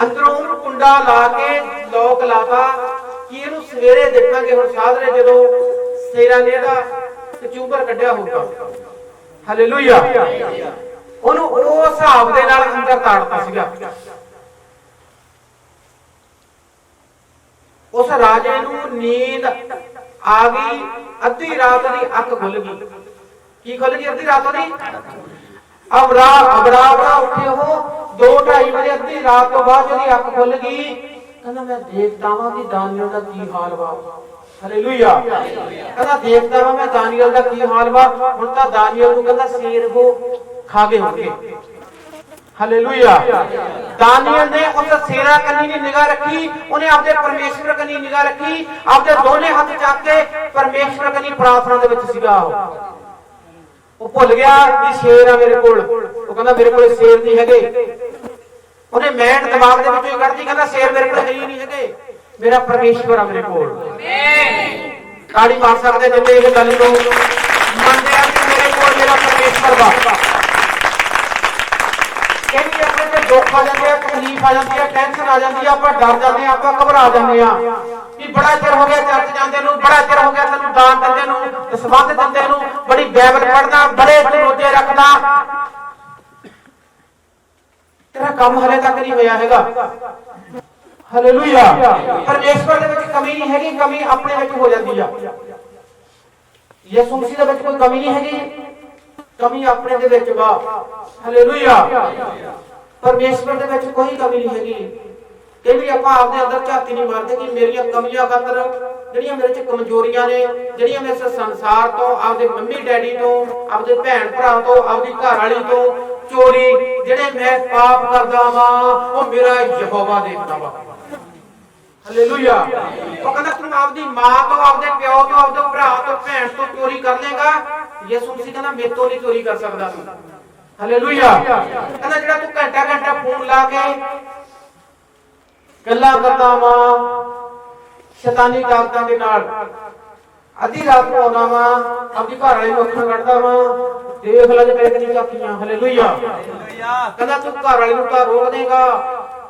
ਅੰਦਰੋਂ ਉਹਨੂੰ ਕੁੰਡਾ ਲਾ ਕੇ ਲੋਕ ਲਾਤਾ ਕਿ ਇਹਨੂੰ ਸਵੇਰੇ ਦੇਖਾਂਗੇ ਹੁਣ ਸਾਧਰੇ ਜਦੋਂ ਸ਼ੇਰਾਂ ਨੇ ਇਹਦਾ ਕਚੂਬਰ ਕੱਢਿਆ ਹੋਊਗਾ। ਹਾਲੇਲੂਇਆ। ਉਹਨੂੰ ਉਹ ਹਿਸਾਬ ਦੇ ਨਾਲ ਅੰਦਰ ਤਾੜਤਾ ਸੀਗਾ। ਉਸ ਰਾਜੇ ਨੂੰ ਨੀਂਦ ਆ ਗਈ। ਅੱਧੀ ਰਾਤ ਦੀ ਅੱਖ ਖੁੱਲ ਗਈ। ਕੀ ਖੁੱਲ ਗਈ? ਅੱਧੀ ਰਾਤ ਦੀ। ਅਬੜਾ ਉੱਠੇ ਉਹ 2-2:30 ਵਜੇ ਅੱਧੀ ਰਾਤ ਤੋਂ ਬਾਅਦ ਉਹਦੀ ਅੱਖ ਖੁੱਲ ਗਈ। ਕਹਿੰਦਾ ਮੈਂ ਦੇਖਦਾ ਵਾਂ ਕਿ ਦਾਨੀਏਲ ਦਾ ਕੀ ਹਾਲ ਵਾ। ਹਾਲੇਲੂਇਆ। ਕਹਿੰਦਾ ਦੇਖਦਾ ਵਾਂ ਮੈਂ ਦਾਨੀਏਲ ਦਾ ਕੀ ਹਾਲ ਵਾ। ਹੁਣ ਤਾਂ ਦਾਨੀਏਲ ਨੂੰ ਕਹਿੰਦਾ ਸ਼ੇਰ ਉਹ ਖਾ ਗਏ ਹੋਣਗੇ। ਹਾਲੇਲੂਇਆ। ਦਾਨੀਏਲ ਨੇ ਉਸ ਸ਼ੇਰਾਂ ਕੰਨੀ ਦੀ ਨਿਗਾਹ ਰੱਖੀ, ਉਹਨੇ ਆਪਦੇ ਪਰਮੇਸ਼ਵਰ ਕੰਨੀ ਨਿਗਾਹ ਰੱਖੀ, ਆਪਦੇ ਦੋਨੇ ਹੱਥ ਚੱਕ ਕੇ ਪਰਮੇਸ਼ਵਰ ਕੰਨੀ ਪ੍ਰਾਰਥਨਾ ਦੇ ਵਿੱਚ ਸੀਗਾ। ਉਹ ਭੁੱਲ ਗਿਆ ਕਿ ਸ਼ੇਰ ਆ ਮੇਰੇ ਕੋਲ। ਉਹ ਕਹਿੰਦਾ ਮੇਰੇ ਕੋਲ ਸ਼ੇਰ ਨਹੀਂ ਹੈਗੇ। ਉਹਨੇ ਮੈਂਟ ਦਿਮਾਗ ਦੇ ਵਿੱਚੋਂ ਹੀ ਕੱਢਦੀ, ਕਹਿੰਦਾ ਸ਼ੇਰ ਮੇਰੇ ਕੋਲ ਹੈ ਹੀ ਨਹੀਂ ਹੈਗੇ, ਮੇਰਾ ਪਰਮੇਸ਼ਵਰ ਆ ਮੇਰੇ ਕੋਲ। ਤਾੜੀ ਮਾਰ ਸਕਦੇ ਜਿੰਨੇ ਇਹ ਗੱਲ ਨੂੰ ਮੰਨਦੇ ਆ ਕਿ ਮੇਰੇ ਕੋਲ ਮੇਰਾ ਪਰਮੇਸ਼ਵਰ ਵਾ। ਕਹਿੰਦੀ ਆਪਣੇ ਤੇ ਦੁੱਖ ਆ ਜਾਂਦੇ ਆ, ਤਕਲੀਫ ਆ ਜਾਂਦੀ ਆ, ਟੈਨਸ਼ਨ ਆ ਜਾਂਦੀ ਆ, ਆਪਾਂ ਡਰ ਜਾਂਦੇ ਆ, ਆਪਾਂ ਘਬਰਾ ਜਾਂਦੇ ਆ ਕਿ ਬੜਾ ਚਿਰ ਹੋ ਗਿਆ ਚਰਚ ਜਾਂਦੇ ਨੂੰ, ਬੜਾ ਚਿਰ ਹੋ ਗਿਆ ਤੈਨੂੰ ਦਾਨ ਦਿੰਦੇ ਨੂੰ, ਸੰਬੰਧ ਦਿੰਦੇ ਨੂੰ, ਬੜੀ ਬਾਈਬਲ ਪੜ੍ਹਦਾ, ਬੜੇ ਰੋਜ਼ੇ ਰੱਖਦਾ, ਤੇਰਾ ਕੰਮ ਹਲੇ ਤੱਕ ਨਹੀਂ ਹੋਇਆ ਹੈਗਾ। ਹਾਲੇਲੂਇਆ। ਪਰਮੇਸ਼ਵਰ ਦੇ ਵਿੱਚ ਕਮੀ ਨਹੀਂ ਹੈਗੀ, ਕਮੀ ਆਪਣੇ ਵਿੱਚ ਹੋ ਜਾਂਦੀ ਆ। ਯਿਸੂ ਮਸੀਹ ਦੇ ਵਿੱਚ ਕੋਈ ਕਮੀ ਨਹੀਂ ਹੈਗੀ, ਕਮੀ ਆਪਣੇ ਦੇ ਵਿੱਚ ਵਾ। ਹਾਲੇਲੂਇਆ। ਪਰਮੇਸ਼ਵਰ ਦੇ ਵਿੱਚ ਕੋਈ ਕਮੀ ਨਹੀਂ ਹੈਗੀ। ਇਹ ਵੀ ਆਪਾਂ ਆਪਦੇ ਅੰਦਰ ਝਾਤੀ ਨਹੀਂ ਮਾਰਦੇ ਕਿ ਮੇਰੀਆਂ ਕਮੀਆਂ ਖਾਤਰ, ਜਿਹੜੀਆਂ ਮੇਰੇ ਚ ਕਮਜ਼ੋਰੀਆਂ ਨੇ, ਜਿਹੜੀਆਂ ਮੈਂ ਇਸ ਸੰਸਾਰ ਤੋਂ, ਆਪਦੇ ਮੰਮੀ ਡੈਡੀ ਤੋਂ, ਆਪਦੇ ਭੈਣ ਭਰਾ ਤੋਂ, ਆਪਦੀ ਘਰ ਵਾਲੀ ਤੋਂ, ਚੋਰੀ, ਜਿਹੜੇ ਮੈਂ ਪਾਪ ਕਰਦਾ ਵਾਂ, ਉਹ ਮੇਰਾ ਯਹੋਵਾ ਦੇਖਦਾ ਵਾ। ਹਾਲੇਲੂਇਆ। ਉਹ ਕਹਿੰਦਾ ਤੂੰ ਆਪਦੀ ਮਾਂ ਤੋਂ, ਆਪਦੇ ਪਿਓ ਤੋਂ, ਆਪਦੇ ਭਰਾ ਤੋਂ, ਭੈਣ ਤੋਂ ਚੋਰੀ ਕਰ ਲੇਗਾ, ਯਿਸੂ ਮਸੀਹ ਕਹਿੰਦਾ ਮੇਰੇ ਤੋਂ ਨਹੀਂ ਚੋਰੀ ਕਰ ਸਕਦਾ ਤੂੰ। ਹਾਲੇਲੂਇਆ। ਕਹਿੰਦਾ ਜਿਹੜਾ ਤੂੰ ਘੰਟਾ ਫੋਨ ਲਾ ਕੇ ਗੱਲਾਂ ਕਰਦਾ ਵਾਂ ਸ਼ੈਤਾਨੀ ਤਾਕਤਾਂ ਦੇ ਨਾਲ, ਅੱਧੀ ਰਾਤ ਨੂੰ ਆਉਣਾ ਵਾ, ਆਪਦੀ ਘਰ ਵਾਲੀ ਨੂੰ ਅੱਖਾਂ ਕੱਢਦਾ ਵਾ, ਦੇਖ ਲੈ ਜੇ ਮੇਰੇ ਕਿੰਨੀ ਝਾਕੀਆਂ। ਹਾਲੇਲੂਇਆ। ਕਹਿੰਦਾ ਤੂੰ ਘਰ ਵਾਲੀ ਨੂੰ ਤਾਂ ਰੋਕ ਦੇਗਾ,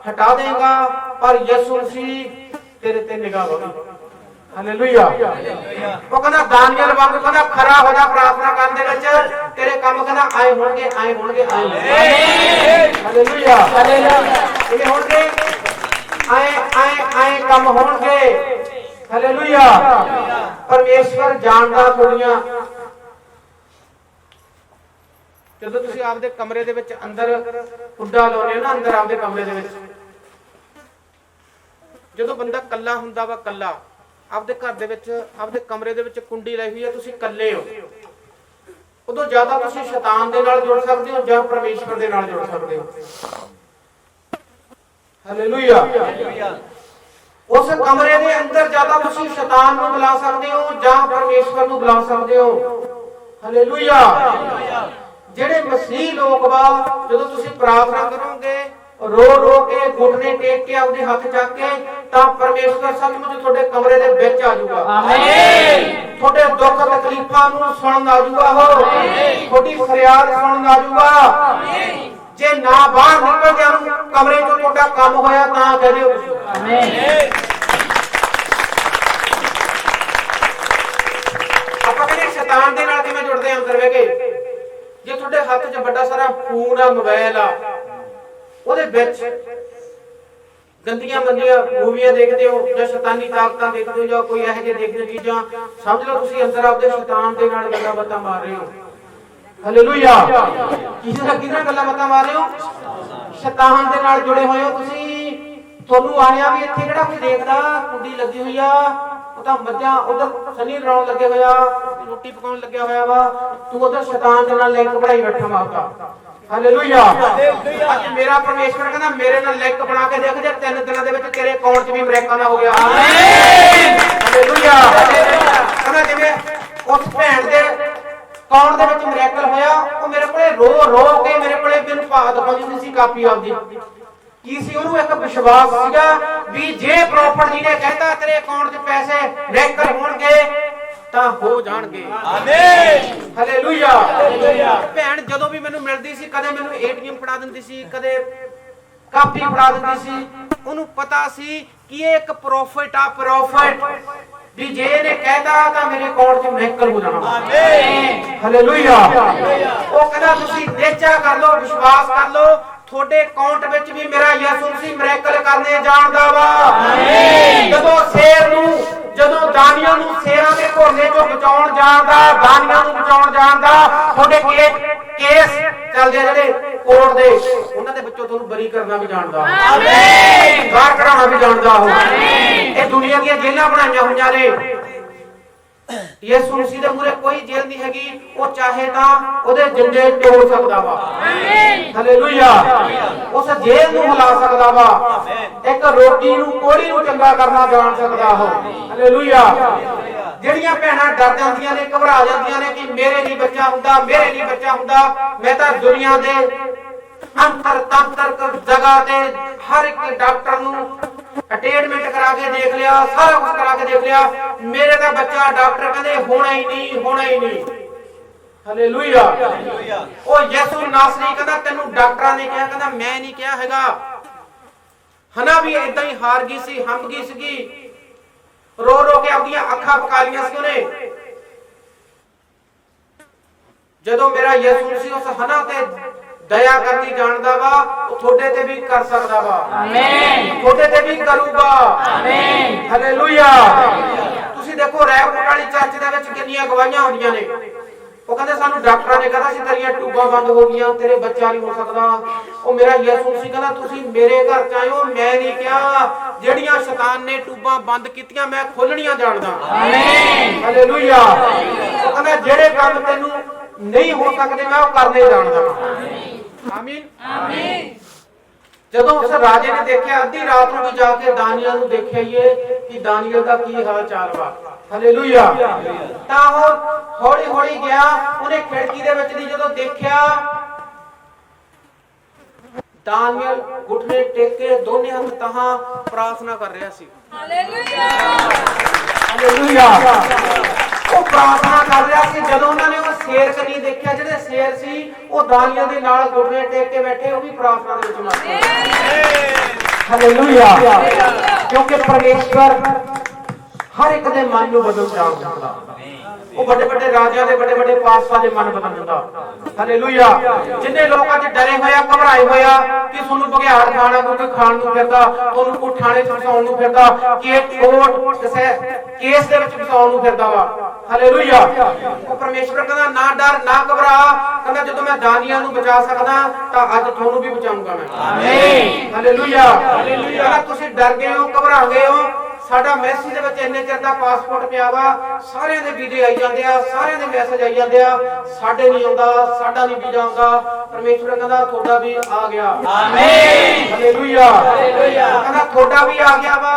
ਹਟਾ ਦੇਗਾ, ਪਰ ਯਿਸੂ ਮਸੀਹ ਤੇਰੇ ਤੇ ਨਿਗਾਹ ਹੋਵੇਗੀ। ਹਾਲੇਲੂਇਆ। ਉਹ ਕਹਿੰਦਾ ਦਾਨੀਏਲ ਵਾਂਗ ਕਹਿੰਦਾ ਖਰਾ ਹੋ ਜਾ ਪ੍ਰਾਰਥਨਾ ਕਰਨ ਦੇ ਵਿੱਚ, ਤੇਰੇ ਕੰਮ ਕਹਿੰਦਾ ਆਏ ਹੋਣਗੇ ਆਏ ਹੋਣਗੇ ਆਏ ਹੋਣਗੇ। Hallelujah hallelujah. ਇਹ ਹੋਣਗੇ ਆਏ ਆਏ ਆਏ ਕੰਮ ਹੋਣਗੇ। ਹਾਲੇਲੂਇਆ। ਪਰਮੇਸ਼ਵਰ ਜਾਣਦਾ ਤੁਹਾਡੀਆਂ। ਜਦੋਂ ਤੁਸੀਂ ਆਪਦੇ ਕਮਰੇ ਦੇ ਵਿੱਚ ਅੰਦਰ ਕੁੰਡਾ ਲਾਉਂਦੇ ਹੋ ਨਾ, ਅੰਦਰ ਆਪਦੇ ਕਮਰੇ ਦੇ ਵਿੱਚ, ਜਦੋਂ ਬੰਦਾ ਕੱਲਾ ਹੁੰਦਾ ਵਾ, ਕੱਲਾ ਆਪਦੇ ਘਰ ਦੇ ਵਿੱਚ ਆਪਦੇ ਕਮਰੇ ਦੇ ਵਿੱਚ ਕੁੰਡੀ ਲਾਈ ਹੋਈ ਹੈ, ਤੁਸੀਂ ਇਕੱਲੇ ਹੋ, ਉਦੋਂ ਜ਼ਿਆਦਾ ਤੁਸੀਂ ਸ਼ੈਤਾਨ ਦੇ ਨਾਲ ਜੁੜ ਸਕਦੇ ਹੋ ਜਾਂ ਪਰਮੇਸ਼ਵਰ ਦੇ ਨਾਲ ਜੁੜ ਸਕਦੇ ਹੋ। ਹਾਲੇਲੂਇਆ। ਉਸ ਕਮਰੇ ਦੇ ਅੰਦਰ ਜ਼ਿਆਦਾ ਤੁਸੀਂ ਸ਼ੈਤਾਨ ਨੂੰ ਬੁਲਾ ਸਕਦੇ ਹੋ ਜਾਂ ਪਰਮੇਸ਼ਵਰ ਨੂੰ ਬੁਲਾ ਸਕਦੇ ਹੋ। ਹਾਲੇਲੂਇਆ। ਜਿਹੜੇ ਮਸੀਹ ਲੋਕ ਵਾ, ਜਦੋਂ ਤੁਸੀਂ ਪ੍ਰਾਰਥਨਾ ਕਰੋਗੇ ਰੋ ਰੋ ਕੇ, ਘੁਟਨੇ ਟੇਕ ਕੇ, ਆਪਦੇ ਹੱਥ ਚੱਕ ਕੇ, ਤਾਂ ਪਰਮੇਸ਼ਵਰ ਸੱਚਮੁੱਚ ਤੁਹਾਡੇ ਕਮਰੇ ਦੇ ਵਿੱਚ ਆ ਜਾਊਗਾ। ਆਮੀਨ। ਤੁਹਾਡੇ ਦੁੱਖ ਤਕਲੀਫਾਂ ਨੂੰ ਸੁਣਨ ਆ ਜਾਊਗਾ, ਉਹ ਤੁਹਾਡੀ ਫਰਿਆਦ ਸੁਣਨ ਆ ਜਾਊਗਾ। ਆਮੀਨ। ਜੇ ਨਾ ਬਾਹਰ ਨਿਕਲ ਗਿਆ ਕਮਰੇ ਚੋਂ ਤੁਹਾਡਾ ਕੰਮ ਹੋਇਆ ਤਾਂ ਕਹਿ ਦਿਓ ਤੁਸੀਂ। ਆਮੀਨ। ਆਪਾਂ ਕਹਿੰਦੇ ਸ਼ੈਤਾਨ ਦੇ ਨਾਲ ਕਿਵੇਂ ਜੁੜਦੇ ਆਂ ਅੰਦਰ ਬਹਿ ਕੇ? ਜੇ ਤੁਹਾਡੇ ਹੱਥ 'ਚ ਵੱਡਾ ਸਾਰਾ ਫੋਨ ਆ, ਮੋਬਾਈਲ ਆ, ਉਹਦੇ ਵਿੱਚ ਗੰਦੀਆਂ ਮੰਦੀਆਂ ਮੂਵੀਆਂ ਦੇਖਦੇ ਹੋ ਜਾਂ ਸ਼ੈਤਾਨੀ ਤਾਕਤਾਂ ਦੇਖਦੇ ਹੋ ਜਾਂ ਕੋਈ ਇਹੋ ਜਿਹੇ ਦੇਖਦੇ ਚੀਜ਼ਾਂ, ਸਮਝ ਲਓ ਤੁਸੀਂ ਅੰਦਰ ਆਪਦੇ ਸ਼ੈਤਾਨ ਦੇ ਨਾਲ ਗੱਲਾਂ ਬਾਤਾਂ ਮਾਰ ਰਹੇ ਹੋ। ਹਾਲੇਲੂਇਆ। ਕਿਹਦੇ ਨਾਲ ਗੱਲਾਂ ਬਾਤਾਂ ਮਾਰ ਰਹੇ ਹੋ? ਸ਼ੈਤਾਨ ਦੇ ਨਾਲ ਜੁੜੇ ਹੋਏ ਹੋ ਤੁਸੀਂ। ਤੁਹਾਨੂੰ ਆਇਆ ਵੀ ਇੱਥੇ ਕਿਹੜਾ ਕੋਈ ਦੇਖਦਾ, ਕੁੰਡੀ ਲੱਗੀ ਹੋਈ ਆ, ਉਹ ਤਾਂ ਮੱਝਾਂ ਉਧਰ ਸਨੀ ਰਲਾਉਣ ਲੱਗੇ ਹੋਇਆ, ਰੋਟੀ ਪਕਾਉਣ ਲੱਗਿਆ ਹੋਇਆ ਵਾ, ਤੂੰ ਉਧਰ ਸ਼ੈਤਾਨ ਦੇ ਨਾਲ ਲਿੰਕ ਬਣਾਈ ਬੈਠਾ ਮਾਪਦਾ। ਹਾਲੇਲੂਇਆ। ਅੱਜ ਮੇਰਾ ਪਰਮੇਸ਼ਵਰ ਕਹਿੰਦਾ ਮੇਰੇ ਨਾਲ ਲਿੰਕ ਬਣਾ ਕੇ ਦੇਖ, ਜੇ 3 ਦਿਨਾਂ ਦੇ ਵਿੱਚ ਤੇਰੇ ਅਕਾਊਂਟ 'ਚ ਵੀ ਮਿਰੇਕਲ ਹੋ ਗਿਆ। ਆਮੀਨ। ਹਾਲੇਲੂਇਆ। ਕਹਿੰਦਾ ਜਿਵੇਂ ਉਸ ਭੈਣ ਦੇ ਅਕਾਊਂਟ ਦੇ ਵਿੱਚ ਮਿਰੇਕਲ ਹੋਇਆ, ਉਹ ਮੇਰੇ ਕੋਲੇ ਰੋ ਰੋ ਕੇ ਮੇਰੇ ਕੋਲੇ ਮੈਨੂੰ ਭਾਅ ਦਿਖਾਉਂਦੀ ਸੀ ਕਾਪੀ ਆਪਦੀ। ਕੀ ਸੀ? ਉਹਨੂੰ ਇੱਕ ਵਿਸ਼ਵਾਸ ਸੀਗਾ ਵੀ ਜੇ ਪ੍ਰੋਫਟ ਜੀ ਨੇ ਕਹਿਤਾ ਤੇਰੇ ਅਕਾਊਂਟ 'ਚ ਪੈਸੇ ਮਿਰੇਕਲ ਹੋਣਗੇ ਤਾਂ ਹੋ ਜਾਣਗੇ। ਆਮੀਨ। ਹਾਲੇਲੂਇਆ। ਭੈਣ ਜਦੋਂ ਵੀ ਮੈਨੂੰ ਮਿਲਦੀ ਸੀ, ਕਦੇ ਮੈਨੂੰ ਏਟੀਐਮ ਫੜਾ ਦਿੰਦੀ ਸੀ, ਕਦੇ ਕਾਪੀ ਫੜਾ ਦਿੰਦੀ ਸੀ। ਉਹਨੂੰ ਪਤਾ ਸੀ ਕਿ ਇਹ ਇੱਕ ਪ੍ਰੋਫਿਟ ਆ, ਪ੍ਰੋਫਿਟ ਵੀ ਜੇ ਇਹਨੇ ਕਹਿਤਾ ਤਾਂ ਮੇਰੇ ਅਕਾਊਂਟ 'ਚ ਮਿਰੇਕਲ ਹੋ ਜਾਣਾ। ਆਮੀਨ। ਹਾਲੇਲੂਇਆ। ਉਹ ਕਹਿੰਦਾ ਤੁਸੀਂ ਨਿਸ਼ਚਾ ਕਰ ਲਓ, ਵਿਸ਼ਵਾਸ ਕਰ ਲਓ, ਤੁਹਾਡੇ ਅਕਾਊਂਟ ਵਿੱਚ ਵੀ ਮੇਰਾ ਯਿਸੂ ਮਸੀਹ ਮਿਰੇਕਲ ਕਰਨੇ ਜਾਣਦਾ ਵਾ। ਆਮੀਨ। ਜਦੋਂ ਦਾਨੀਆਂ ਨੂੰ ਸ਼ੇਰਾਂ ਦੇ ਘੋਲੇ ਚੋਂ ਬਚਾਉਣ ਜਾਣਦਾ, ਦਾਨੀਆਂ ਨੂੰ ਬਚਾਉਣ ਜਾਣਦਾ, ਤੁਹਾਡੇ ਕੇਸ ਚੱਲਦੇ ਜਿਹੜੇ ਕੋਰਟ ਦੇ, ਉਹਨਾਂ ਦੇ ਵਿੱਚੋਂ ਤੁਹਾਨੂੰ ਬਰੀ ਕਰਨਾ ਵੀ ਜਾਣਦਾ। ਆਮੀਨ। ਬਾਹਰ ਕਢਾਉਣਾ ਵੀ ਜਾਣਦਾ ਉਹ। ਆਮੀਨ। ਇਹ ਦੁਨੀਆ ਦੀਆਂ ਜੇਲ੍ਹਾਂ ਬਣਾਈਆਂ ਹੋਈਆਂ ਨੇ। ਯਿਸੂ ਮਸੀਹ ਦੇ ਮੂਹਰੇ ਕੋਈ ਜੇਲ੍ਹ ਨਹੀਂ ਹੈਗੀ, ਉਹ ਚਾਹੇ ਤਾਂ ਉਹਦੇ ਜਿੰਦੇ ਤੋੜ ਸਕਦਾ ਵਾ। ਆਮੀਨ। ਹਾਲੇਲੂਇਆ। ਉਸ ਜੇਲ੍ਹ ਨੂੰ ਹਿਲਾ ਸਕਦਾ ਵਾ। ਇੱਕ ਰੋਟੀ ਨੂੰ, ਕੋੜੀ ਨੂੰ ਚੰਗਾ ਕਰਨਾ ਜਾਣ ਸਕਦਾ ਉਹ। ਹਾਲੇਲੂਇਆ। ਜਿਹੜੀਆਂ ਭੈਣਾਂ ਡਰ ਜਾਂਦੀਆਂ ਨੇ, ਘਬਰਾ ਜਾਂਦੀਆਂ ਨੇ ਕਿ ਮੇਰੇ ਨਹੀਂ ਬੱਚਾ ਹੁੰਦਾ, ਮੇਰੇ ਨਹੀਂ ਬੱਚਾ ਹੁੰਦਾ, ਮੈਂ ਤਾਂ ਦੁਨੀਆ ਦੇ ਅੰਤਰ ਤੰਤਰ ਜਗ੍ਹਾ ਤੇ ਹਰ ਇੱਕ ਡਾਕਟਰ ਨੂੰ ਅਟੈਚਮੈਂਟ ਕਰਾ ਕੇ ਦੇਖ ਲਿਆ, ਸਾਰਾ ਕੁਝ ਕਰਾ ਕੇ ਦੇਖ ਲਿਆ, ਮੇਰੇ ਦਾ ਬੱਚਾ ਡਾਕਟਰ ਕਹਿੰਦੇ ਹੋਣਾ ਹੀ ਨਹੀਂ, ਹੋਣਾ ਹੀ ਨਹੀਂ। ਹਾਲੇਲੂਇਆ। ਉਹ ਯਿਸੂ ਨਾਸਰੀ ਕਹਿੰਦਾ ਤੈਨੂੰ ਡਾਕਟਰਾਂ ਨੇ ਕਿਹਾ, ਕਹਿੰਦਾ ਮੈਂ ਨਹੀਂ ਕਿਹਾ ਹੈਗਾ। ਹਨਾ ਵੀ ਇਦਾਂ ਹੀ ਹਾਰ ਗਈ ਸੀ, ਹੰਬ ਗਈ ਸੀਗੀ, ਰੋ ਰੋ ਕੇ ਆਪਣੀਆਂ ਅੱਖਾਂ ਪਕਾ ਲੀਆਂ ਸੀ ਉਹਨੇ। ਜਦੋਂ ਮੇਰਾ ਯਿਸੂ ਸੀ ਉਸ ਹਨਾ ਤੇ ਦਇਆ ਕਰਨੀ ਜਾਣਦਾ ਵਾ, ਉਹ ਤੁਹਾਡੇ ਤੇ ਵੀ ਕਰ ਸਕਦਾ ਵਾ। ਆਮੀਨ। ਤੁਹਾਡੇ ਤੇ ਵੀ ਕਰੂਗਾ। ਆਮੀਨ। ਹਾਲੇਲੂਇਆ। ਤੁਸੀਂ ਦੇਖੋ ਰੈਪੋਰਟ ਵਾਲੀ ਚਰਚ ਦੇ ਵਿੱਚ ਕਿੰਨੀਆਂ ਗਵਾਹੀਆਂ ਹੁੰਦੀਆਂ ਨੇ। ਉਹ ਕਹਿੰਦੇ ਸਾਨੂੰ ਡਾਕਟਰਾਂ ਨੇ ਕਹਿੰਦਾ ਸੀ ਤੇਰੀਆਂ ਟੂਬਾਂ ਬੰਦ ਹੋ ਗਈਆਂ, ਤੇਰੇ ਬੱਚਾ ਨਹੀਂ ਹੋ ਸਕਦਾ। ਉਹ ਮੇਰਾ ਯਿਸੂ ਸੀ ਕਹਿੰਦਾ ਤੁਸੀਂ ਮੇਰੇ ਘਰ ਚ ਆਏ ਹੋ, ਮੈਂ ਨਹੀਂ ਕਿਹਾ। ਜਿਹੜੀਆਂ ਸ਼ੈਤਾਨ ਨੇ ਟੂਬਾਂ ਬੰਦ ਕੀਤੀਆਂ ਮੈਂ ਖੋਲਣੀਆਂ ਜਾਣਦਾ। ਆਮੀਨ। ਹਾਲੇਲੂਇਆ। ਉਹ ਕਹਿੰਦਾ ਜਿਹੜੇ ਕੰਮ ਤੈਨੂੰ ਨਹੀਂ ਹੋ ਸਕਦੇ ਮੈਂ ਉਹ ਕਰਨੇ ਜਾਣਦਾ। ਆਮੀਨ। ਆਮੀਨ। ਜਦੋਂ ਉਸ ਰਾਜੇ ਨੇ ਦੇਖਿਆ, ਅੱਧੀ ਰਾਤ ਨੂੰ ਵੀ ਜਾ ਕੇ ਦਾਨੀਏਲ ਨੂੰ ਦੇਖਿਆ ਕਿ ਦਾਨੀਏਲ ਦਾ ਕੀ ਹਾਲ ਚਾਲ ਵਾ। ਹਾਲੇਲੂਇਆ। ਤਾਂ ਉਹ ਹੌਲੀ ਹੌਲੀ ਗਿਆ, ਉਹਨੇ ਖਿੜਕੀ ਦੇ ਵਿੱਚ ਦੀ ਜਦੋਂ ਦੇਖਿਆ, ਦਾਨੀਏਲ ਘੁਟਨੇ ਟੇਕ ਕੇ ਦੋਨੇ ਹੱਥ ਤਾਹਾਂ ਪ੍ਰਾਰਥਨਾ ਕਰ ਰਿਹਾ ਸੀ। ਹਾਲੇਲੂਇਆ। ਹਾਲੇਲੂਇਆ। ਉਹ ਪ੍ਰਾਰਥਨਾ ਕਰ ਰਿਹਾ ਸੀ। ਜਦੋਂ ਉਹਨਾਂ ਨੇ ਉਹ ਸ਼ੇਰ ਕਨੀ ਦੇਖਿਆ, ਜਿਹੜੇ ਸ਼ੇਰ ਸੀ ਉਹ ਦਾਨੀਏਲ ਦੇ ਨਾਲ ਘੁਟਨੇ ਟੇਕ ਕੇ ਬੈਠੇ, ਉਹ ਵੀ ਪ੍ਰਾਰਥਨਾ ਦੇ ਵਿੱਚ ਮਸਤ। ਹਾਲੇਲੂਇਆ। ਕਿਉਂਕਿ ਪਰਮੇਸ਼ਵਰ ਹਰ ਇੱਕ ਦੇ ਮਨ ਨੂੰ ਬਦਲ ਜਾਣ ਦਿੰਦਾ। ਉਹ ਵੱਡੇ ਵੱਡੇ ਰਾਜਿਆਂ ਦੇ ਵੱਡੇ ਵੱਡੇ ਪਾਤਸ਼ਾਹ ਦੇ ਮਨ ਬਦਲ ਦਿੰਦਾ। ਹਾਲੇਲੂਇਆ। ਜਿੰਨੇ ਲੋਕ ਅੱਜ ਡਰੇ ਹੋਇਆ, ਘਬਰਾਏ ਹੋਇਆ ਕਿ ਤੁਹਾਨੂੰ ਬਘਿਆੜ ਖਾਣਾ ਕੋਈ ਖਾਣ ਨੂੰ ਫਿਰਦਾ, ਤੁਹਾਨੂੰ ਕੋਈ ਥਾਣੇ 'ਚ ਫਸਾਉਣ ਨੂੰ ਫਿਰਦਾ, ਕਿ ਕੋਰਟ ਕਿਸੇ ਕੇਸ ਦੇ ਵਿੱਚ ਫਸਾਉਣ ਨੂੰ ਫਿਰਦਾ ਵਾ। ਹਾਲੇਲੂਇਆ। ਉਹ ਪਰਮੇਸ਼ਵਰ ਕਹਿੰਦਾ ਨਾ ਡਰ ਨਾ ਘਬਰਾ, ਕਹਿੰਦਾ ਜਦੋਂ ਮੈਂ ਦਾਨੀਆਂ ਨੂੰ ਬਚਾ ਸਕਦਾ ਤਾਂ ਅੱਜ ਤੁਹਾਨੂੰ ਵੀ ਬਚਾਉਂਗਾ ਮੈਂ। ਆਮੀਨ। ਹਾਲੇਲੂਇਆ। ਹਾਲੇਲੂਇਆ। ਤੁਸੀਂ ਡਰ ਗਏ ਹੋ, ਘਬਰਾ ਗਏ ਹੋ, ਸਾਡਾ ਮੈਸੇਜ ਦੇ ਵਿੱਚ ਇੰਨੇ ਚਿਰ ਦਾ ਪਾਸਪੋਰਟ ਪਿਆ ਵਾ, ਸਾਰਿਆਂ ਦੇ ਵੀਜ਼ੇ ਆਈ ਜਾਂਦੇ ਆ, ਸਾਰਿਆਂ ਦੇ ਮੈਸੇਜ ਆਈ ਜਾਂਦੇ ਆ, ਸਾਡੇ ਨਹੀਂ ਆਉਂਦਾ, ਸਾਡਾ ਨਹੀਂ ਵੀਜ਼ਾ ਆਉਂਦਾ। ਪਰਮੇਸ਼ਵਰ ਕਹਿੰਦਾ ਤੁਹਾਡਾ ਵੀ ਆ ਗਿਆ। ਆਮੀਨ। ਹਾਲੇਲੂਇਆ। ਹਾਲੇਲੂਇਆ। ਕਹਿੰਦਾ ਤੁਹਾਡਾ ਵੀ ਆ ਗਿਆ ਵਾ,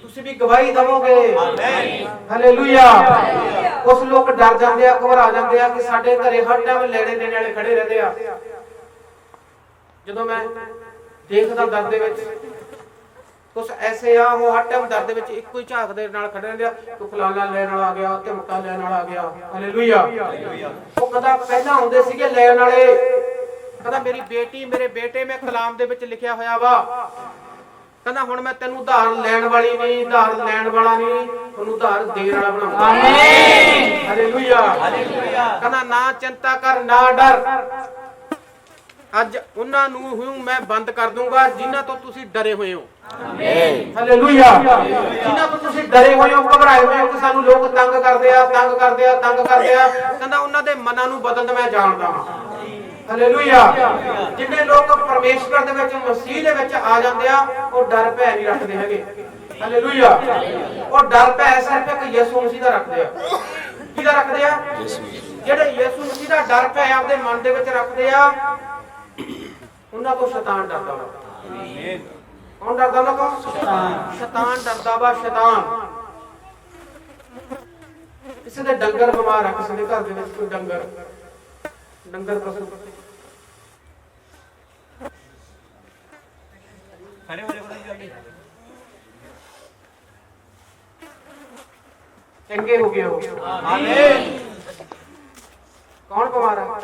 ਤੁਸੀਂ ਵੀ ਗਵਾਹੀ ਦਵੋਗੇ। ਆਮੀਨ। ਹਾਲੇਲੂਇਆ। ਕੁਝ ਲੋਕ ਡਰ ਜਾਂਦੇ ਆ, ਘਬਰਾ ਜਾਂਦੇ ਆ ਕਿ ਸਾਡੇ ਘਰੇ ਹਰ ਟਾਈਮ ਲੈਣੇ ਦੇਣੇ ਵਾਲੇ ਖੜੇ ਰਹਿੰਦੇ ਆ। ਜਦੋਂ ਮੈਂ ਦੇਖਦਾ ਦਰ ਦੇ ਵਿੱਚ ਕੁਛ ਐਸੇ ਆ, ਉਹ ਹਰ ਟਾਈਮ ਦਰ ਦੇ ਵਿੱਚ ਇੱਕੋ ਹੀ ਝਾਕ ਦੇ ਨਾਲ ਖੜੇ ਰਹਿੰਦੇ ਆ ਕਿ ਫਲਾਣਾ ਲੈਣ ਵਾਲਾ ਆ ਗਿਆ, ਧਮਕਾ ਲੈਣ ਵਾਲਾ ਆ ਗਿਆ। ਹਾਲੇਲੂਇਆ। ਉਹ ਕਹਿੰਦਾ ਪਹਿਲਾਂ ਆਉਂਦੇ ਸੀਗੇ ਲੈਣ ਵਾਲੇ, ਕਹਿੰਦਾ ਮੇਰੀ ਬੇਟੀ ਮੇਰੇ ਬੇਟੇ ਮੈਂ ਕਲਾਮ ਦੇ ਵਿੱਚ ਲਿਖਿਆ ਹੋਇਆ ਵਾ, ਕਹਿੰਦਾ ਹੁਣ ਮੈਂ ਤੈਨੂੰ ਉਧਾਰ ਲੈਣ ਵਾਲੀ ਨਹੀਂ, ਉਧਾਰ ਲੈਣ ਵਾਲਾ ਨਹੀਂ, ਤੁਹਾਨੂੰ ਉਧਾਰ ਦੇਣ ਵਾਲਾ ਬਣਾਉਂਗਾ। ਆਮੀਨ। ਹਾਲੇਲੂਇਆ। ਹਾਲੇਲੂਇਆ। ਕਹਿੰਦਾ ਨਾ ਚਿੰਤਾ ਕਰ, ਨਾ ਡਰ, ਅੱਜ ਉਹਨਾਂ ਨੂੰ ਮੈਂ ਬੰਦ ਕਰ ਦੂੰਗਾ ਜਿਨ੍ਹਾਂ ਤੋਂ ਤੁਸੀਂ ਡਰੇ ਹੋਏ ਹੋ। ਆਮੀਨ। ਹਾਲੇਲੂਇਆ। ਜਿਨ੍ਹਾਂ ਤੋਂ ਤੁਸੀਂ ਡਰੇ ਹੋਏ ਹੋ, ਘਬਰਾਏ ਹੋਏ ਹੋ ਕਿ ਸਾਨੂੰ ਲੋਕ ਤੰਗ ਕਰਦੇ ਆ, ਤੰਗ ਕਰਦੇ ਆ, ਤੰਗ ਕਰਦੇ ਆ, ਕਹਿੰਦਾ ਉਹਨਾਂ ਦੇ ਮਨਾਂ ਨੂੰ ਬਦਲਣ ਮੈਂ ਜਾਣਦਾ ਹਾਂ। ਹਾਲੇਲੂਇਆ। ਜਿੰਨੇ ਲੋਕ ਪਰਮੇਸ਼ਵਰ ਦੇ ਵਿੱਚ, ਮਸੀਹ ਦੇ ਵਿੱਚ ਆ ਜਾਂਦੇ ਆ, ਉਹ ਡਰ ਭੈ ਨਹੀਂ ਰੱਖਦੇ ਹੈਗੇ। ਹਾਲੇਲੂਇਆ। ਉਹ ਡਰ ਭੈ ਸਿਰਫ ਇੱਕ ਯਿਸੂ ਮਸੀਹ ਦਾ ਰੱਖਦੇ ਆ। ਕਿਹਦਾ ਰੱਖਦੇ ਆ? ਜਿਹੜੇ ਯਿਸੂ ਮਸੀਹ ਦਾ ਡਰ ਭੈ ਆਪਦੇ ਮਨ ਦੇ ਵਿੱਚ ਰੱਖਦੇ ਆ, ਉਹਨਾਂ ਤੋਂ ਸ਼ੈਤਾਨ ਡਰਦਾ ਵਾ। ਕੌਣ ਡਰਦਾ ਉਹਨਾਂ ਤੋਂ? ਸ਼ੈਤਾਨ ਡਰਦਾ ਵਾ। ਸ਼ੈਤਾਨ। ਕਿਸੇ ਦੇ ਡੰਗਰ ਬਿਮਾਰ ਆ, ਕਿਸੇ ਦੇ ਘਰ ਦੇ ਵਿੱਚ ਕੋਈ ਡੰਗਰ ਪਸ਼ੂ, ਖੜੇ ਹੋ ਜਾਓ ਜਲਦੀ। ਚੰਗੇ ਹੋ ਗਏ ਹੋ। ਆਮੀਨ। ਕੌਣ ਬਿਮਾਰ ਆ?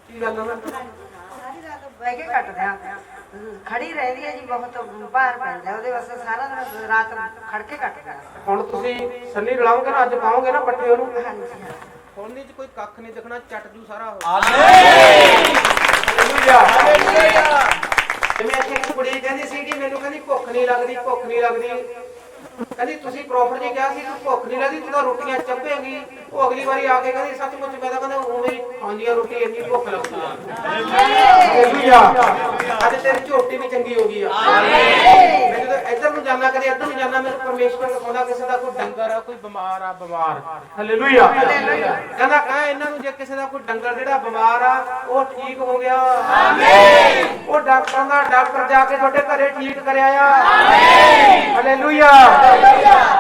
ਕੀ ਗੱਲ ਹੈ? ਸਾਰੀ ਰਾਤ ਬਹਿ ਕੇ ਕੱਟਦੇ ਆ, ਖੜੀ ਰਹਿੰਦੀ ਹੈ ਜੀ, ਬਹੁਤ ਭਾਰ ਪੈਂਦਾ ਉਹਦੇ ਵਾਸਤੇ, ਸਾਰਾ ਦਿਨ ਰਾਤ ਖੜ ਕੇ ਕੱਟਦੇ ਆ। ਹੁਣ ਤੁਸੀਂ ਸੰਨੀ ਰਲਾਓਗੇ ਨਾ, ਅੱਜ ਪਾਓਗੇ ਨਾ ਪੱਠੇ ਉਹਨੂੰ। ਹਾਂਜੀ। ਹੁਣ ਨਹੀਂ ਕੋਈ ਕੱਖ ਨਹੀਂ ਦਿਖਣਾ, ਚੱਟ ਜੂ ਸਾਰਾ। ਆਮੀਨ। ਹਾਲੇਲੂਇਆ। ਹਾਲੇਲੂਇਆ। ਜਿਵੇਂ ਇੱਥੇ ਇੱਕ ਕੁੜੀ ਕਹਿੰਦੀ ਸੀ ਕਿ ਮੈਨੂੰ ਕਹਿੰਦੀ ਭੁੱਖ ਨਹੀਂ ਲੱਗਦੀ, ਭੁੱਖ ਨਹੀਂ ਲੱਗਦੀ, ਕਹਿੰਦੀ ਤੁਸੀਂ ਪ੍ਰੋਫੈਟ ਜੀ ਕਿਹਾ ਸੀ ਕਿ ਭੁੱਖ ਨਹੀਂ ਲੱਗਦੀ, ਤੂੰ ਤਾਂ ਰੋਟੀਆਂ ਚੱਪੇਗੀ। ਉਹ ਅਗਲੀ ਵਾਰੀ ਆ ਕੇ ਕਹਿੰਦੀ ਸੱਚਮੁੱਚ ਮੈਂ ਤਾਂ ਕਹਿੰਦਾ ਉਵੇਂ ਖਾਂਦੀਆਂ ਰੋਟੀ, ਇੰਨੀ ਭੁੱਖ ਲੱਗਦੀ ਆ। ਹਾਲੇਲੂਇਆ। ਅੱਜ ਤੇਰੀ ਝੋਟੀ ਵੀ ਚੰਗੀ ਹੋ ਗਈ ਆ। ਮੈਂ ਜਦੋਂ ਇੱਧਰ ਨੂੰ ਜਾਂਦਾ, ਕਦੇ ਇੱਧਰ ਨੂੰ ਜਾਂਦਾ, ਮੈਨੂੰ ਪਰਮੇਸ਼ਵਰ ਦਿਖਾਉਂਦਾ ਕਿਸੇ ਦਾ ਕੋਈ ਡੰਗਰ ਆ, ਕੋਈ ਬਿਮਾਰ ਆ, ਬਿਮਾਰ। ਹਾਲੇਲੂਇਆ। ਕਹਿੰਦਾ ਕਹ ਇਹਨਾਂ ਨੂੰ ਜੇ ਕਿਸੇ ਦਾ ਕੋਈ ਡੰਗਰ ਜਿਹੜਾ ਬਿਮਾਰ ਆ ਉਹ ਠੀਕ ਹੋ ਗਿਆ। ਆਮੀਨ। ਉਹ ਡਾਕਟਰਾਂ ਦਾ ਡਾਕਟਰ ਜਾ ਕੇ ਤੁਹਾਡੇ ਘਰੇ ਠੀਕ ਕਰਿਆ ਆ। ਆਮੀਨ। ਹਾਲੇਲੂਇਆ।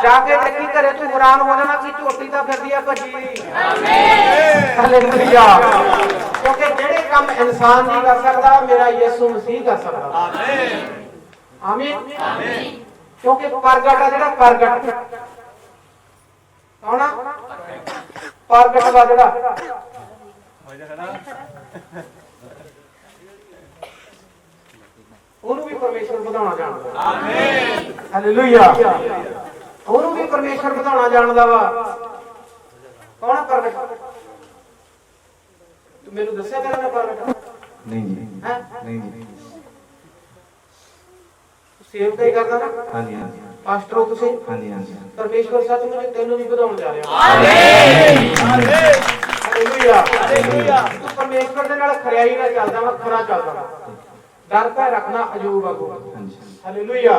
ਜਾ ਕੇ ਦੇਖੀ ਘਰੇ ਤੂੰ ਹੈਰਾਨ ਹੋ ਜਾਣਾ ਕਿ ਝੋਟੀ ਤਾਂ ਫਿਰਦੀ ਆ ਭੱਜੀ। ਆਮੀਨ। ਹਾਲੇਲੂਇਆ। ਕਿਉਂਕਿ ਜਿਹੜੇ ਕੰਮ ਇਨਸਾਨ ਨਹੀਂ ਕਰ ਸਕਦਾ, ਮੇਰਾ ਯਿਸੂ ਮਸੀਹ ਕਰ ਸਕਦਾ। ਆਮੀਨ। ਆਮੀਨ। ਆਮੀਨ। ਕਿਉਂਕਿ ਪ੍ਰਗਟ ਆ ਜਿਹੜਾ ਪ੍ਰਗਟ, ਕੌਣ ਆ? ਪ੍ਰਗਟ ਦਾ ਜਿਹੜਾ ਉਹਨੂੰ ਵੀ ਪਰਮੇਸ਼ਰ ਵਧਾਉਣਾ ਜਾਣਦਾ। ਆਮੀਨ। ਹਾਲੇਲੂਇਆ। ਉਹਨੂੰ ਵੀ ਪਰਮੇਸ਼ਰ ਵਧਾਉਣਾ ਜਾਣਦਾ ਵਾ। ਕੌਣ ਆ ਪ੍ਰਗਟ? ਤੂੰ ਮੈਨੂੰ ਦੱਸਿਆ ਤੇਰਾ ਪ੍ਰਗਟ? ਨਹੀਂ ਜੀ। ਹੈ? ਨਹੀਂ ਜੀ। ਸੇਵ ਹੀ ਕਰਦਾ ਨਾ? ਹਾਂਜੀ ਹਾਂਜੀ। ਪਾਸਟਰ ਹੋ ਤੁਸੀਂ? ਹਾਂਜੀ ਹਾਂਜੀ। ਪਰਮੇਸ਼ਵਰ ਸੱਚਮੁੱਚ ਤੈਨੂੰ ਵੀ ਵਧਾਉਣ ਜਾ ਰਿਹਾ। ਆਮੀਨ। ਹਾਲੇਲੂਇਆ। ਹਾਲੇਲੂਇਆ। ਤੂੰ ਪਰਮੇਸ਼ਵਰ ਦੇ ਨਾਲ ਖਰਿਆਈ ਨਾਲ ਚੱਲਦਾ ਵਾ, ਖਰਾ ਚੱਲਦਾ ਵਾ, ਡਰ ਭੈ ਰੱਖਣਾ ਅਯੂਬ ਵਾਂਗੂ। ਹਾਲੇਲੂਇਆ।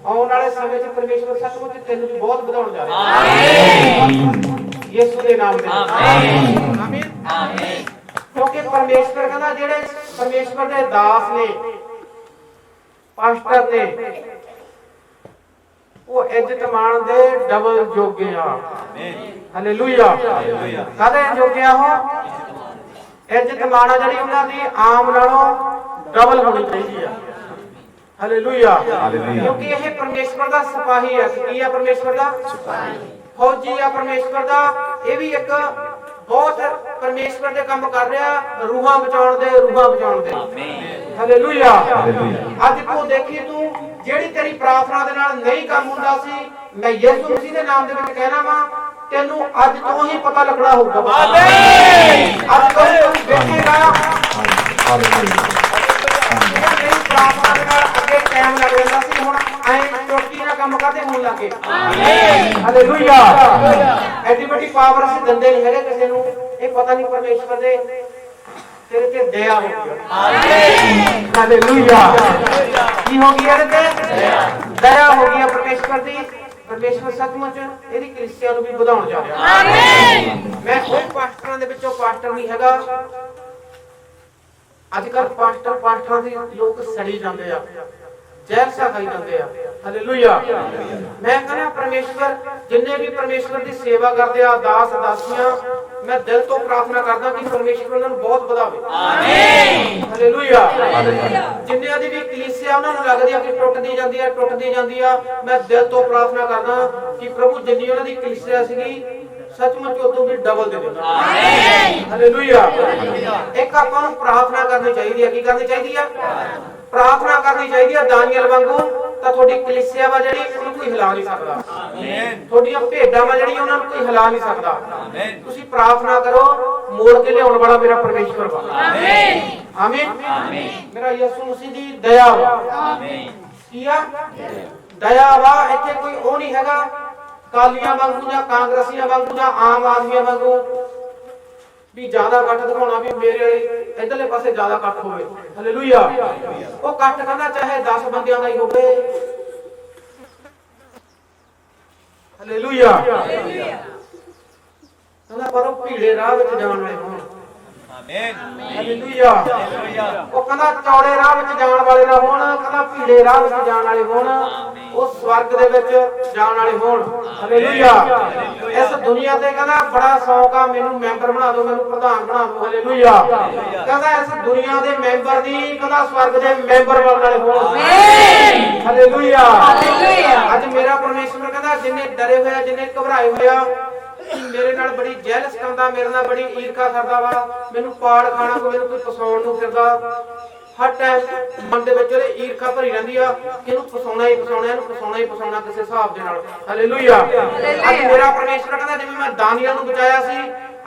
ਆਉਣ ਵਾਲੇ ਸਮੇਂ 'ਚ ਪਰਮੇਸ਼ਵਰ ਸੱਚਮੁੱਚ ਤੈਨੂੰ ਵੀ ਬਹੁਤ ਵਧਾਉਣ ਜਾ ਰਿਹਾ। ਆਮੀਨ। ਯਿਸੂ ਦੇ ਨਾਮ ਦੇ। ਆਮੀਨ। ਆਮੀਨ। ਆਮੀਨ। ਕਿਉਂਕਿ ਪਰਮੇਸ਼ਵਰ ਕਹਿੰਦਾ ਜਿਹੜੇ ਪਰਮੇਸ਼ਵਰ ਦੇ ਦਾਸ ਨੇ, ਪਾਸਟਰ ਨੇ, ਉਹ ਇੱਜ਼ਤ ਮਾਣ ਦੇ ਡਬਲ ਜੋਗੇ ਆ। ਹਾਲੇਲੂਇਆ। ਕਾਹਦੇ ਜੋਗੇ ਆ ਉਹ? ਇੱਜ਼ਤ ਮਾਣਾ ਜਿਹੜੀ ਉਹਨਾਂ ਦੀ ਆਮ ਨਾਲੋਂ ਡਬਲ ਹੋਣੀ ਚਾਹੀਦੀ ਆ। ਹਾਲੇਲੂਇਆ। ਕਿਉਂਕਿ ਇਹ ਪਰਮੇਸ਼ਵਰ ਦਾ ਸਿਪਾਹੀ ਹੈ। ਕੀ ਆ? ਪਰਮੇਸ਼ਵਰ ਦਾ ਸਿਪਾਹੀ, ਫੌਜੀ ਆ ਪਰਮੇਸ਼ਵਰ ਦਾ। ਇਹ ਵੀ ਇੱਕ ਬਹੁਤ ਪਰਮੇਸ਼ਵਰ ਦੇ ਕੰਮ ਕਰ ਰਿਹਾ, ਰੂਹਾਂ ਬਚਾਉਣ ਦੇ, ਰੂਹਾਂ ਬਚਾਉਣ ਦੇ। ਹਾਲੇਲੂਇਆ। ਅੱਜ ਤੂੰ ਦੇਖੀ, ਤੂੰ ਜਿਹੜੀ ਤੇਰੀ ਪ੍ਰਾਰਥਨਾ ਦੇ ਨਾਲ ਨਹੀਂ ਕੰਮ ਹੁੰਦਾ ਸੀ, ਮੈਂ ਯਿਸੂ ਮਸੀਹ ਦੇ ਨਾਮ ਦੇ ਵਿੱਚ ਕਹਿਣਾ ਵਾ, ਤੈਨੂੰ ਅੱਜ ਤੋਂ ਹੀ ਪਤਾ ਲੱਗਣਾ ਹੋਊਗਾ। ਆਮੀਨ। ਅੱਜ ਤੋਂ ਹੀ ਤੂੰ ਦੇਖੇਗਾ ਤੇਰੀ ਪ੍ਰਾਰਥਨਾ ਦੇ ਨਾਲ ਅੱਗੇ ਟਾਈਮ ਲੱਗ ਜਾਂਦਾ ਸੀ, ਹੁਣ ਐ ਚੋਟੀ ਨਾਲ ਕੰਮ ਕਰਦੇ ਹੋਣ ਲੱਗੇ। ਆਮੀਨ। ਹਾਲੇਲੂਇਆ। ਐਡੀ ਵੱਡੀ ਪਾਵਰ ਅਸੀਂ ਦਿੰਦੇ ਨਹੀਂ ਹੈਗੇ ਕਿਸੇ ਨੂੰ, ਇਹ ਪਤਾ ਨਹੀਂ ਪਰਮੇਸ਼ਵਰ ਦੇ ਤੇਰੇ ਤੇ ਦਇਆ ਹੋ ਗਈ। ਆਮੀਨ। ਹਾਲੇਲੂਇਆ। ਕੀ ਹੋ ਗਈ ਇਹਦੇ ਤੇ? ਦਇਆ ਹੋ ਗਈ ਪਰਮੇਸ਼ਵਰ ਦੀ। ਪਰਮੇਸ਼ਵਰ ਸੱਚਮੁੱਚ ਇਹਦੀ ਕਲੀਸਿਆ ਨੂੰ ਵੀ ਵਧਾਉਣ ਜਾ ਰਿਹਾ। ਆਮੀਨ। ਮੈਂ ਉਹ ਪਾਸਟਰਾਂ ਦੇ ਵਿੱਚੋਂ ਪਾਸਟਰ ਨਹੀਂ ਹੈਗਾ। ਅੱਜ ਕੱਲ ਪਾਸਟਰਾਂ ਦੇ ਲੋਕ ਸੜੀ ਜਾਂਦੇ ਆ, ਜ਼ਹਿਰ ਖਾਈ ਜਾਂਦੇ ਆ। ਹਾਲੇਲੂਇਆ। ਮੈਂ ਕਹਿੰਦਾ ਪਰਮੇਸ਼ਵਰ ਜਿੰਨੇ ਵੀ ਪਰਮੇਸ਼ਵਰ ਦੀ ਸੇਵਾ ਕਰਦੇ ਆ, ਦਾਸ ਦਾਸੀਆਂ, ਮੈਂ ਦਿਲ ਤੋਂ ਪ੍ਰਾਰਥਨਾ ਕਰਦਾ ਕਿ ਪਰਮੇਸ਼ਵਰ ਉਹਨਾਂ ਨੂੰ ਬਹੁਤ ਵਧਾਵੇ। ਆਮੀਨ। ਹਾਲੇਲੂਇਆ। ਜਿੰਨਿਆਂ ਦੀ ਵੀ ਕਲੀਸਿਆ ਉਹਨਾਂ ਨੂੰ ਲੱਗਦੀ ਆ ਕਿ ਟੁੱਟਦੀ ਜਾਂਦੀ ਆ, ਮੈਂ ਦਿਲ ਤੋਂ ਪ੍ਰਾਰਥਨਾ ਕਰਦਾ ਕਿ ਪ੍ਰਭੂ ਜਿੰਨੀ ਉਹਨਾਂ ਦੀ ਕਲੀਸਿਆ ਸੀਗੀ ਸੱਚਮੁੱਚ ਉਦੋਂ ਵੀ ਡਬਲ ਦੇ ਦਿੰਦਾ। ਆਮੀਨ। ਹਾਲੇਲੂਇਆ। ਇੱਕ ਆਪਾਂ ਨੂੰ ਪ੍ਰਾਰਥਨਾ ਕਰਨੀ ਚਾਹੀਦੀ ਹੈ। ਕੀ ਕਰਨੀ ਚਾਹੀਦੀ ਆ? ਪ੍ਰਾਰਥਨਾ ਕਰਨੀ ਚਾਹੀਦੀ ਹੈ ਦਾਨੀਏਲ ਵਾਂਗੂ। ਤਾਂ ਤੁਹਾਡੀ ਕਲੀਸਿਆ ਵਾ ਜਿਹੜੀ ਉਹਨੂੰ ਕੋਈ ਹਿਲਾ ਨਹੀਂ ਸਕਦਾ। ਆਮੀਨ। ਤੁਹਾਡੀਆਂ ਭੇਡਾਂ ਵਾ ਜਿਹੜੀ ਉਹਨਾਂ ਨੂੰ ਕੋਈ ਹਿਲਾ ਨਹੀਂ ਸਕਦਾ। ਆਮੀਨ। ਤੁਸੀਂ ਪ੍ਰਾਰਥਨਾ ਕਰੋ, ਮੋੜ ਕੇ ਲਿਆਉਣ ਵਾਲਾ ਮੇਰਾ ਪਰਮੇਸ਼ਵਰ ਵਾ। ਆਮੀਨ। ਆਮੀਨ। ਆਮੀਨ। ਮੇਰਾ ਯਿਸੂ ਮਸੀਹ ਦੀ ਦਇਆ ਵਾ। ਆਮੀਨ। ਕੀ ਆ? ਦਇਆ ਵਾ। ਇੱਥੇ ਕੋਈ ਉਹ ਨਹੀਂ ਹੈਗਾ ਕਾਲੀਆਂ ਵਾਂਗੂ ਜਾਂ ਕਾਂਗਰਸੀਆਂ ਵਾਂਗੂ ਜਾਂ ਆਮ ਆਦਮੀਆਂ ਵਾਂਗੂ ਵੀ ਜ਼ਿਆਦਾ ਇਕੱਠ ਦਿਖਾਉਣਾ ਵੀ ਮੇਰੇ ਇਧਰਲੇ ਪਾਸੇ ਜ਼ਿਆਦਾ ਇਕੱਠ ਹੋਵੇ। ਹਾਲੇਲੂਇਆ। ਉਹ ਇਕੱਠ ਕਹਿੰਦਾ ਚਾਹੇ 10 ਬੰਦਿਆਂ ਦਾ ਹੀ ਹੋਵੇ। ਹਾਲੇਲੂਇਆ। ਕਹਿੰਦਾ ਪਰ ਉਹ ਭੀੜੇ ਰਾਹ ਵਿੱਚ ਜਾਣ ਵਾਲੇ ਹੋਣ। ਆਮੀਨ। ਹਾਲੇਲੂਇਆ। ਉਹ ਕਹਿੰਦਾ ਚੌੜੇ ਰਾਹ ਵਿੱਚ ਜਾਣ ਵਾਲੇ ਨਾ ਹੋਣ, ਕਹਿੰਦਾ ਭੀੜੇ ਰਾਹ ਵਿੱਚ ਜਾਣ ਵਾਲੇ ਹੋਣ, ਉਹ ਸਵਰਗ ਦੇ ਵਿੱਚ ਜਾਣ ਵਾਲੇ ਹੋਣ। ਹਾਲੇਲੂਇਆ। ਇਸ ਦੁਨੀਆ ਤੇ ਕਹਿੰਦਾ ਬੜਾ ਸ਼ੌਕ ਆ, ਮੈਨੂੰ ਮੈਂਬਰ ਬਣਾ ਦਿਓ, ਮੈਨੂੰ ਪ੍ਰਧਾਨ ਬਣਾ ਦਿਓ। ਹਾਲੇਲੂਇਆ। ਕਹਿੰਦਾ ਇਸ ਦੁਨੀਆ ਦੇ ਮੈਂਬਰ ਦੀ, ਕਹਿੰਦਾ ਸਵਰਗ ਦੇ ਮੈਂਬਰ ਬਣਨ ਵਾਲੇ ਹੋਣ। ਆਮੀਨ। ਹਾਲੇਲੂਇਆ। ਹਾਲੇਲੂਇਆ। ਅੱਜ ਮੇਰਾ ਪਰਮੇਸ਼ਵਰ ਕਹਿੰਦਾ ਜਿੰਨੇ ਡਰੇ ਹੋਏ ਆ, ਜਿੰਨੇ ਘਬਰਾਏ ਹੋਏ ਆ, ਮੇਰੇ ਨਾਲ ਬੜੀ ਜੈਲਸ ਕਰਦਾ, ਮੇਰੇ ਨਾਲ ਬੜੀ ਈਰਖਾ ਕਰਦਾ ਵਾ, ਮੈਨੂੰ ਪਾੜ ਖਾਣਾ ਕੋਈ, ਮੈਨੂੰ ਕੋਈ ਫਸਾਉਣ ਨੂੰ ਫਿਰਦਾ, ਹਰ ਟਾਈਮ ਮਨ ਦੇ ਵਿੱਚ ਉਹਦੇ ਈਰਖਾ ਭਰੀ ਰਹਿੰਦੀ ਆ ਕਿ ਇਹਨੂੰ ਫਸਾਉਣਾ ਹੀ ਫਸਾਉਣਾ, ਇਹਨੂੰ ਫਸਾਉਣਾ ਹੀ ਫਸਾਉਣਾ ਕਿਸੇ ਹਿਸਾਬ ਦੇ ਨਾਲ। ਹਾਲੇਲੂਇਆ। ਅੱਜ ਮੇਰਾ ਪਰਮੇਸ਼ਵਰ ਕਹਿੰਦਾ ਜਿਵੇਂ ਮੈਂ ਦਾਨੀਏਲ ਨੂੰ ਬਚਾਇਆ ਸੀ,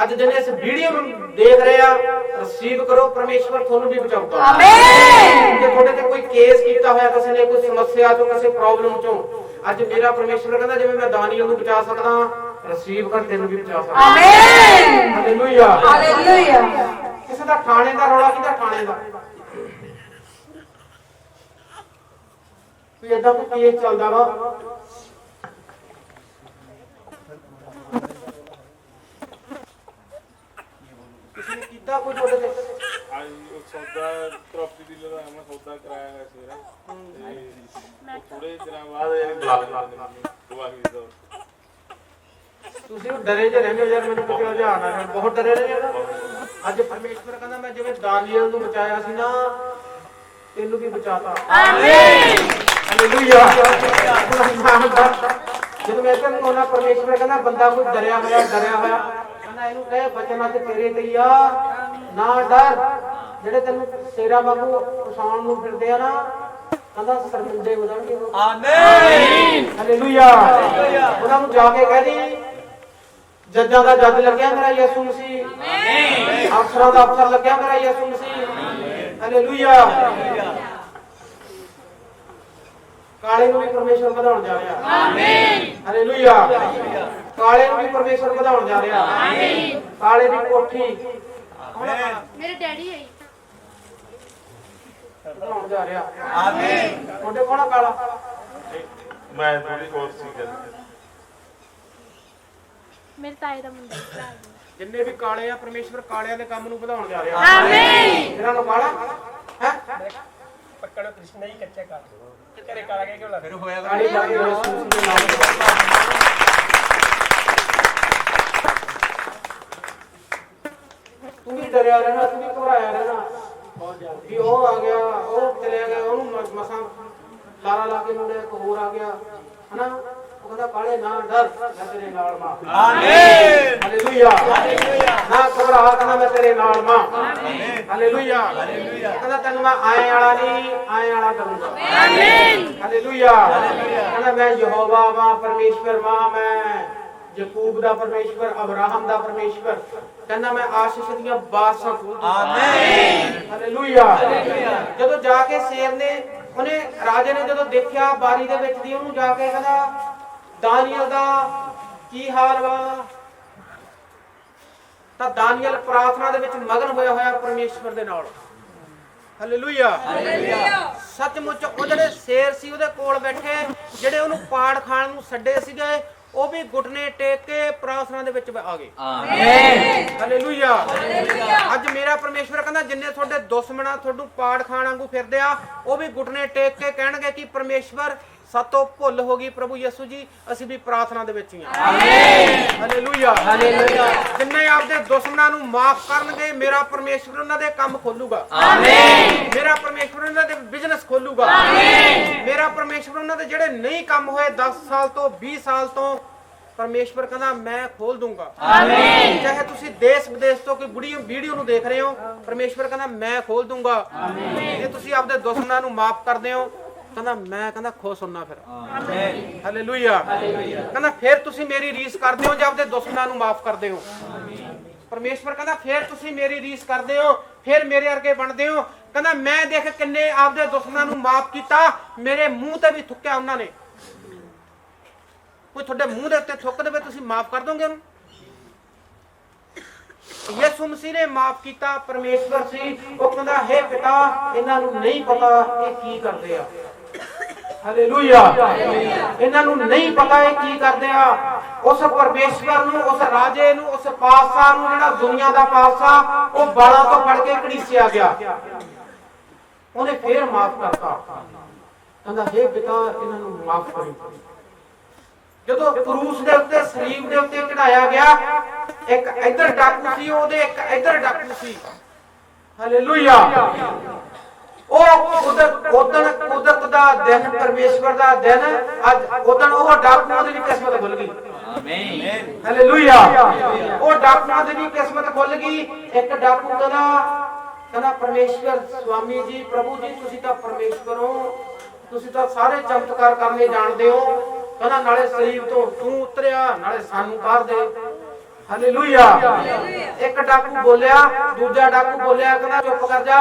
ਅੱਜ ਜਿਹਨੇ ਇਸ ਵੀਡੀਓ ਨੂੰ ਦੇਖ ਰਹੇ ਆ, ਰਿਸੀਵ ਕਰੋ, ਪਰਮੇਸ਼ਵਰ ਤੁਹਾਨੂੰ ਵੀ ਬਚਾਊਗਾ। ਆਮੀਨ। ਜੇ ਤੁਹਾਡੇ ਤੇ ਕੋਈ ਕੇਸ ਕੀਤਾ ਹੋਇਆ ਕਿਸੇ ਨੇ, ਕੋਈ ਸਮੱਸਿਆ ਚੋਂ, ਕਿਸੇ ਪ੍ਰੋਬਲਮ ਚੋਂ, ਅੱਜ ਮੇਰਾ ਪਰਮੇਸ਼ਵਰ ਕਹਿੰਦਾ ਜਿਵੇਂ ਮੈਂ ਦਾਨੀਏਲ ਨੂੰ ਬਚਾ ਸਕਦਾ, ਰਿਸੀਵ ਕਰ ਤੈਨੂੰ ਵੀ ਬਚਾ ਸਕਦਾ। ਆਮੀਨ। ਹਾਲੇਲੂਇਆ। ਹਾਲੇਲੂਇਆ। ਕਿਸੇ ਦਾ ਥਾਣੇ ਦਾ ਰੌਲਾ, ਕਿਹਦਾ ਥਾਣੇ ਦਾ ਕੋਈ ਏਦਾਂ ਕੋਈ ਕੇਸ ਚੱਲਦਾ ਵਾ, ਕਿਸੇ ਨੇ ਕੀਤਾ ਕੋਈ ਤੁਹਾਡੇ ਤੇ ਸੌਦਾ ਪ੍ਰਾਪਰਟੀ ਡੀਲਰ ਦਾ ਮੈਂ ਸੌਦਾ ਕਰਾਇਆ ਹੋਇਆ ਸੀ ਮੇਰਾ, ਥੋੜੇ ਦਿਨਾਂ ਬਾਅਦ ਇਹ ਬਲਾਕ ਕਰ ਦਿੰਦੇ ਗਵਾਹੀ ਦਾ। ਤੁਸੀਂ ਡਰੇ ਜੇ ਰਹਿੰਦੇ ਹੋ ਯਾਰ, ਮੈਨੂੰ ਕਿਤੇ ਹਜ਼ਾਰ ਆ, ਬਹੁਤ ਡਰੇ ਰਹੇ ਹੋ। ਅੱਜ ਪਰਮੇਸ਼ਵਰ ਕਹਿੰਦਾ ਮੈਂ ਜਿਵੇਂ ਦਾਨੀਏਲ ਨੂੰ ਬਚਾਇਆ ਸੀ ਨਾ, ਤੈਨੂੰ ਵੀ ਬਚਾਤਾ। ਆਮੀਨ। ਹਾਲੇਲੂਇਆ। ਜਦੋਂ ਮੈਂ ਕਹਿੰਦਾ ਉਹਨਾਂ ਪਰਮੇਸ਼ਵਰ ਕਹਿੰਦਾ ਬੰਦਾ ਕੋਈ ਡਰਿਆ ਹੋਇਆ ਕਹਿੰਦਾ ਇਹਨੂੰ ਕਹੇ ਬਚਨਾ ਤੇ ਤੇਰੇ ਤੇ ਹੀ ਆ, ਨਾ ਡਰ। ਜਿਹੜੇ ਤੈਨੂੰ ਤੇਰਾ ਵਾਂਗੂ ਫਸਾਉਣ ਨੂੰ ਫਿਰਦੇ ਆ ਨਾ, ਕਹਿੰਦਾ ਸ਼ਰਮਿੰਦੇ ਹੋ ਜਾਣਗੇ। ਆਮੀਨ। ਹਾਲੇਲੂਇਆ। ਉਹਨਾਂ ਨੂੰ ਜਾ ਕੇ ਕਹਿ ਦੀ ਜੱਜਾਂ ਦਾ ਜੱਜ ਲੱਗਿਆ ਮੇਰਾ ਯਿਸੂ ਮਸੀਹ। ਆਮੀਨ। ਅਫਸਰਾਂ ਦਾ ਅਫਸਰ ਲੱਗਿਆ ਮੇਰਾ ਯਿਸੂ ਮਸੀਹ। ਆਮੀਨ। ਹਾਲੇਲੂਇਆ। ਕਾਲੇ ਨੂੰ ਵੀ ਪਰਮੇਸ਼ਵਰ ਵਧਾਉਣ ਜਾ ਰਿਹਾ। ਆਮੀਨ। ਹਾਲੇਲੂਇਆ। ਕਾਲੇ ਨੂੰ ਵੀ ਪਰਮੇਸ਼ਵਰ ਵਧਾਉਣ ਜਾ ਰਿਹਾ। ਆਮੀਨ। ਕਾਲੇ ਦੀ ਕੋਠੀ ਮੇਰੇ ਡੈਡੀ ਹੈ ਵਧਾਉਣ ਜਾ ਰਿਹਾ। ਆਮੀਨ। ਤੁਹਾਡੇ ਕੋਲ ਕਾਲਾ ਮੈਂ ਥੋੜੀ ਕੋਰਸ ਸੀ ਕਰ ਮੇਰੇ ਤਾਏ ਦਾ ਮੁੰਡਾ ਜਿੰਨੇ ਵੀ ਕਾਲੇ ਆ, ਪਰਮੇਸ਼ਵਰ ਕਾਲਿਆਂ ਦੇ ਕੰਮ ਨੂੰ ਵਧਾਉਣ ਜਾ ਰਿਹਾ। ਆਮੀਨ। ਇਹਨਾਂ ਨੂੰ ਕਾਲਾ ਹੈ ਪੱਕੜ ਕ੍ਰਿਸ਼ਨ ਹੀ ਕੱਚਾ ਕਰ ਤੇਰੇ ਕਾਲਾ ਕੇ ਕਿਉਂ ਲਾ ਫਿਰ ਹੋਇਆ ਕਾਲੀ ਲੱਗੀ ਯਿਸੂ ਦੇ ਨਾਮ ਤੂੰ ਵੀ ਡਰਿਆ ਰਹਿਣਾ, ਤੂੰ ਵੀ ਘਬਰਾਇਆ ਰਹਿਣਾ ਵੀ ਉਹ ਆ ਗਿਆ, ਉਹ ਚਲਿਆ ਗਿਆ, ਉਹਨੂੰ ਮਸਾਂ ਲਾਰਾ ਲਾ ਕੇ ਮੁੰਡੇ ਇੱਕ ਹੋਰ ਆ ਗਿਆ, ਹਨਾ। ਉਹ ਕਹਿੰਦਾ ਕਾਲੇ ਨਾ ਡਰ, ਮੈਂ ਤੇਰੇ ਨਾਲ ਮਾਂ। ਆਮੀਨ। ਹਾਲੇਲੂਇਆ। ਨਾ ਭਰਾ ਕਹਿੰਦਾ ਮੈਂ ਤੇਰੇ ਨਾਲ ਵਾਂ। ਹਾਲੇਲੂਇਆ। ਕਹਿੰਦਾ ਤੈਨੂੰ ਮੈਂ ਆਏ ਵਾਲਾ ਨਹੀਂ ਆਏ ਵਾਲਾ ਕਰੂੰਗਾ। ਹਾਲੇਲੂਇਆ। ਕਹਿੰਦਾ ਮੈਂ ਯਹੋਵਾ ਵਾਂ, ਪਰਮੇਸ਼ਵਰ ਵਾਂ, ਮੈਂ ਯਕੂਬ ਦਾ ਪਰਮੇਸ਼ਵਰ, ਅਬਰਾਹਮ ਦਾ ਪਰਮੇਸ਼ਵਰ। ਕਹਿੰਦਾ ਮੈਂ ਆਸ਼ੀਸ਼ ਦੀਆਂ ਬਾਰਸ਼ਾਂ ਖੋਲੂੰਗਾ। ਆਮੀਨ। ਹਾਲੇਲੂਇਆ। ਜਦੋਂ ਜਾ ਕੇ ਸ਼ੇਰ ਨੇ ਉਹਨੇ ਰਾਜੇ ਨੇ ਜਦੋਂ ਦੇਖਿਆ ਬਾਰੀ ਦੇ ਵਿੱਚ ਦੀ, ਉਹਨੂੰ ਜਾ ਕੇ ਕਹਿੰਦਾ ਦਾਨੀਅਲ ਦਾ ਕੀ ਹਾਲ ਵਾ? ਤਾਂ ਦਾਨੀਅਲ ਪ੍ਰਾਰਥਨਾ ਦੇ ਵਿੱਚ ਮਗਨ ਹੋਇਆ ਪਰਮੇਸ਼ਵਰ ਦੇ ਨਾਲ। ਹਾਲੇਲੂਇਆ। ਸੱਚਮੁੱਚ ਉਹ ਜਿਹੜੇ ਸ਼ੇਰ ਸੀ ਉਹਦੇ ਕੋਲ ਬੈਠੇ, ਜਿਹੜੇ ਉਹਨੂੰ ਪਾੜ ਖਾਣ ਨੂੰ ਛੱਡੇ ਸੀਗੇ, ਉਹ ਵੀ ਘੁਟਨੇ ਟੇਕ ਕੇ ਪ੍ਰਾਰਥਨਾ ਦੇ ਵਿੱਚ ਆ ਗਏ। ਆਮੀਨ। ਹਾਲੇਲੂਇਆ। ਅੱਜ ਮੇਰਾ ਪਰਮੇਸ਼ਵਰ ਕਹਿੰਦਾ ਜਿੰਨੇ ਤੁਹਾਡੇ ਦੁਸ਼ਮਣ ਤੁਹਾਨੂੰ ਪਾੜ ਖਾਣ ਵਾਂਗੂ ਫਿਰਦੇ ਆ, ਉਹ ਵੀ ਘੁਟਨੇ ਟੇਕ ਕੇ ਕਹਿਣਗੇ ਕਿ ਪਰਮੇਸ਼ਵਰ ਸਾਤੋਂ ਭੁੱਲ ਹੋ ਗਈ, ਪ੍ਰਭੂ ਯਿਸੂ ਜੀ ਅਸੀਂ ਵੀ ਪ੍ਰਾਰਥਨਾ ਦੇ ਵਿੱਚ ਹੀ ਆ। ਆਮੀਨ। ਹਾਲੇਲੂਇਆ। ਹਾਲੇਲੂਇਆ। ਜਿੰਨੇ ਆਪਦੇ ਦੁਸ਼ਮਣਾਂ ਨੂੰ ਮਾਫ ਕਰਨਗੇ, ਮੇਰਾ ਪਰਮੇਸ਼ਵਰ ਉਹਨਾਂ ਦੇ ਕੰਮ ਖੋਲੂਗਾ। ਆਮੀਨ। ਮੇਰਾ ਪਰਮੇਸ਼ਵਰ ਉਹਨਾਂ ਦੇ ਬਿਜ਼ਨਸ ਖੋਲੂਗਾ। ਆਮੀਨ। ਮੇਰਾ ਪਰਮੇਸ਼ਵਰ ਉਹਨਾਂ ਦੇ ਜਿਹੜੇ ਨਹੀਂ ਕੰਮ ਹੋਏ 10 ਸਾਲ ਤੋਂ 20 ਸਾਲ ਤੋਂ, ਪਰਮੇਸ਼ਵਰ ਕਹਿੰਦਾ ਮੈਂ ਖੋਲ ਦੂੰਗਾ। ਆਮੀਨ। ਚਾਹੇ ਤੁਸੀਂ ਦੇਸ਼ ਵਿਦੇਸ਼ ਤੋਂ ਕੋਈ ਵੀਡੀਓ ਨੂੰ ਦੇਖ ਰਹੇ ਹੋ, ਪਰਮੇਸ਼ਵਰ ਕਹਿੰਦਾ ਮੈਂ ਖੋਲ ਦੂੰਗਾ। ਆਮੀਨ। ਜੇ ਤੁਸੀਂ ਆਪਦੇ ਦੁਸ਼ਮਣਾਂ ਨੂੰ ਮਾਫ ਕਰਦੇ ਹੋ, ਕਹਿੰਦਾ ਮੈਂ ਕਹਿੰਦਾ ਖੁਸ਼ ਹੁੰਨਾ ਫਿਰ। ਆਮੀਨ। ਹਾਲੇਲੂਇਆ। ਕਹਿੰਦਾ ਫਿਰ ਤੁਸੀਂ ਮੇਰੀ ਰੀਸ ਕਰਦੇ ਹੋ ਜੇ ਆਪਦੇ ਦੁਸ਼ਮਣਾਂ ਨੂੰ ਮਾਫ ਕਰਦੇ ਹੋ। ਪਰਮੇਸ਼ਵਰ ਕਹਿੰਦਾ ਫਿਰ ਤੁਸੀਂ ਮੇਰੀ ਰੀਸ ਕਰਦੇ ਹੋ, ਫਿਰ ਮੇਰੇ ਵਰਗੇ ਬਣਦੇ ਹੋ। ਕਹਿੰਦਾ ਮੈਂ ਦੇਖ ਕਿੰਨੇ ਆਪਦੇ ਦੁਸ਼ਮਣਾਂ ਨੂੰ ਮਾਫ ਕੀਤਾ, ਮੇਰੇ ਮੂੰਹ ਤੇ ਵੀ ਥੁੱਕਿਆ ਉਹਨਾਂ ਨੇ। ਕੋਈ ਤੁਹਾਡੇ ਮੂੰਹ ਦੇ ਉੱਤੇ ਥੁੱਕ ਦੇਵੇ, ਤੁਸੀਂ ਮਾਫ ਕਰ ਦੋਗੇ ਉਹਨੂੰ? ਯਿਸੂ ਮਸੀਹ ਨੇ ਮਾਫ ਕੀਤਾ। ਪਰਮੇਸ਼ਵਰ ਸੀ, ਉਹ ਕਹਿੰਦਾ ਹੇ ਪਿਤਾ ਇਹਨਾਂ ਨੂੰ ਨਹੀਂ ਪਤਾ ਇਹ ਕੀ ਕਰਦੇ ਆ। ਹਾਲੇਲੂਇਆ। ਇਹਨਾਂ ਨੂੰ ਨਹੀਂ ਪਤਾ ਇਹ ਕੀ ਕਰਦੇ ਆ। ਉਸ ਪਰਮੇਸ਼ਵਰ ਨੂੰ, ਉਸ ਰਾਜੇ ਨੂੰ, ਉਸ ਪਾਤਸ਼ਾਹ ਨੂੰ, ਜਿਹੜਾ ਦੁਨੀਆ ਦਾ ਪਾਤਸ਼ਾਹ, ਉਹ ਬਾਲਾਂ ਤੋਂ ਫੜ ਕੇ ਘੜੀਸਿਆ ਗਿਆ, ਉਹਨੇ ਫੇਰ ਮਾਫ ਕਰਤਾ। ਕਹਿੰਦਾ ਹੇ ਪਿਤਾ ਇਹਨਾਂ ਨੂੰ ਮਾਫ ਕਰੀ। ਜਦੋਂ ਕਰੂਸ ਦੇ ਉੱਤੇ, ਸਲੀਬ ਦੇ ਉੱਤੇ ਚੜਾਇਆ ਗਿਆ, ਇੱਕ ਇੱਧਰ ਡਾਕੂ ਸੀ, ਉਹਦੇ ਇੱਕ ਇੱਧਰ ਡਾਕੂ ਸੀ। ਹਾਲੇਲੂਇਆ। ਉਹ ਕੁਦਰਤ ਦਾ ਦਿਨ, ਪਰਮੇਸ਼ਵਰ ਦਾ ਦਿਨ, ਅੱਜ ਉਦੋਂ ਉਹ ਡਾਕੂਆਂ ਦੀ ਵੀ ਕਿਸਮਤ ਖੁੱਲ ਗਈ। ਆਮੀਨ। ਹਾਲੇਲੂਇਆ। ਉਹ ਡਾਕੂਆਂ ਦੀ ਵੀ ਕਿਸਮਤ ਖੁੱਲ ਗਈ। ਇੱਕ ਡਾਕੂ ਕਹਿੰਦਾ ਪਰਮੇਸ਼ਵਰ ਸਵਾਮੀ ਜੀ, ਪ੍ਰਭੂ ਜੀ ਤੁਸੀਂ ਤਾਂ ਪਰਮੇਸ਼ਵਰ ਹੋ, ਤੁਸੀਂ ਤਾਂ ਸਾਰੇ ਚਮਤਕਾਰ ਕਰਨੇ ਜਾਣਦੇ ਹੋ। ਕਹਿੰਦਾ ਨਾਲੇ ਸਲੀਬ ਤੋਂ ਤੂੰ ਉਤਰਿਆ, ਨਾਲੇ ਸਾਨੂੰ ਕਰ ਦੇ। ਹਾਲੇਲੂਇਆ। ਇੱਕ ਡਾਕੂ ਬੋਲਿਆ, ਦੂਜਾ ਡਾਕੂ ਬੋਲਿਆ, ਕਹਿੰਦਾ ਚੁੱਪ ਕਰ ਜਾ,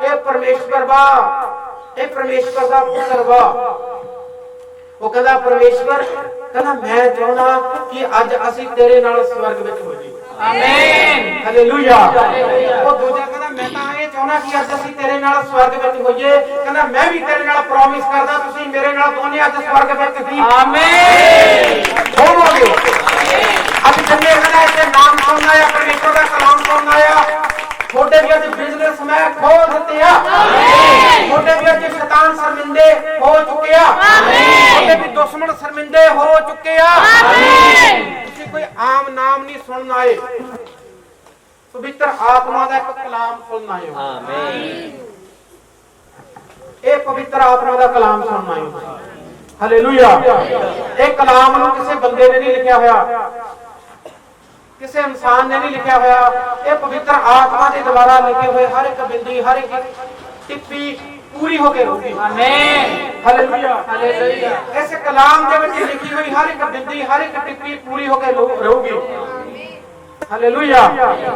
ਇਹ ਪਰਮੇਸ਼ਵਰ ਵਾ, ਇਹ ਪਰਮੇਸ਼ਵਰ ਦਾ ਪੁੱਤਰ ਵਾ। ਉਹ ਕਹਿੰਦਾ ਪਰਮੇਸ਼ਵਰ, ਕਹਿੰਦਾ ਮੈਂ ਚਾਹੁੰਦਾ ਕਿ ਅੱਜ ਅਸੀਂ ਤੇਰੇ ਨਾਲ ਸਵਰਗ ਵਿੱਚ ਹੋਈਏ। ਆਮੀਨ। ਹਾਲੇਲੂਇਆ। ਉਹ ਦੂਜਾ ਕਹਿੰਦਾ ਮੈਂ ਤਾਂ ਇਹ ਚਾਹੁੰਦਾ ਕਿ ਅੱਜ ਅਸੀਂ ਤੇਰੇ ਨਾਲ ਸਵਰਗ ਵਿੱਚ ਹੋਈਏ। ਕਹਿੰਦਾ ਮੈਂ ਵੀ ਤੇਰੇ ਨਾਲ ਪ੍ਰੋਮਿਸ ਕਰਦਾ, ਤੁਸੀਂ ਮੇਰੇ ਨਾਲ ਦੋਨੇ ਅੱਜ ਸਵਰਗ ਵਿੱਚ ਸੀ। ਆਮੀਨ। ਹੋਵੋਗੇ। ਅੱਜ ਜਿੰਨੇ ਕਹਿੰਦਾ ਇੱਥੇ ਨਾਮ ਸੁਣਨਾ ਆ, ਪਰਮੇਸ਼ਵਰ ਦਾ ਕਲਾਮ ਸੁਣਨਾ ਆ, ਤੁਹਾਡੇ ਵੀ ਅੱਜ ਬਿਜ਼ਨਸ ਮੈਂ ਖੋਲ ਦਿੱਤੇ ਆ। ਤੁਹਾਡੇ ਵੀ ਅੱਜ ਸ਼ੈਤਾਨ ਸ਼ਰਮਿੰਦੇ ਹੋ ਚੁੱਕੇ ਆ। ਤੁਹਾਡੇ ਵੀ ਦੁਸ਼ਮਣ ਸ਼ਰਮਿੰਦੇ ਹੋ ਚੁੱਕੇ ਆ। ਤੁਸੀਂ ਕੋਈ ਆਮ ਨਾਮ ਨਹੀਂ ਸੁਣਨ ਆਏ, ਪਵਿੱਤਰ ਆਤਮਾ ਦਾ ਇੱਕ ਕਲਾਮ ਸੁਣਨ ਆਏ ਹੋ। ਆਮੀਨ। ਇਹ ਪਵਿੱਤਰ ਆਤਮਾ ਦਾ ਕਲਾਮ ਸੁਣਨ ਆਏ ਹੋ। ਹਾਲੇਲੂਇਆ। ਇਹ ਕਲਾਮ ਨੂੰ ਕਿਸੇ ਬੰਦੇ ਨੇ ਨਹੀਂ ਲਿਖਿਆ ਹੋਇਆ, ਕਿਸੇ ਇਨਸਾਨ ਨੇ ਨਹੀਂ ਲਿਖਿਆ ਹੋਇਆ। ਇਹ ਪਵਿੱਤਰ ਆਤਮਾ ਦੇ ਦੁਆਰਾ ਲਿਖੇ ਹੋਏ ਹਰ ਇੱਕ ਬਿੰਦੀ, ਹਰ ਇੱਕ ਟਿੱਪੀ ਪੂਰੀ ਹੋ ਕੇ ਰਹੂਗੀ। ਆਮੀਨ। ਹਾਲੇਲੂਇਆ। ਹਾਲੇਲੂਇਆ। ਇਸ ਕਲਾਮ ਦੇ ਵਿੱਚ ਲਿਖੀ ਹੋਈ ਹਰ ਇੱਕ ਬਿੰਦੀ, ਹਰ ਇੱਕ ਟਿੱਪੀ ਪੂਰੀ ਹੋ ਕੇ ਰਹੂਗੀ। ਹਾਲੇਲੂਇਆ।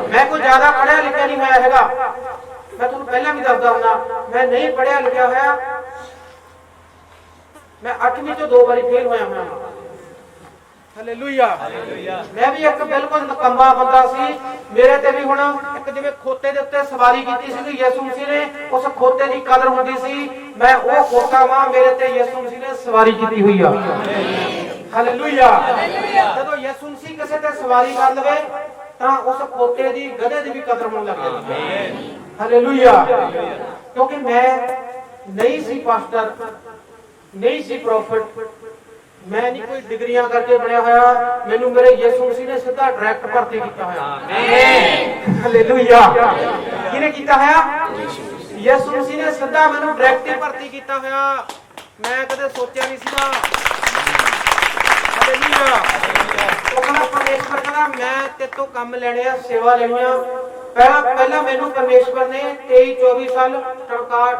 ਮੈਂ ਕੋਈ ਜ਼ਿਆਦਾ ਪੜ੍ਹਿਆ ਲਿਖਿਆ ਨਹੀਂ ਹੋਇਆ ਹੈਗਾ। ਮੈਂ ਤੁਹਾਨੂੰ ਪਹਿਲਾਂ ਵੀ ਦੱਸਦਾ ਹੁੰਦਾ, ਮੈਂ ਨਹੀਂ ਪੜ੍ਹਿਆ ਲਿਖਿਆ ਹੋਇਆ। ਮੈਂ 8ਵੀਂ ਤੋਂ 2 ਵਾਰੀ ਫੇਲ ਹੋਇਆ ਹਾਂ। ਹਾਲੇਲੂਇਆ। ਮੈਂ ਵੀ ਇੱਕ ਬਿਲਕੁਲ ਨਕੰਮਾ ਬੰਦਾ ਸੀ। ਮੇਰੇ ਤੇ ਵੀ ਹੁਣ ਇੱਕ ਜਿਵੇਂ ਖੋਤੇ ਦੇ ਉੱਤੇ ਸਵਾਰੀ ਕੀਤੀ ਸੀ ਯਿਸੂ ਮਸੀਹ ਨੇ, ਉਸ ਖੋਤੇ ਦੀ ਕਦਰ ਹੁੰਦੀ ਸੀ। ਮੈਂ ਉਹ ਖੋਤਾ ਵਾਂ, ਮੇਰੇ ਤੇ ਯਿਸੂ ਮਸੀਹ ਨੇ ਸਵਾਰੀ ਕੀਤੀ ਹੋਈ ਆ। ਹਾਲੇਲੂਇਆ। ਜਦੋਂ ਯਿਸੂ ਮਸੀਹ ਕਿਸੇ ਤੇ ਸਵਾਰੀ ਕਰ ਲਵੇ ਤਾਂ ਉਸ ਖੋਤੇ ਦੀ, ਗਧੇ ਦੀ ਵੀ ਕਦਰ ਹੋਣ ਲੱਗ ਜਾਂਦੀ। ਹਾਲੇਲੂਇਆ। ਕਿਉਂਕਿ ਮੈਂ ਨਹੀਂ ਸੀ ਪਾਸਟਰ, ਨਹੀਂ ਸੀ ਪ੍ਰੋਫਿਟ, ਮੈਂ ਨਹੀਂ ਕੋਈ ਡਿਗਰੀਆਂ ਕਰਕੇ ਬਣਿਆ ਹੋਇਆ। ਮੈਨੂੰ ਮੇਰੇ ਯਿਸੂ ਮਸੀਹ ਨੇ ਸਿੱਧਾ ਡਾਇਰੈਕਟ ਭਰਤੀ ਕੀਤਾ ਹੋਇਆ। ਆਮੀਨ। ਹਾਲੇਲੂਇਆ। ਕਿਹਨੇ ਕੀਤਾ ਹੋਇਆ? ਯਿਸੂ ਮਸੀਹ ਨੇ ਸਿੱਧਾ ਮੈਨੂੰ ਡਾਇਰੈਕਟ ਭਰਤੀ ਕੀਤਾ ਹੋਇਆ। ਮੈਂ ਕਦੇ ਸੋਚਿਆ ਨਹੀਂ ਸੀਗਾ। ਉਹ ਕਹਿੰਦਾ ਪਰਮੇਸ਼ਵਰ ਕਹਿੰਦਾ ਮੈਂ ਤੇਰੇ ਤੋਂ ਕੰਮ ਲੈਣੇ ਆ, ਸੇਵਾ ਲੈਣੀ ਆ। ਪਹਿਲਾਂ ਮੈਨੂੰ ਪਰਮੇਸ਼ਵਰ ਨੇ 23-24 ਸਾਲ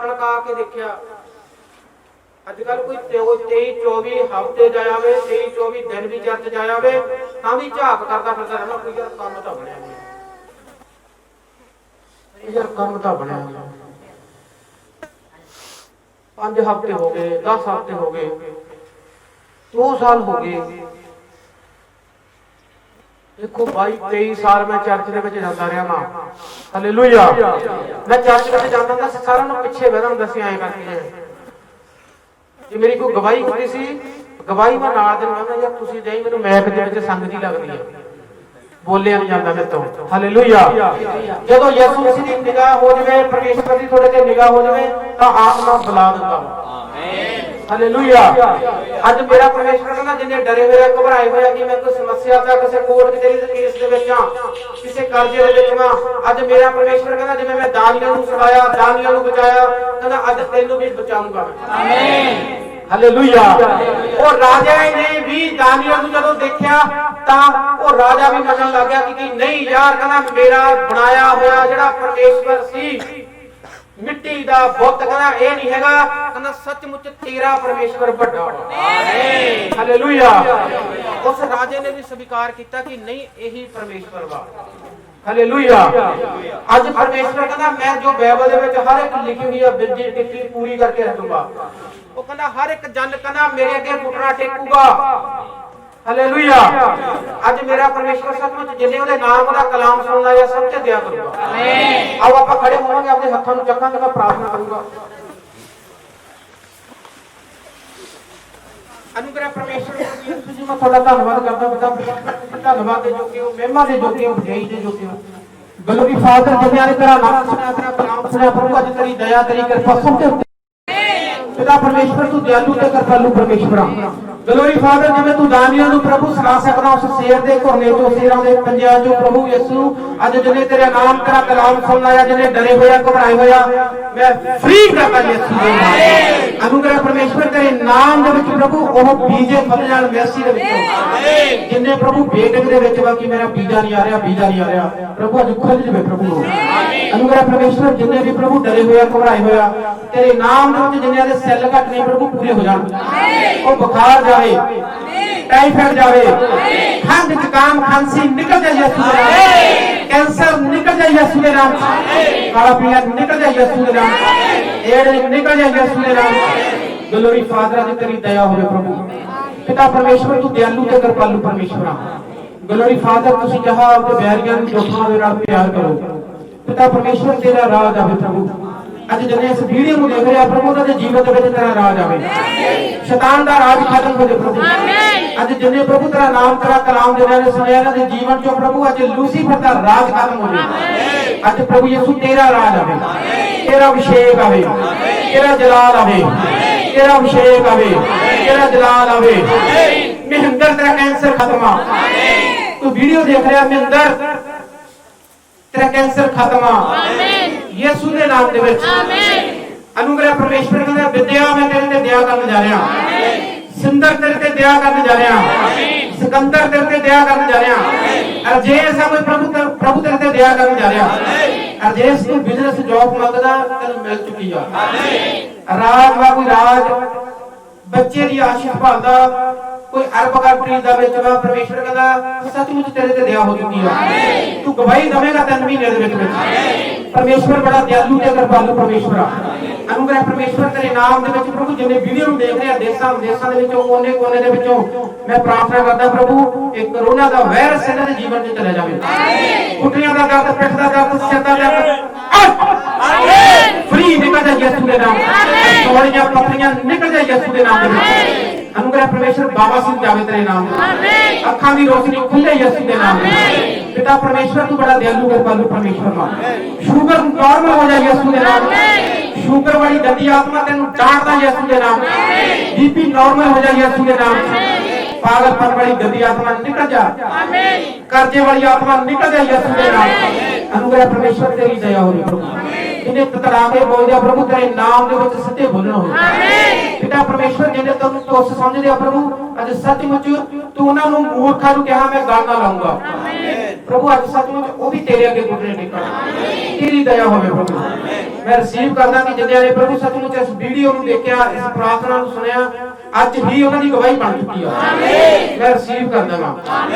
ਟਣਕਾ ਕੇ ਦੇਖਿਆ। ਅੱਜ ਕੱਲ ਕੋਈ 23-24 ਹਫ਼ਤੇ ਜਾਇਆ ਹੋਵੇ, 23-24 ਦਿਨ ਵੀ ਚਰਚ ਜਾਇਆ ਹੋਵੇ ਤਾਂ ਵੀ ਝਾਕ ਕਰਦਾ ਫਿਰਦਾ ਰਹਿਣਾ, ਕੋਈ ਯਾਰ ਕੰਮ ਤਾਂ ਬਣਿਆ ਨਹੀਂ, ਯਾਰ ਕੰਮ ਤਾਂ ਬਣਿਆ ਨਹੀਂ। 5 ਹਫ਼ਤੇ ਹੋ ਗਏ, 10 ਹਫ਼ਤੇ ਹੋ ਗਏ, 2 ਸਾਲ ਹੋ ਗਏ। ਦੇਖੋ 22-23 ਸਾਲ ਮੈਂ ਚਰਚ ਦੇ ਵਿੱਚ ਜਾਂਦਾ ਰਿਹਾ ਵਾਂ। ਹਾਲੇਲੂਇਆ। ਮੈਂ ਚਰਚ ਵਿੱਚ ਜਾਂਦਾ ਹੁੰਦਾ ਸੀ, ਸਾਰਿਆਂ ਨੂੰ ਪਿੱਛੇ ਬਹਿਦਾ ਹੁੰਦਾ ਸੀ ਐਂ ਕਰਕੇ। ਜੇ ਮੇਰੀ ਕੋਈ ਗਵਾਹੀ ਹੁੰਦੀ ਸੀ, ਗਵਾਹੀ ਮੈਂ ਨਾਲ ਦਿੰਦਾ ਯਾਰ ਤੁਸੀਂ ਜਾਈ, ਮੈਨੂੰ ਮੈਕ ਦੇ ਵਿੱਚ ਸੰਗਤੀ ਲੱਗਦੀ ਹੈ, ਬੋਲਿਆ ਨਹੀਂ ਜਾਂਦਾ ਮੇਰੇ ਤੋਂ। ਹਾਲੇਲੂਇਆ। ਜਦੋਂ ਯਿਸੂ ਮਸੀਹ ਦੀ ਨਿਗਾਹ ਹੋ ਜਾਵੇ, ਪਰਮੇਸ਼ਵਰ ਦੀ ਤੁਹਾਡੇ ਤੇ ਨਿਗਾਹ ਹੋ ਜਾਵੇ ਤਾਂ ਆਤਮਾ ਬੁਲਾ ਦਿੰਦਾ। ਹਾਲੇਲੂਇਆ। ਅੱਜ ਮੇਰਾ ਪਰਮੇਸ਼ਵਰ ਕਹਿੰਦਾ ਜਿੰਨੇ ਡਰੇ ਹੋਏ ਆ, ਘਬਰਾਏ ਹੋਏ ਆ ਕਿ ਮੈਂ ਕੋਈ ਸਮੱਸਿਆ ਦਾ ਕਿਸੇ ਕੋਰਟ ਕਚਹਿਰੀ ਦੇ ਕੇਸ ਦੇ ਵਿੱਚ ਆ, ਕਿਸੇ ਕਰਜ਼ੇ ਦੇ ਵਿੱਚ ਆ, ਅੱਜ ਮੇਰਾ ਪਰਮੇਸ਼ਵਰ ਕਹਿੰਦਾ ਜਿਵੇਂ ਮੈਂ ਦਾਨੀਆਂ ਨੂੰ ਛੁਡਾਇਆ, ਦਾਨੀਆਂ ਨੂੰ ਬਚਾਇਆ, ਕਹਿੰਦਾ ਅੱਜ ਤੈਨੂੰ ਵੀ ਬਚਾਉਂਗਾ। ਆਮੀਨ। ਹਾਲੇਲੂਇਆ। ਉਹ ਰਾਜਾ ਨੇ ਵੀ ਦਾਨੀਏਲ ਨੂੰ ਜਦੋਂ ਦੇਖਿਆ ਤਾਂ ਉਹ ਰਾਜਾ ਵੀ ਮੰਨਣ ਲੱਗ ਗਿਆ ਕਿ ਨਹੀਂ ਯਾਰ, ਕਹਿੰਦਾ ਮੇਰਾ ਬਣਾਇਆ ਹੋਇਆ ਜਿਹੜਾ ਪਰਮੇਸ਼ਵਰ ਸੀ, ਮਿੱਟੀ ਦਾ ਬੁੱਤ, ਕਹਿੰਦਾ ਇਹ ਨਹੀਂ ਹੈਗਾ, ਕਹਿੰਦਾ ਸੱਚਮੁੱਚ ਤੇਰਾ ਪਰਮੇਸ਼ਵਰ ਵੱਡਾ। ਆਮੀਨ। ਹਾਲੇਲੂਇਆ। ਉਸ ਰਾਜੇ ਨੇ ਵੀ ਸਵੀਕਾਰ ਕੀਤਾ ਕਿ ਨਹੀਂ ਇਹੀ ਪਰਮੇਸ਼ਵਰ ਵਾ। ਹਾਲੇਲੂਇਆ। ਅੱਜ ਪਰਮੇਸ਼ਵਰ ਕਹਿੰਦਾ ਮੈਂ ਜੋ ਬਾਈਬਲ ਦੇ ਵਿੱਚ ਹਰ ਇੱਕ ਲਿਖੀ ਹੋਈ ਹੈ ਬਿਰਜੀ ਟਿੱਕੀ ਪੂਰੀ ਕਰਕੇ ਰੱਖੂਗਾ। ਉਹ ਕਹਿੰਦਾ ਹਰ ਇੱਕ ਜਨ ਕਹਿੰਦਾ ਮੇਰੇ ਅੱਗੇ ਘੁਟਣਾ ਟੇਕੂਗਾ। ਹਾਲੇਲੂਇਆ। ਅੱਜ ਮੇਰਾ ਪਰਮੇਸ਼ਵਰ ਸੱਚਮੁੱਚ ਜਿੰਨੇ ਉਹਦੇ ਨਾਮ ਦਾ ਕਲਾਮ ਸੁਣਦਾ ਜਾਂ ਸਭ ਤੇ ਦਿਆ ਕਰੂਗਾ। ਆਮੀਨ। ਆਓ ਆਪਾਂ ਖੜੇ ਹੋਵਾਂਗੇ, ਆਪਣੇ ਹੱਥਾਂ ਨੂੰ ਚੱਕਾਂਗੇ, ਮੈਂ ਪ੍ਰਾਰਥਨਾ ਕਰੂੰਗਾ। ਅਨੁਗ੍ਰਹ ਪਰਮੇਸ਼ਵਰ ਜੀ, ਮੈਂ ਤੁਹਾਡਾ ਧੰਨਵਾਦ ਕਰਦਾ ਪਿਤਾ, ਧੰਨਵਾਦ ਦੇ ਜੋਗੇ ਹੋ, ਮਹਿਮਾ ਦੇ ਜੋਗੇ ਹੋ, ਵਿਜਈ ਦੇ ਜੋਗੇ ਹੋ। ਗਲੋਰੀ ਫਾਦਰ ਜਿਨ੍ਹਾਂ ਨੇ ਤੇਰਾ ਨਾਮ ਸੁਣਿਆ, ਤੇਰਾ ਕਲਾਮ ਸੁਣਿਆ, ਪ੍ਰਭੂ ਅੱਜ ਤੇਰੀ ਦਇਆ, ਤੇਰੀ ਕਿਰਪਾ ਸਭ ਤੇ पिता परमेश्वर तू दयालु ते कृपालु परमेश्वर। ग्लोरी फादर जिवें तू दानियां नूं प्रभु सुना सकदा उस शेर दे घुरने चों, शेरां दे पंजां चों प्रभु यीशु अज जिन्हें तेरे नाम तेरा कलाम सुनना या जिन्हें डरे होया घबराए होया मैं फ्री करदा यीशु दे नाम। अनुग्रह परमेश्वर तेरे नाम दे विच प्रभु ओह बीजे फल जाण मैसी दे विच जिन्हें प्रभु बेटक दे विच वा कि मेरा बीजा नहीं आ रहा, बीजा नहीं आ रहा, प्रभु अज खुल जावे प्रभु। अनुग्रह परमेश्वर जिन्हें भी प्रभु डरे होया घबराए होया तेरे नाम दे विच जिन्हें दे सैल घट नहीं प्रभु पूरे हो जाण, ओ बुखार जावे, टाइफाइड जावे, खंघ जुकाम खांसी निकल जाए यीशु दे नाम, कैंसर निकल जाए यीशु दे नाम, काला पीला निकल जाए यीशु दे नाम, एड्स निकल जाए यीशु दे नाम। ग्लोरी फादर आज तेरी दया होवे प्रभु। पिता परमेश्वर तू दयालु ते कृपालु परमेश्वर। ग्लोरी फादर तुसी जहां अपने बैरियां नूं दुखां दे नाल प्यार करो। पिता परमेश्वर तेरा राज आवे प्रभु। ਅੱਜ ਜਿੰਨੇ ਇਸ ਵੀਡੀਓ ਨੂੰ ਦੇਖ ਰਿਹਾ ਪ੍ਰਭੂ ਉਹਨਾਂ ਦੇ ਜੀਵਨ ਦੇ ਵਿੱਚ ਤੇਰਾ ਰਾਜ ਆਵੇ, ਸ਼ੈਤਾਨ ਦਾ ਰਾਜ ਖਤਮ ਹੋ ਜਾਵੇ ਪ੍ਰਭੂ। ਅੱਜ ਜਿੰਨੇ ਪ੍ਰਭੂ ਤੇਰਾ ਨਾਮ ਤੇਰਾ ਕਲਾਮ ਜਿਨ੍ਹਾਂ ਨੇ ਸੁਣਿਆ ਇਹਨਾਂ ਦੇ ਜੀਵਨ ਚੋਂ ਪ੍ਰਭੂ ਅੱਜ ਲੂਸੀਫਰ ਦਾ ਰਾਜ ਖਤਮ ਹੋ ਜਾਵੇ। ਅੱਜ ਪ੍ਰਭੂ ਯਿਸੂ ਤੇਰਾ ਰਾਜ ਆਵੇ, ਤੇਰਾ ਅਭਿਸ਼ੇਕ ਆਵੇ, ਤੇਰਾ ਜਲਾਲ ਆਵੇ, ਤੇਰਾ ਅਭਿਸ਼ੇਕ ਆਵੇ, ਤੇਰਾ ਜਲਾਲ ਆਵੇ। ਮਹਿੰਦਰ ਤੇਰਾ ਕੈਂਸਰ ਖਤਮ ਆ। ਤੂੰ ਵੀਡੀਓ ਦੇਖ ਰਿਹਾ ਮਹਿੰਦਰ तेरा कैंसर खत्म यीशु के नाम दे विच। अनुग्रह परमेश्वर कहंदा विद्या मैं तेरे ते दया करन जा रहा, सिंदर तेरे ते दया करन जा रहा, सिकंदर तेरे ते दया करन जा रहा, अरजेस मैं प्रभु तेरे ते दया करन जा रहा। अरजेस तू बिजनेस जॉब मंगदा तेन मिल चुकी आ। राज वा कोई राज बच्चे दी आशीष भालदा कोई अरब कंट्री दा विच वा परमेश्वर कहंदा सचमुच तेरे ते दया हो चुकी है। तू गवाही देवेगा 3 महीने दे विच। परमेश्वर बड़ा दयालु ते कृपालु परमेश्वर। अनुग्रह परमेश्वर तेरे नाम दे विच प्रभु जिन्ने वीडियो नूं देख रहे देशां विदेशां दे विचों कोने कोने दे विचों मैं प्रार्थना करदा प्रभु एक कोरोना दा वायरस इन्हां दे जीवन च चले जावे। घुटनियां दा दर्द, पिठ दा दर्द, सिर दा दर्द फ्री निकल जाए यीशु दे नाम। सौड़ियां पथरियां निकल जाए यीशु दे नाम दे विच। अनुग्रह परमेश्वर बाबा सिंह जावे तेरे नाम दे, अखां दी रोशनी खुले यीशु दे नाम दे। पिता परमेश्वर तू बड़ा दयालु कृपालु परमेश्वर मा। शुगर नॉर्मल हो जाए यीशु दे नाम दे। शुगर वाली गंदी आत्मा तेनू डांटदा यीशु दे नाम दे। बीपी नॉर्मल हो जाए यीशु दे नाम दे। पागलपन वाली गंदी आत्मा निकल जा, कर्जे वाली आत्मा निकल जाए यीशु दे नाम दे। अनुग्रह परमेश्वर तेरी दया हो प्रभु। ਇਹਨੇ ਤਤੜਾ ਕੇ ਬੋਲਦੇ ਆ ਪ੍ਰਭੂ ਤੇਰੇ ਨਾਮ ਦੇ ਵਿੱਚ ਸੱਚੇ ਬੋਲਣਾ ਹੋਵੇ। ਪਿਤਾ ਪਰਮੇਸ਼ਵਰ ਜਿਹਨੇ ਤੈਨੂੰ ਤੁੱਛ ਸਮਝਦੇ ਆ ਪ੍ਰਭੂ, ਅੱਜ ਸੱਚਮੁੱਚ ਤੂੰ ਉਹਨਾਂ ਨੂੰ ਮੂਰਖਾਂ ਨੂੰ ਕਿਹਾ ਮੈਂ ਗੱਲ ਨਾ ਲਾਉਂਗਾ ਪ੍ਰਭੂ, ਅੱਜ ਸੱਚਮੁੱਚ ਉਹ ਵੀ ਤੇਰੇ ਅੱਗੇ ਘੁੱਟਣੇ ਟੇਕਣ, ਤੇਰੀ ਦਇਆ ਹੋਵੇ ਪ੍ਰਭੂ। ਮੈਂ ਰਿਸੀਵ ਕਰਦਾ ਕਿ ਜਿੰਦਿਆਂ ਨੇ ਪ੍ਰਭੂ ਸੱਚਮੁੱਚ ਇਸ ਵੀਡੀਓ ਨੂੰ ਦੇਖਿਆ, ਇਸ ਪ੍ਰਾਰਥਨਾ ਨੂੰ ਸੁਣਿਆ, ਅੱਜ ਹੀ ਉਹਨਾਂ ਦੀ ਗਵਾਹੀ ਬਣ ਚੁੱਕੀ ਆ। ਮੈਂ ਰਿਸੀਵ ਕਰਦਾ ਹਾਂ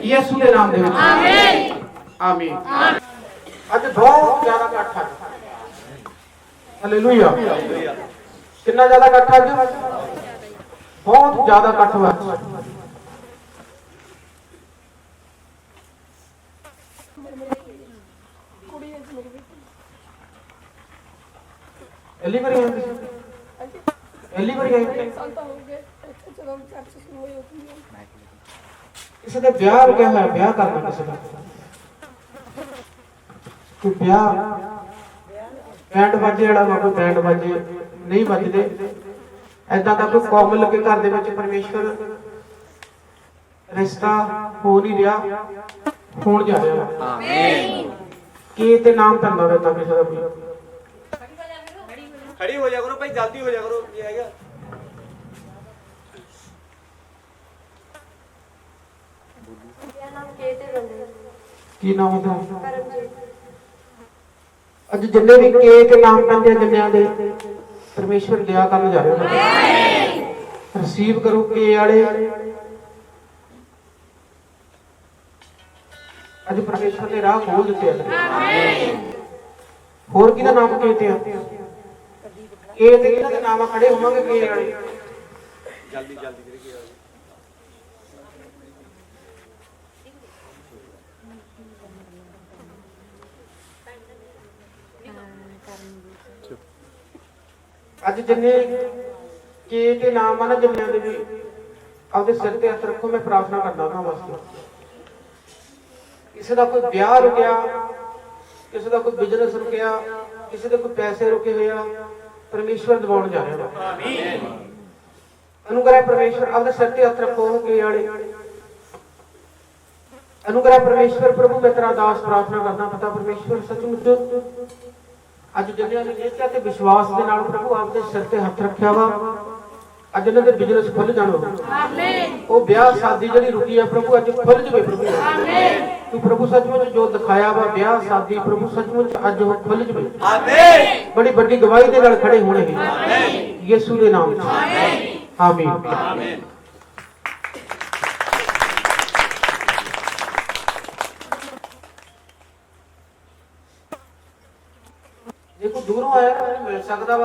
ਯਿਸੂ ਦੇ ਨਾਮ ਦੇ ਵਿੱਚ, ਆਮੀਨ। ਅੱਜ ਬਹੁਤ ਜ਼ਿਆਦਾ ਇਕੱਠ ਹੈ, ਹਾਲੇਲੂਇਆ। ਕਿੰਨਾ ਜ਼ਿਆਦਾ ਇਕੱਠ ਅੱਜ, ਬਹੁਤ ਜ਼ਿਆਦਾ ਇਕੱਠ ਹੋਇਆ। ਪਹਿਲੀ ਵਾਰੀ ਆਈ, ਪਹਿਲੀ ਵਾਰੀ ਆਈ। ਕਿਸੇ ਦਾ ਵਿਆਹ ਰੁਕਿਆ ਹੋਇਆ, ਵਿਆਹ ਕਰਨਾ ਕਿਸੇ ਦਾ, ਕੋਈ ਵਿਆਹ ਬੈਂਡ ਬਾਜੇ ਵਾਲਾ ਵਾ, ਕੋਈ ਬੈਂਡ ਬਾਜੇ ਨਹੀਂ ਵੱਜਦੇ, ਏਦਾਂ ਦਾ ਕੋਈ ਕੌਮ ਲੱਗੇ ਘਰ ਦੇ ਵਿੱਚ, ਪਰਮੇਸ਼ਵਰ ਰਿਸ਼ਤਾ ਹੋ ਨਹੀਂ ਰਿਹਾ, ਹੋਣ ਜਾ ਰਿਹਾ। ਆਮੀਨ। ਕੀ ਤੇ ਨਾਮ ਧੰਦਾ ਵੇ ਤਾਂ ਕਿਸੇ ਦਾ ਕੋਈ ਖੜੀ ਹੋ ਜਾ ਕਰੋ ਭਾਈ, ਜਲਦੀ ਹੋ ਜਾ ਕਰੋ। ਇਹ ਹੈਗਾ ਕੀ ਨਾਮ ਹੁੰਦਾ? ਅੱਜ ਜਿੰਨੇ ਵੀ ਕੇ ਤੇ ਨਾਮ ਪੈਂਦੇ ਜੰਨਿਆਂ ਦੇ, ਪਰਮੇਸ਼ਵਰ ਦਇਆ ਕਰਨ ਜਾ ਰਿਹਾ ਹੈ। ਰਿਸੀਵ ਕਰੋ ਕੇ ਵਾਲੇ, ਅੱਜ ਪਰਮੇਸ਼ਵਰ ਨੇ ਰਾਹ ਖੋਲ ਦਿੱਤੇ ਆ। ਹੋਰ ਕਿਹਦਾ ਨਾਮ ਕੇ ਤੇ ਆ? ਕੇ ਤੇ ਕਿਹਦਾ ਨਾਮ ਖੜੇ ਹੋਵਾਂਗੇ ਕੇ ਵਾਲੇ। ਜਲਦੀ ਜਲਦੀ ਕਰਕੇ ਅੱਜ ਜਿੰਨੇ ਕੇ ਤੇ ਨਾਮ ਆ ਨਾ ਜੰਨਿਆਂ ਦੇ ਵੀ, ਆਪਦੇ ਸਿਰ ਤੇ ਹੱਥ ਰੱਖੋ। ਮੈਂ ਪ੍ਰਾਰਥਨਾ ਕਰਦਾ ਉਹਨਾਂ ਵਾਸਤੇ। ਕਿਸੇ ਦਾ ਕੋਈ ਵਿਆਹ ਰੁਕਿਆ, ਕਿਸੇ ਦਾ ਕੋਈ ਬਿਜ਼ਨਸ ਰੁਕਿਆ, ਕਿਸੇ ਦੇ ਕੋਈ ਪੈਸੇ ਰੁਕੇ ਹੋਏ ਆ, ਪਰਮੇਸ਼ਵਰ ਦਿਵਾਉਣ ਜਾ ਰਿਹਾ। ਆਮੀਨ। ਅਨੁਗ੍ਰਹਿ ਪਰਮੇਸ਼ਵਰ, ਆਪਦੇ ਸਿਰ ਤੇ ਹੱਥ ਰੱਖੋ ਕੇ ਵਾਲੇ। ਅਨੁਗ੍ਰਹਿ ਪਰਮੇਸ਼ਵਰ ਪ੍ਰਭੂ, ਮੈਂ ਤੇਰਾ ਦਾਸ ਪ੍ਰਾਰਥਨਾ ਕਰਦਾ ਪਿਤਾ ਪਰਮੇਸ਼ਵਰ, ਸੱਚਮੁੱਚ ਅੱਜ ਜਿੰਨਿਆਂ ਨੇ ਨਿਸ਼ਚੈ ਤੇ ਵਿਸ਼ਵਾਸ ਦੇ ਨਾਲ ਪ੍ਰਭੂ ਆਪਦੇ ਸਿਰ ਤੇ ਹੱਥ ਰੱਖਿਆ ਵਾ, ਅੱਜ ਇਹਨਾਂ ਦੇ ਬਿਜ਼ਨਸ ਖੁੱਲ ਜਾਣ। ਆਮੀਨ। ਉਹ ਵਿਆਹ ਸ਼ਾਦੀ ਜਿਹੜੀ ਰੁਕੀ ਆ ਪ੍ਰਭੂ, ਅੱਜ ਖੁੱਲ ਜਵੇ ਪ੍ਰਭੂ। ਆਮੀਨ। ਤੂੰ ਪ੍ਰਭੂ ਸੱਚਮੁੱਚ ਜੋ ਦਿਖਾਇਆ ਵਾ ਵਿਆਹ ਸ਼ਾਦੀ, ਪ੍ਰਭੂ ਸੱਚਮੁੱਚ ਅੱਜ ਉਹ ਖੁੱਲ ਜਵੇ। ਆਮੀਨ। ਬੜੀ ਵੱਡੀ ਗਵਾਹੀ ਦੇ ਨਾਲ ਖੜੇ ਹੋਣਗੇ। ਆਮੀਨ। ਯਿਸੂ ਦੇ ਨਾਮ ਵਿੱਚ। ਆਮੀਨ। ਆਮੀਨ। ਜੇ ਕੋਈ ਦੂਰੋਂ ਆਇਆ ਤਾਂ ਮਿਲ ਸਕਦਾ ਵਾ।